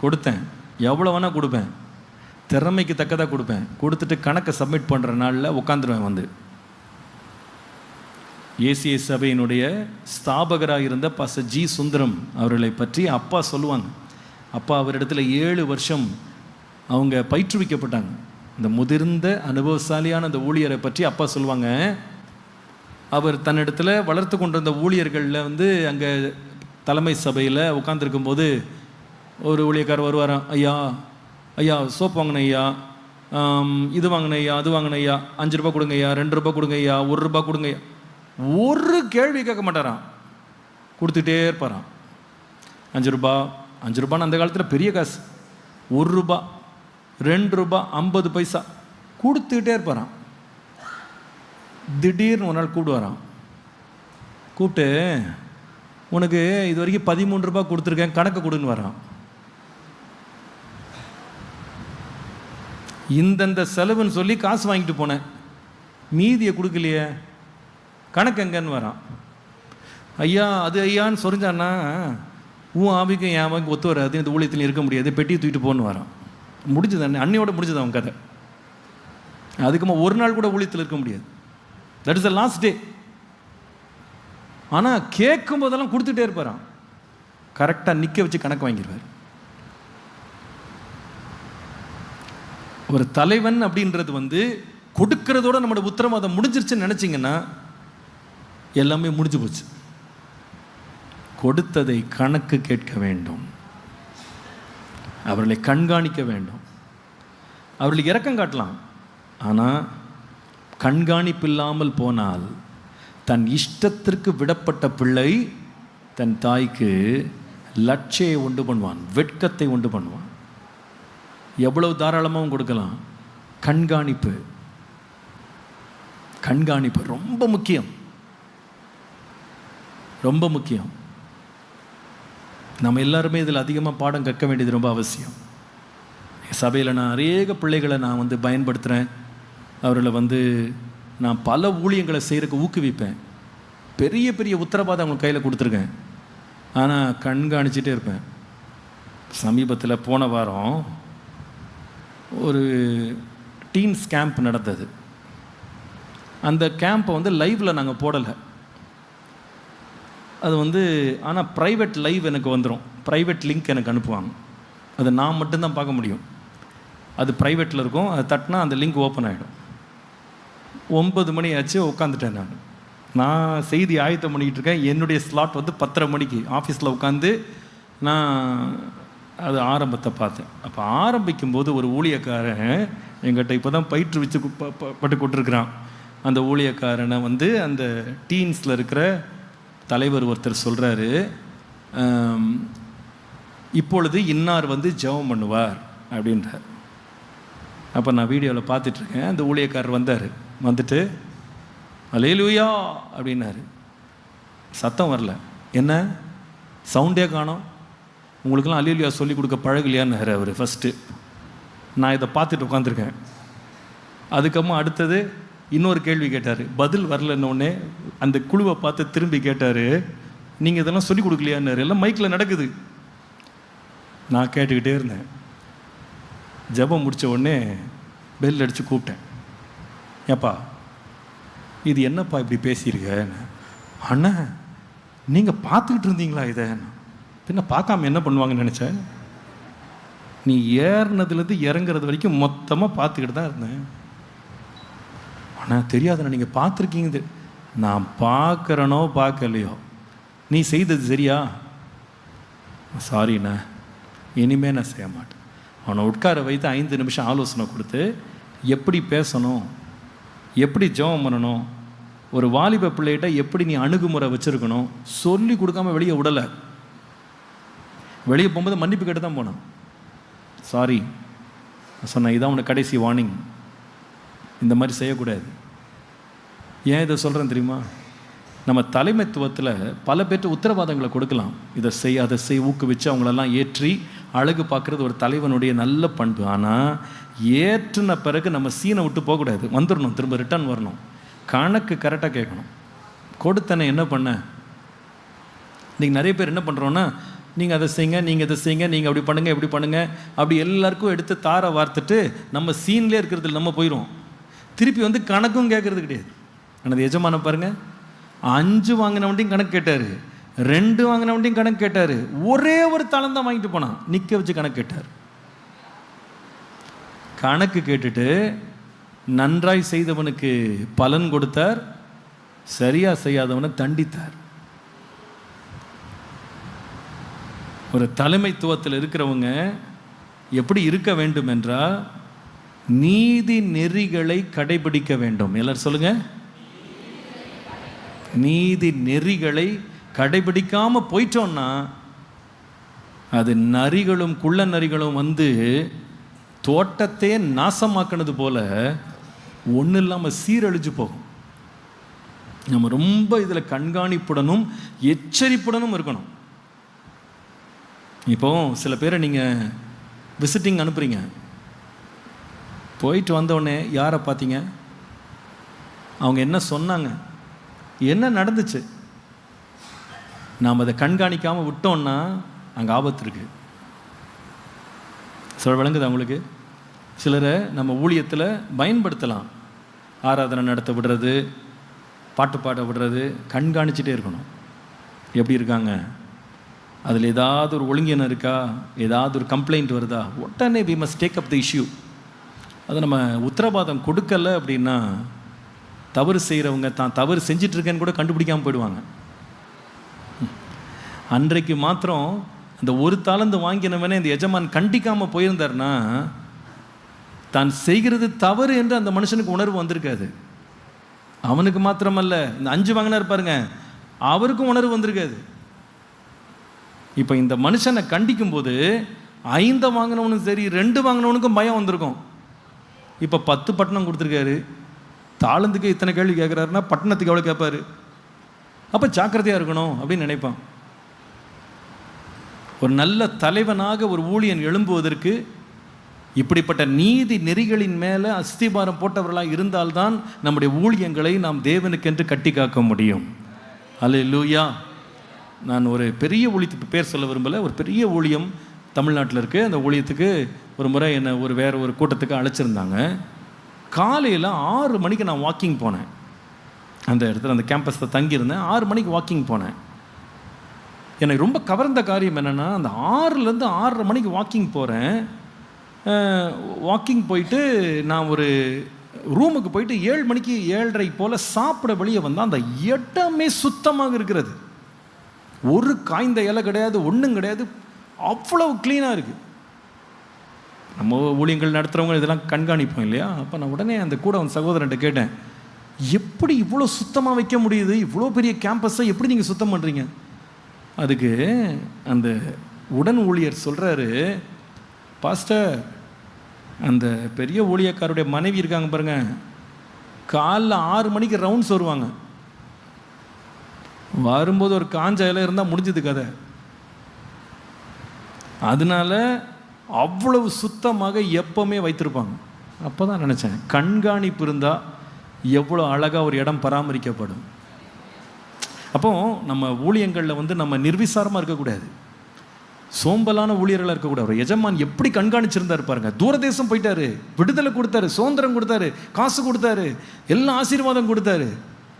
கொடுத்தேன், எவ்வளோ வேணால் கொடுப்பேன், திறமைக்கு தக்கதாக கொடுப்பேன். கொடுத்துட்டு கணக்கை சப்மிட் பண்ணுற நாளில் உட்காந்துருவேன். வந்து ஏசிய சபையினுடைய ஸ்தாபகராக இருந்த பாஸ்டர் ஜி சுந்தரம் அவர்களை பற்றி அப்பா சொல்லுவாங்க. அப்பா அவரிடத்துல 7 வருஷம் அவங்க பயிற்றுவிக்கப்பட்டாங்க. இந்த முதிர்ந்த அனுபவசாலியான அந்த ஊழியரை பற்றி அப்பா சொல்லுவாங்க. அவர் தன்னிடத்தில் வளர்த்து கொண்டிருந்த ஊழியர்களில் வந்து அங்கே தலைமை சபையில் உட்காந்துருக்கும்போது ஒரு ஊழியக்காரர் வருவாராம். ஐயா ஐயா சோப் வாங்கின ஐயா, இது வாங்கின ஐயா, அது வாங்கின ஐயா, 5 ரூபா கொடுங்க ஐயா, 2 ரூபா கொடுங்க ஐயா, 1 ரூபா கொடுங்க ஐயா. ஒரு கேள்வி கேட்க மாட்டாராம், கொடுத்துட்டே இருப்பாராம். 5 ரூபா, 5 ரூபான்னு அந்த காலத்தில் பெரிய காசு. 1 ரூபா, 2 ரூபா, 50 பைசா கொடுத்துக்கிட்டே இருப்பாராம். திடீர்னு ஒரு நாள் கூப்பிடுவாராம். கூப்பிட்டு, உனக்கு இது வரைக்கும் 13 ரூபா கொடுத்துருக்கேன், கணக்கு கொடுன்னு வரான். இந்தந்த செலவுன்னு சொல்லி காசு வாங்கிட்டு போனேன், மீதியை கொடுக்கலையே, கணக்கு எங்கன்னு வரான். ஐயா அது ஐயான்னு சொரிஞ்சான்னா உன் ஆவிக்கும் என் ஆவிக்கும் ஒத்து வராது, இந்த ஊழியத்தில் இருக்க முடியாது, பெட்டியை தூக்கிட்டு போன்னு வரான். முடிஞ்சது அன்னையோட முடிஞ்சது அவன் கதை. அதுக்குமா ஒரு நாள் கூட ஊழியத்தில் இருக்க முடியாது. That is the last day. ஆனால் கேட்கும் போதெல்லாம் கொடுத்துட்டே இருப்பாரான். கரெக்டாக நிற்க வச்சு கணக்கு வாங்கிடுவார். ஒரு தலைவன் அப்படின்றது வந்து கொடுக்கறதோட நம்மளோட உத்தரவாதம் முடிஞ்சிருச்சுன்னு நினச்சிங்கன்னா எல்லாமே முடிஞ்சு போச்சு. கொடுத்ததை கணக்கு கேட்க வேண்டும், அவர்களை கண்காணிக்க வேண்டும், அவர்களுக்கு இரக்கம் காட்டலாம். ஆனால் கண்காணிப்பு இல்லாமல் போனால் தன் இஷ்டத்திற்கு விடப்பட்ட பிள்ளை தன் தாய்க்கு லட்சையை உண்டு பண்ணுவான், வெட்கத்தை உண்டு பண்ணுவான். எவ்வளவு தாராளமாகவும் கொடுக்கலாம். கண்காணிப்பு, கண்காணிப்பு ரொம்ப முக்கியம், ரொம்ப முக்கியம். நம்ம எல்லாருமே இதில் அதிகமாக பாடம் கற்க வேண்டியது ரொம்ப அவசியம். சபையில் நான் அநேக பிள்ளைகளை நான் வந்து பயன்படுத்துகிறேன். அவர்களை வந்து நான் பல ஊழியங்களை செய்கிறதுக்கு ஊக்குவிப்பேன். பெரிய பெரிய உத்தரவாதம் அவங்க கையில் கொடுத்துருக்கேன். ஆனால் கண்காணிச்சிட்டே இருப்பேன். சமீபத்தில் போன வாரம் ஒரு டீன்ஸ் கேம்ப் நடந்தது. அந்த கேம்பை வந்து லைவில் நாங்கள் போடலை. அது வந்து ஆனால் ப்ரைவேட் லைவ் எனக்கு வந்துடும், ப்ரைவேட் லிங்க் எனக்கு அனுப்புவாங்க. அதை நான் மட்டும்தான் பார்க்க முடியும். அது ப்ரைவேட்டில் இருக்கும். அதை தட்டினா அந்த லிங்க் ஓப்பன் ஆகிடும். 9 மணி ஆச்சு, உட்காந்துட்டேன். நான் செய்தி ஆயத்தம் பண்ணிக்கிட்டு இருக்கேன். என்னுடைய ஸ்லாட் வந்து 10:30 மணிக்கு ஆஃபீஸில் உட்காந்து நான் அது ஆரம்பத்தை பார்த்தேன். அப்போ ஆரம்பிக்கும்போது ஒரு ஊழியக்காரன் எங்கிட்ட இப்போ தான் பயிற்றுவிச்சு பட்டு கொண்டிருக்கிறான். அந்த ஊழியக்காரனை வந்து அந்த டீன்ஸில் இருக்கிற தலைவர் ஒருத்தர் சொல்கிறாரு, இப்பொழுது இன்னார் வந்து ஜெபம் பண்ணுவார் அப்படின்றார். அப்போ நான் வீடியோவில் பார்த்துட்ருக்கேன். அந்த ஊழியக்காரர் வந்தார். வந்துட்டு அல்லேலூயா அப்படின்னாரு. சத்தம் வரல. என்ன சவுண்டே காணோம், உங்களுக்கெல்லாம் அல்லேலூயா சொல்லி கொடுக்க பழகலையான்னு அவர் ஃபஸ்ட்டு. நான் இதை பார்த்துட்டு உட்காந்துருக்கேன். அதுக்கப்புறமா அடுத்தது இன்னொரு கேள்வி கேட்டார். பதில் வரலன்னொடனே அந்த குழுவை பார்த்து திரும்பி கேட்டார், நீங்கள் இதெல்லாம் சொல்லிக் கொடுக்கலையான்னாரு. எல்லாம் மைக்கில் நடக்குது. நான் கேட்டுக்கிட்டே இருந்தேன். ஜெபம் முடித்த உடனே பெல் அடித்து கூப்பிட்டேன். ஏப்பா இது என்னப்பா இப்படி பேசியிருக்க? அண்ணா நீங்கள் பார்த்துக்கிட்டு இருந்தீங்களா இதை? பின்ன பார்க்காம என்ன பண்ணுவாங்கன்னு நினச்சேன். நீ ஏறினதுலேருந்து இறங்குறது வரைக்கும் மொத்தமாக பார்த்துக்கிட்டு தான் இருந்தேன். ஆனால் தெரியாதுண்ணா நீங்கள் பார்த்துருக்கீங்க. நான் பார்க்குறனோ பார்க்கலையோ, நீ செய்தது சரியா? சாரிண்ணா, இனிமேல் நான் செய்ய மாட்டேன். அவனை உட்கார வைத்து 5 நிமிஷம் ஆலோசனை கொடுத்து எப்படி பேசணும், எப்படி ஜெபம் பண்ணணும், ஒரு வாலிப பிள்ளைகிட்ட எப்படி நீ அணுகுமுறை வச்சுருக்கணும் சொல்லி கொடுக்காம வெளியே விடலை. வெளியே போகும்போது மன்னிப்பு கேட்டு தான் போனான். சாரி சொன்னேன், இதான் உனக்கு கடைசி வார்னிங், இந்த மாதிரி செய்யக்கூடாது. ஏன் இதை சொல்கிறேன் தெரியுமா? நம்ம தலைமைத்துவத்தில் பல பேர்ட்டு உத்தரவாதங்களை கொடுக்கலாம். இதை செய் அதை செய் ஊக்குவிச்சு அவங்களெல்லாம் ஏற்றி அழகு பார்க்குறது ஒரு தலைவனுடைய நல்ல பண்பு. ஆனால் ஏற்றின பிறகு நம்ம சீனை விட்டு போகக்கூடாது, வந்துடணும், திரும்ப ரிட்டர்ன் வரணும், கணக்கு கரெக்டாக கேட்கணும். கொடுத்தனை என்ன பண்ண? இன்றைக்கி நிறைய பேர் என்ன பண்ணுறோன்னா, நீங்கள் அதை செய்யுங்க, நீங்கள் இதை செய்யுங்க, நீங்கள் அப்படி பண்ணுங்கள், இப்படி பண்ணுங்கள், அப்படி எல்லாருக்கும் எடுத்து தாரை வார்த்துட்டு நம்ம சீன்லேயே இருக்கிறது நம்ம போயிடுவோம். திருப்பி வந்து கணக்கும் கேட்கறது கிடையாது. ஆனால் எஜமானம் பாருங்கள், 5 வாங்கினவன்ட்டையும் கணக்கு கேட்டார், 2 வாங்கினவன்ட்டையும் கணக்கு கேட்டார், ஒரே ஒரு தாளம் தான் வாங்கிட்டு போனான், நிற்க வச்சு கணக்கு கேட்டார். கணக்கு கேட்டுட்டு நன்றாய் செய்தவனுக்கு பலன் கொடுத்தார், சரியா செய்யாதவனை தண்டித்தார். ஒரு தலைமைத்துவத்தில் இருக்கிறவங்க எப்படி இருக்க வேண்டும் என்றால் நீதி நெறிகளை கடைபிடிக்க வேண்டும். எல்லாரும் சொல்லுங்க, நீதி நெறிகளை கடைபிடிக்காம போயிட்டோம்னா அது நரிகளும் குள்ள நரிகளும் வந்து தோட்டத்தையே நாசமாக்கினது போல ஒன்றும் இல்லாமல் சீரழிஞ்சு போகும். நம்ம ரொம்ப இதில் கண்காணிப்புடனும் எச்சரிப்புடனும் இருக்கணும். இப்போ சில பேரை நீங்கள் விசிட்டிங் அனுப்புகிறீங்க, போயிட்டு வந்தோடனே யாரை பார்த்தீங்க, அவங்க என்ன சொன்னாங்க, என்ன நடந்துச்சு, நாம் அதை கண்காணிக்காமல் விட்டோம்னா அங்கே ஆபத்து இருக்குது. சில விளங்குது அவங்களுக்கு. சிலரை நம்ம ஊழியத்தில் பயன்படுத்தலாம், ஆராதனை நடத்த விடுறது, பாட்டு பாட விடுறது, கண்காணிச்சிட்டே இருக்கணும். எப்படி இருக்காங்க, அதில் ஏதாவது ஒரு ஒழுங்கினம் இருக்கா, ஏதாவது ஒரு கம்ப்ளைண்ட் வருதா, உடனே we must take up the issue. அதை நம்ம உத்தரவாதம் கொடுக்கல அப்படின்னா தவறு செய்கிறவங்க தான் தவறு செஞ்சிட்ருக்கேன்னு கூட கண்டுபிடிக்காமல் போயிடுவாங்க. அன்றைக்கு மாத்திரம் அந்த ஒரு தாளந்து வாங்கினவனே இந்த எஜமான் கண்டிக்காமல் போயிருந்தார்னா தான் செய்கிறது தவறு என்று அந்த மனுஷனுக்கு உணர்வு வந்திருக்காது. அவனுக்கு மாத்திரமல்ல, இந்த 5 வாங்கினார் பாருங்க, அவருக்கும் உணர்வு வந்திருக்காது. இப்போ இந்த மனுஷனை கண்டிக்கும் போது 5 வாங்கினவனுக்கும் சரி 2 வாங்கினவனுக்கும் பயம் வந்திருக்கும். இப்போ 10 பட்டணம் கொடுத்துருக்காரு, தாளந்துக்கு இத்தனை கேள்வி கேட்குறாருன்னா பட்டணத்துக்கு எவ்வளோ கேட்பாரு, அப்போ ஜாக்கிரதையாக இருக்கணும் அப்படின்னு நினைப்பான். ஒரு நல்ல தலைவனாக ஒரு ஊழியன் எழும்புவதற்கு இப்படிப்பட்ட நீதி நெறிகளின் மேலே அஸ்திபாரம் போட்டவர்களாக இருந்தால்தான் நம்முடைய ஊழியங்களை நாம் தேவனுக்கென்று கட்டி காக்க முடியும். அல்லேலூயா. நான் ஒரு பெரிய ஊழியத்துக்கு பேர் சொல்ல விரும்பலை, ஒரு பெரிய ஊழியம் தமிழ்நாட்டில் இருக்குது. அந்த ஊழியத்துக்கு ஒரு முறை என்னை வேறு ஒரு கூட்டத்துக்கு அழைச்சிருந்தாங்க. காலையில் 6 மணிக்கு நான் வாக்கிங் போனேன். அந்த இடத்துல அந்த கேம்பஸில் தங்கியிருந்தேன். 6 மணிக்கு வாக்கிங் போனேன். எனக்கு ரொம்ப கவர்ந்த காரியம் என்னென்னா, அந்த 6லேருந்து 6:30 மணிக்கு வாக்கிங் போகிறேன். வாக்கிங் போயிட்டு நான் ஒரு ரூமுக்கு போயிட்டு 7 மணிக்கு 7:30 போல் சாப்பிட வெளியே வந்தால் அந்த இடமே சுத்தமாக இருக்கிறது. ஒரு காய்ந்த இலை கிடையாது, ஒன்றும் கிடையாது, அவ்வளவு க்ளீனாக இருக்குது. நம்ம ஊழியங்கள் நடத்துகிறவங்க இதெல்லாம் கண்காணிப்போம் இல்லையா? அப்போ நான் உடனே அந்த கூட அந்த சகோதரன்ட்ட கேட்டேன், எப்படி இவ்வளோ சுத்தமாக வைக்க முடியுது, இவ்வளோ பெரிய கேம்பஸை எப்படி நீங்கள் சுத்தம் பண்ணுறீங்க? அதுக்கு அந்த உடன் ஊழியர் சொல்கிறாரு, பாஸ்டர், அந்த பெரிய ஊழியக்காருடைய மனைவி இருக்காங்க பாருங்க, காலைல 6 மணிக்கு ரவுண்ட்ஸ் வருவாங்க. வரும்போது ஒரு காஞ்ச இலை இருந்தால் முடிஞ்சது கதை. அதனால அவ்வளவு சுத்தமாக எப்பவுமே வைத்திருப்பாங்க. அப்போ தான் நினச்சேன், கண்காணிப்பு இருந்தால் எவ்வளோ அழகாக ஒரு இடம் பராமரிக்கப்படும். அப்போ நம்ம ஊழியங்களில் வந்து நம்ம நிர்விசாரமாக இருக்கக்கூடாது, சோம்பலான ஊழியர்களாக இருக்கக்கூடாது. ஒரு எஜமான் எப்படி கண்காணிச்சிருந்தார் பாருங்க. தூரதேசம் போயிட்டாரு, விடுதலை கொடுத்தாரு, சுதந்திரம் கொடுத்தாரு, காசு கொடுத்தாரு, எல்லாம் ஆசீர்வாதம் கொடுத்தாரு,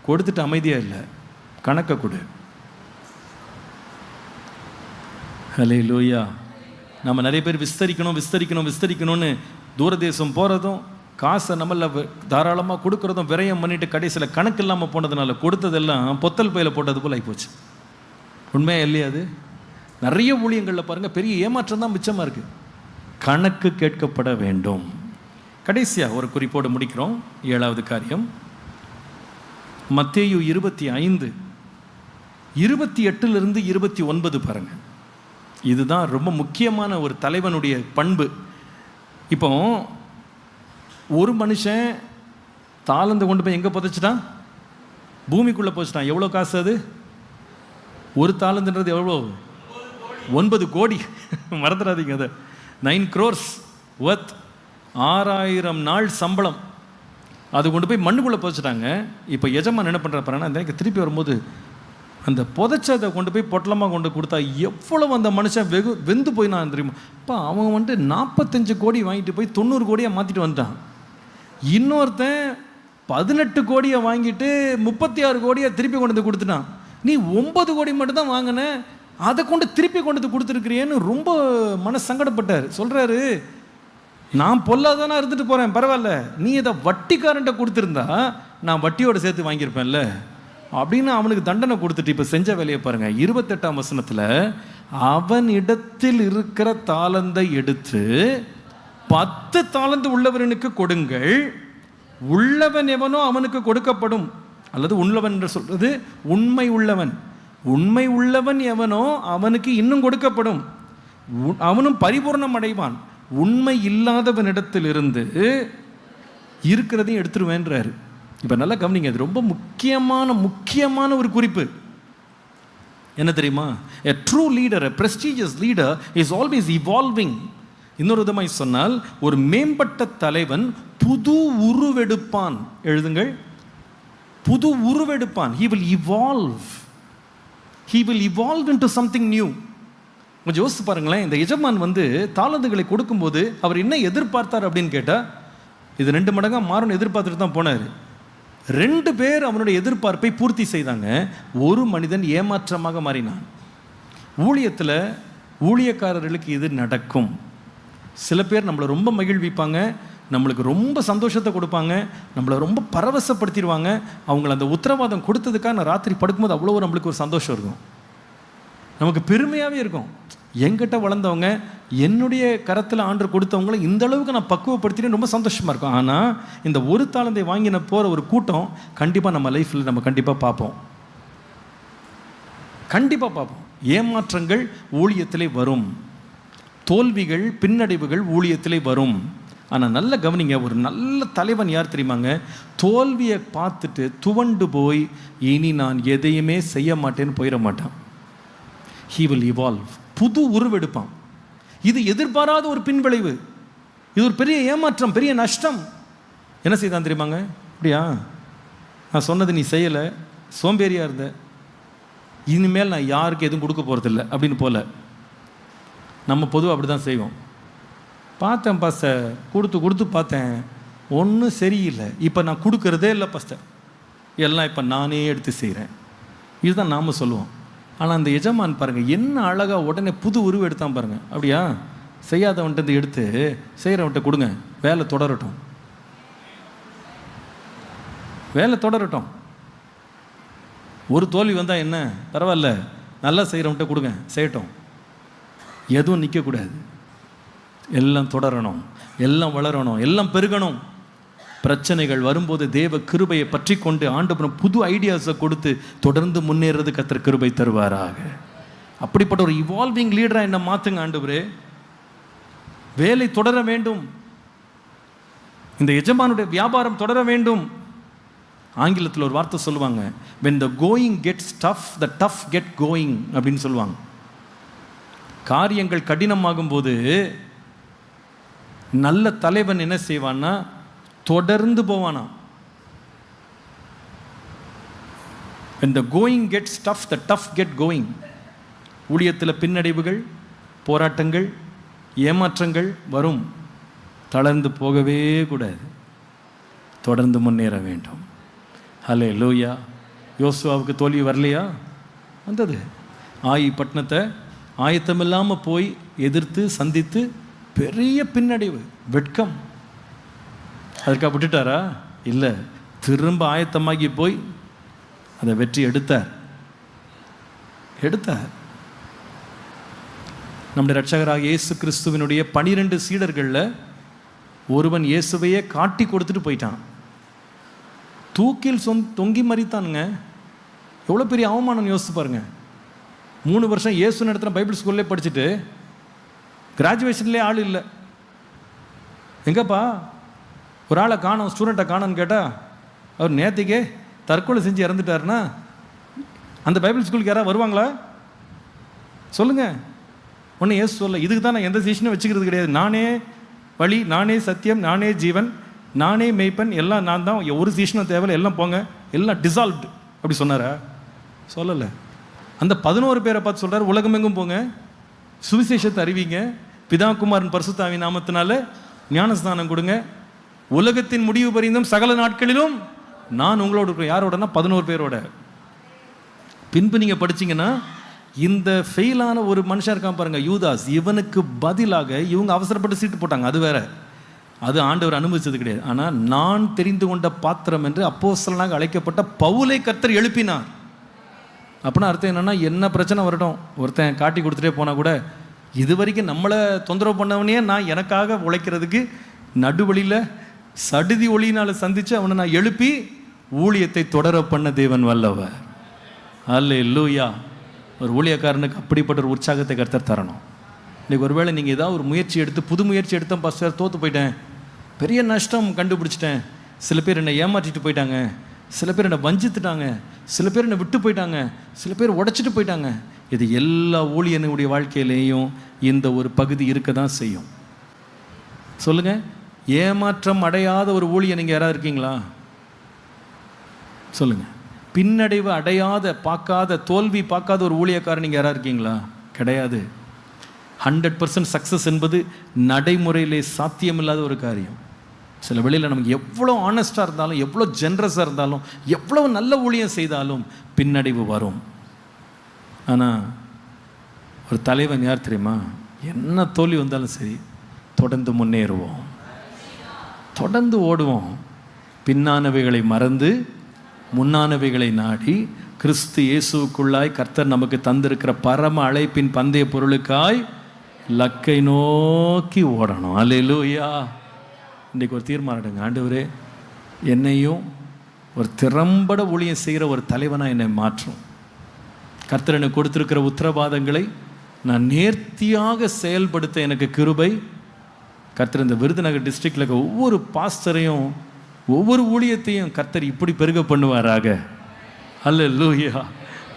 கொடுத்துட்டு அமைதியாக இல்லை, கணக்கை கொடு. ஹல்லேலூயா. நம்ம நிறைய பேர் விஸ்தரிக்கணும்னு தூரதேசம் போகிறதும் காசை நம்மள தாராளமாக கொடுக்குறதும் விரயம் பண்ணிட்டு கடைசியில் கணக்கு இல்லாமல் போனதுனால கொடுத்ததெல்லாம் பொத்தல் பையில் போட்டது போல் ஆகிப்போச்சு. உண்மையாக இல்லையா? அது நிறைய ஊழியங்களில் பாருங்கள், பெரிய ஏமாற்றம் தான் மிச்சமாக இருக்குது. கணக்கு கேட்கப்பட வேண்டும். கடைசியாக ஒரு குறிப்போடு முடிக்கிறோம். 7வது காரியம், மத்தேயு 25 28 29 பாருங்கள். இதுதான் ரொம்ப முக்கியமான ஒரு தலைவனுடைய பண்பு. இப்போ ஒரு மனுஷன் தாளந்து கொண்டு போய் எங்கே புதைச்சிட்டான்? பூமிக்குள்ளே போச்சுட்டான். எவ்வளோ காசு அது? ஒரு தாளந்துன்றது எவ்வளோ? 9 கோடி. மறந்துடாதீங்க அதை. 9 crores worth, 6000 நாள் சம்பளம். அது கொண்டு போய் மண்ணுக்குள்ளே புதைச்சிட்டாங்க. இப்போ எஜமான் என்ன பண்ணுற பாருன்னா, எனக்கு திருப்பி வரும்போது அந்த புதைச்சதை கொண்டு போய் பொட்டலமாக கொண்டு கொடுத்தா எவ்வளவு அந்த மனுஷன் வெந்து போய் நான் தெரியுமா? அப்போ அவன் வந்துட்டு 45 கோடி வாங்கிட்டு போய் 90 கோடியாக மாற்றிட்டு வந்துட்டான். இன்னொருத்தன் 18 கோடியை வாங்கிட்டு 36 கோடியை திருப்பி கொண்டு வந்து கொடுத்துட்டான். நீ 9 கோடி மட்டும் தான் வாங்கின, அதை கொண்டு திருப்பி கொண்டு வந்து கொடுத்துருக்கிறியேன்னு ரொம்ப மன சங்கடப்பட்டார். சொல்கிறாரு, நான் பொல்லாதானா இருந்துட்டு போகிறேன், பரவாயில்ல, நீ இதை வட்டிக்காரன்ட்ட கொடுத்துருந்தா நான் வட்டியோடு சேர்த்து வாங்கியிருப்பேன்ல அப்படின்னு அவனுக்கு தண்டனை கொடுத்துட்டு இப்போ செஞ்ச வேலையை பாருங்கள். 28ஆம் வசனத்தில், அவன் இடத்தில் இருக்கிற தாளந்தை எடுத்து 10 தாளந்து உள்ளவனுக்கு கொடுங்கள், உள்ளவன் எவனோ அவனுக்கு கொடுக்கப்படும். அல்லது உள்ளவன் என்று சொல்றது உண்மை உள்ளவன், உண்மை உள்ளவன் எவனோ அவனுக்கு இன்னும் கொடுக்கப்படும், அவனும் பரிபூர்ணம் அடைவான். உண்மை இல்லாதவனிடத்தில் இருந்து இருக்கிறதையும் எடுத்துருவேன்றாரு. இப்போ நல்லா கவனிங்க, அது ரொம்ப முக்கியமான ஒரு குறிப்பு. என்ன தெரியுமா? a true leader, a prestigious leader is always evolving. இன்னொரு விதமாய் சொன்னால், ஒரு மேம்பட்ட தலைவன் புது உருவெடுப்பான். எழுதுங்கள், புது உருவெடுப்பான். he will evolve into something new. கொஞ்சம் யோசிச்சு பாருங்களேன். இந்த எஜமான் தாளந்துகளை கொடுக்கும்போது அவர் என்ன எதிர்பார்த்தார் அப்படின்னு கேட்டால், இது 2 மடங்காக மாறணும் எதிர்பார்த்துட்டு தான் போனார். 2 பேர் அவனுடைய எதிர்பார்ப்பை பூர்த்தி செய்தாங்க. ஒரு மனிதன் ஏமாற்றமாக மாறினான். ஊழியத்தில் ஊழியக்காரர்களுக்கு இது நடக்கும். சில பேர் நம்மளை ரொம்ப மகிழ்விப்பாங்க, நம்மளுக்கு ரொம்ப சந்தோஷத்தை கொடுப்பாங்க, நம்மளை ரொம்ப பரவசப்படுத்திடுவாங்க. அவங்கள அந்த உத்தரவாதம் கொடுத்ததுக்காக நான் ராத்திரி படுக்கும்போது அவ்வளோ நம்மளுக்கு ஒரு சந்தோஷம் இருக்கும், நமக்கு பெருமையாகவே இருக்கும். என்கிட்ட வளர்ந்தவங்க, என்னுடைய கரத்தில் ஆண்டர் கொடுத்தவங்கள இந்த அளவுக்கு நான் பக்குவப்படுத்தினே ரொம்ப சந்தோஷமாக இருக்கும். ஆனால் இந்த ஒரு தாளந்தை வாங்கின போகிற ஒரு கூட்டம் கண்டிப்பாக நம்ம லைஃப்பில் நம்ம கண்டிப்பாக பார்ப்போம். ஏமாற்றங்கள் ஊழியத்திலே வரும், தோல்விகள் பின்னடைவுகள் ஊழியத்திலே வரும். ஆனால் நல்ல கவனிங்க, ஒரு நல்ல தலைவன் யார் தெரியுமாங்க? தோல்வியை பார்த்துட்டு துவண்டு போய் இனி நான் எதையுமே செய்ய மாட்டேன்னு போயிட மாட்டான். he will evolve, புது உருவெடுப்பான். இது எதிர்பாராத ஒரு பின்விளைவு, இது ஒரு பெரிய ஏமாற்றம், பெரிய நஷ்டம். என்ன செய்தான் தெரியுமாங்க? அப்படியா, நான் சொன்னது நீ செய்யலை, சோம்பேறியாக இருந்த, இனிமேல் நான் யாருக்கு எதுவும் கொடுக்க போகிறதில்ல அப்படின்னு போல. நம்ம பொதுவாக அப்படி தான் செய்வோம். பார்த்தேன் பாஸ்டர், கொடுத்து பார்த்தேன், ஒன்றும் சரியில்லை, இப்போ நான் கொடுக்கறதே இல்லை பாஸ்டர், எல்லாம் இப்போ நானே எடுத்து செய்கிறேன். இதுதான் நாம் சொல்லுவோம். ஆனால் அந்த எஜமான் பாருங்கள், என்ன அழகாக உடனே புது உருவம் எடுத்தான் பாருங்கள். அப்படியா, செய்யாதவன்ட்டு எடுத்து செய்கிறவன்ட்ட கொடுங்க, வேலை தொடரட்டும். ஒரு தோல்வி வந்தால் என்ன பரவாயில்ல, நல்லா செய்கிறவன்ட்ட கொடுங்க, செய்யட்டும். எதுவும் நிற்கக்கூடாது, எல்லாம் தொடரணும், எல்லாம் வளரணும், எல்லாம் பெருகணும். பிரச்சனைகள் வரும்போது தேவ கிருபையை பற்றி கொண்டு ஆண்டவரும் புது ஐடியாஸை கொடுத்து தொடர்ந்து முன்னேறது கர்த்தர் கிருபை தருவாராக. அப்படிப்பட்ட ஒரு இவால்விங் லீடராக என்ன மாற்றுங்க ஆண்டவரே. வேலை தொடர வேண்டும், இந்த எஜமானுடைய வியாபாரம் தொடர வேண்டும். ஆங்கிலத்தில் ஒரு வார்த்தை சொல்லுவாங்க, when the going gets tough, the tough get going அப்படின்னு சொல்லுவாங்க. காரியங்கள் கடினமாகும் போது நல்ல தலைவன் என்ன செய்வான்னா தொடர்ந்து போவானா. when the going gets tough, the tough get going. ஊழியத்தில் பின்னடைவுகள், போராட்டங்கள், ஏமாற்றங்கள் வரும், தளர்ந்து போகவே கூடாது, தொடர்ந்து முன்னேற வேண்டும். ஹல்லேலூயா. யோசுவாவுக்கு தோல்வி வரலையா? வந்தது. பட்டணத்தை ஆயத்தமில்லாமல் போய் எதிர்த்து சந்தித்து பெரிய பின்னடைவு, வெட்கம். அதுக்காக விட்டுட்டாரா? இல்லை, திரும்ப ஆயத்தமாகி போய் அதை வெற்றி எடுத்தார். நம்முடைய இரட்சகராக இயேசு கிறிஸ்துவினுடைய 12 சீடர்களில் ஒருவன் இயேசுவையே காட்டி கொடுத்துட்டு போயிட்டான். தூக்கில் தொங்கி மறித்தானுங்க. எவ்வளோ பெரிய அவமானம் யோசிச்சு பாருங்க. 3 வருஷம் இயேசு நடத்துகிற பைபிள் ஸ்கூல்லே படிச்சுட்டு கிராஜுவேஷன்லேயே ஆள் இல்லை. எங்கப்பா ஒரு ஆளை காணோம், ஸ்டூடெண்ட்டை காணோன்னு கேட்டால் அவர் நேற்றுக்கே தற்கொலை செஞ்சு இறந்துட்டாருன்னா அந்த பைபிள் ஸ்கூலுக்கு யாராவது வருவாங்களா? சொல்லுங்கள். ஒன்றும் இயேசு சொல்ல, இதுக்கு தான் நான் எந்த சீஷனும் வச்சுக்கிறது கிடையாது. நானே வழி, நானே சத்தியம், நானே ஜீவன், நானே மெய்ப்பன், எல்லாம் நான் தான், ஒரு சீஷனும் தேவையில்லை, எல்லாம் போங்க, எல்லாம் டிசால்வ்டு அப்படி சொன்னாரா? சொல்லலை. அந்த 11 பேரை பார்த்து சொல்கிறார், உலகமெங்கும் போங்க, சுவிசேஷத்தை அறிவிங்க, பிதா குமாரன் பரிசுத்த ஆவியின் நாமத்தினால ஞானஸ்நானம் கொடுங்க, உலகத்தின் முடிவு பரிந்தும் சகல நாட்களிலும் நான் உங்களோட இருக்கிறேன். யாரோடனா 11 பேரோட. பின்பு நீங்கள் படிச்சிங்கன்னா இந்த ஃபெயிலான ஒரு மனுஷன் இருக்கான் பாருங்க, யூதாஸ், இவனுக்கு பதிலாக இவங்க அவசரப்பட்டு சீட்டு போட்டாங்க. அது வேற, அது ஆண்டவர் அனுமதிச்சது கிடையாது. ஆனால் நான் தெரிந்து கொண்ட பாத்திரம் என்று அப்போஸ்தலனாக அழைக்கப்பட்ட பவுலை கர்த்தர் எழுப்பினார். அப்படின்னா அர்த்தம் என்னன்னா, என்ன பிரச்சனை வரட்டும், ஒருத்தன் காட்டி கொடுத்துட்டே போனால் கூட, இது வரைக்கும் நம்மளை தொந்தரவு பண்ணவனே நான் எனக்காக உழைக்கிறதுக்கு நடுவழியில் சடுதி ஒளியினால் சந்தித்து அவனை நான் எழுப்பி ஊழியத்தை தொடர பண்ண தேவன் வல்லவர். அல்லேலூயா. ஒரு ஊழியக்காரனுக்கு அப்படிப்பட்ட ஒரு உற்சாகத்தை கர்த்தர் தரணும். இன்றைக்கி ஒருவேளை நீங்கள் ஏதாவது ஒரு முயற்சி எடுத்து, புது முயற்சி எடுத்தேன் பாஸ்டர், தோற்று போயிட்டேன், பெரிய நஷ்டம் கண்டுபிடிச்சிட்டேன், சில பேர் என்னை ஏமாற்றிட்டு போயிட்டாங்க, சில பேர் என்னை வஞ்சித்துட்டாங்க, சில பேர் என்னை விட்டு போயிட்டாங்க, சில பேர் உடைச்சிட்டு போயிட்டாங்க. இது எல்லா ஊழியனுடைய வாழ்க்கையிலேயும் இந்த ஒரு பகுதி இருக்க தான் செய்யும். சொல்லுங்கள், ஏமாற்றம் அடையாத ஒரு ஊழியன் நீங்கள் யாராவது இருக்கீங்களா? சொல்லுங்கள். பின்னடைவு அடையாத, பார்க்காத, தோல்வி பார்க்காத ஒரு ஊழியக்காரன் நீங்கள் யாராவது இருக்கீங்களா? கிடையாது. 100% சக்ஸஸ் என்பது நடைமுறையிலே சாத்தியமில்லாத ஒரு காரியம். சில வேளையில் நமக்கு எவ்வளோ ஆனஸ்டாக இருந்தாலும், எவ்வளோ ஜென்ரஸாக இருந்தாலும், எவ்வளோ நல்ல ஊழியம் செய்தாலும் பின்னடைவு வரும். ஆனால் ஒரு தலைவன் யார் தெரியுமா? என்ன தோல்வி வந்தாலும் சரி, தொடர்ந்து முன்னேறுவோம், தொடர்ந்து ஓடுவோம். பின்னானவைகளை மறந்து முன்னானவைகளை நாடி கிறிஸ்து இயேசுக்குள்ளாய் கர்த்தர் நமக்கு தந்திருக்கிற பரம அழைப்பின் பந்தய பொருளுக்காய் லக்கை நோக்கி ஓடணும். அல்லேலூயா. இன்றைக்கு ஒரு தீர்மானம் எடுங்க, ஆண்டவரே என்னையும் ஒரு திறம்பட ஊழியம் செய்கிற ஒரு தலைவனாக என்னை மாற்றும். கர்த்தர் எனக்கு கொடுத்திருக்கிற உத்தரவாதங்களை நான் நேர்த்தியாக செயல்படுத்த எனக்கு கிருபை. கர்த்தர் இந்த விருதுநகர் டிஸ்ட்ரிக்டில் இருக்க ஒவ்வொரு பாஸ்டரையும், ஒவ்வொரு ஊழியத்தையும் கர்த்தர் இப்படி பெருக பண்ணுவாராக. அல்லேலூயா.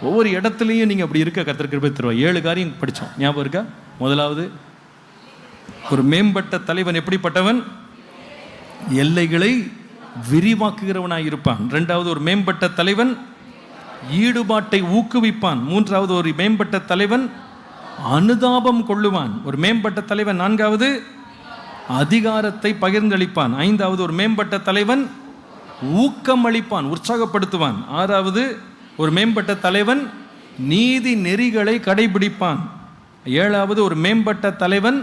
ஒவ்வொரு இடத்துலையும் நீங்கள் அப்படி இருக்க கர்த்தர் கிருபை தருவார். 7 காரியம் படித்தோம், ஞாபகம் இருக்கா? முதலாவது, ஒரு மேம்பட்ட தலைவன் எப்படிப்பட்டவன்? எல்லைகளை விரிவாக்குகிறவனாக இருப்பான். 2வது, ஒரு மேம்பட்ட தலைவன் ஈடுபாட்டை ஊக்குவிப்பான். 3வது, ஒரு மேம்பட்ட தலைவன் அனுதாபம் கொள்ளுவான். ஒரு மேம்பட்ட தலைவன் 4வது, அதிகாரத்தை பகிர்ந்தளிப்பான். 5வது, ஒரு மேம்பட்ட தலைவன் ஊக்கமளிப்பான், உற்சாகப்படுத்துவான். 6வது, ஒரு மேம்பட்ட தலைவன் நீதி நெறிகளை கடைபிடிப்பான். 7வது, ஒரு மேம்பட்ட தலைவன்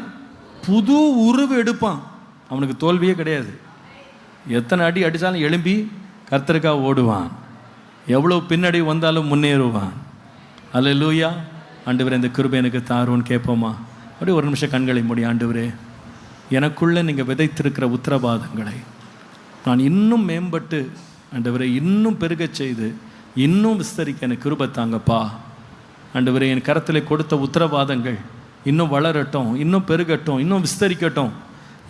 புது உருவு எடுப்பான். அவனுக்கு தோல்வியே கிடையாது. எத்தனை அடி அடித்தாலும் எழும்பி கர்த்தருக்காக ஓடுவான். எவ்வளோ பின்னாடி வந்தாலும் முன்னேறுவான். அல்லேலூயா. ஆண்டவரே இந்த கிருபை எனக்கு தாருன்னு கேட்போமா? அப்படியே ஒரு நிமிஷம் கண்களை மூடி, ஆண்டவரே எனக்குள்ளே நீங்கள் விதைத்திருக்கிற உத்தரவாதங்களை நான் இன்னும் மேம்பட்டு, ஆண்டவரே இன்னும் பெருகச் செய்து, இன்னும் விஸ்தரிக்க எனக்கு கிருபை தாங்கப்பா. ஆண்டவரே என் கரத்தில் கொடுத்த உத்தரவாதங்கள் இன்னும் வளரட்டும், இன்னும் பெருகட்டும், இன்னும் விஸ்தரிக்கட்டும்.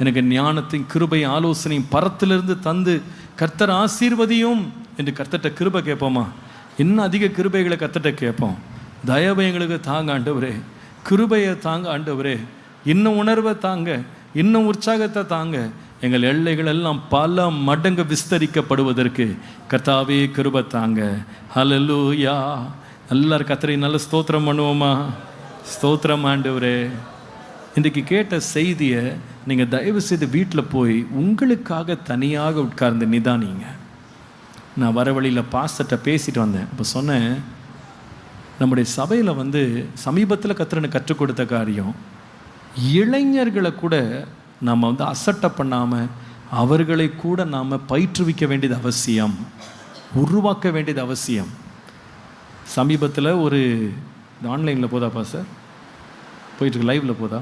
எனக்கு ஞானத்தின் கிருபை ஆலோசனையும் பரத்திலிருந்து தந்து கர்த்தர் ஆசீர்வதியும் என்று கர்த்தர்கிட்ட கிருபை கேட்போமா? இன்னும் அதிக கிருபைகளை கர்த்தர்கிட்ட கேட்போம். தயவை எங்களுக்கு தாங்க ஆண்டவரே, கிருபையை தாங்க ஆண்டவரே, இன்னும் உணர்வை தாங்க, இன்னும் உற்சாகத்தை தாங்க. எங்கள் எல்லைகள் எல்லாம் பல மடங்கு விஸ்தரிக்கப்படுவதற்கு கர்த்தாவே கிருபை தாங்க. ஹல்லேலூயா. எல்லாரும் கர்த்தரை நல்ல ஸ்தோத்திரம் பண்ணுவோமா? ஸ்தோத்திரம் ஆண்டவரே. இன்றைக்கு கேட்ட செய்தியை நீங்கள் தயவு செய்து வீட்டில் போய் உங்களுக்காக தனியாக உட்கார்ந்து நிதானிங்க. நான் வர வழியில் பாஸ்டர்கிட்ட பேசிட்டு வந்தேன். இப்போ சொன்னேன், நம்முடைய சபையில் சமீபத்தில் கர்த்தர் கற்றுக் கொடுத்த காரியம், இளைஞர்களை கூட நாம் அசட்டை பண்ணாமல் அவர்களை கூட நாம் பயிற்றுவிக்க வேண்டியது அவசியம், உருவாக்க வேண்டியது அவசியம். சமீபத்தில் ஒரு ஆன்லைனில் போதாப்பா சார், போயிட்டுருக்கு, லைவில் போதா?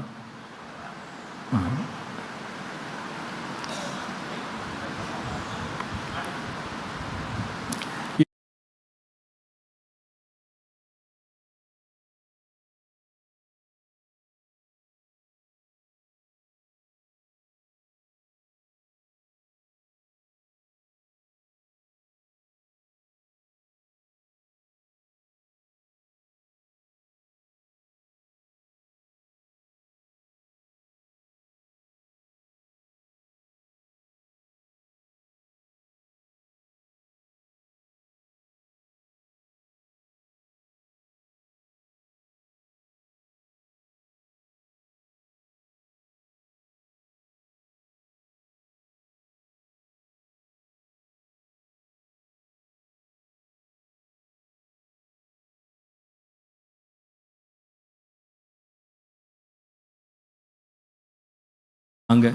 தாங்க,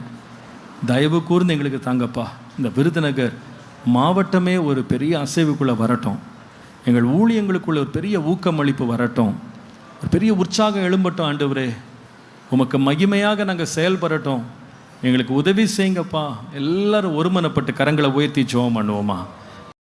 தயவு கூர்ந்து எங்களுக்கு தாங்கப்பா. இந்த விருதுநகர் மாவட்டமே ஒரு பெரிய அசைவுக்குள்ளே வரட்டும். எங்கள் ஊழியங்களுக்குள்ள ஒரு பெரிய ஊக்கமளிப்பு வரட்டும். ஒரு பெரிய உற்சாகம் எழும்பட்டும். ஆண்டவரே, உமக்கு மகிமையாக நாங்கள் செயல்படட்டும். எங்களுக்கு உதவி செய்யுங்கப்பா. எல்லாரும் ஒருமனப்பட்டு கரங்களை உயர்த்தி ஜெபம் பண்ணுவோமா?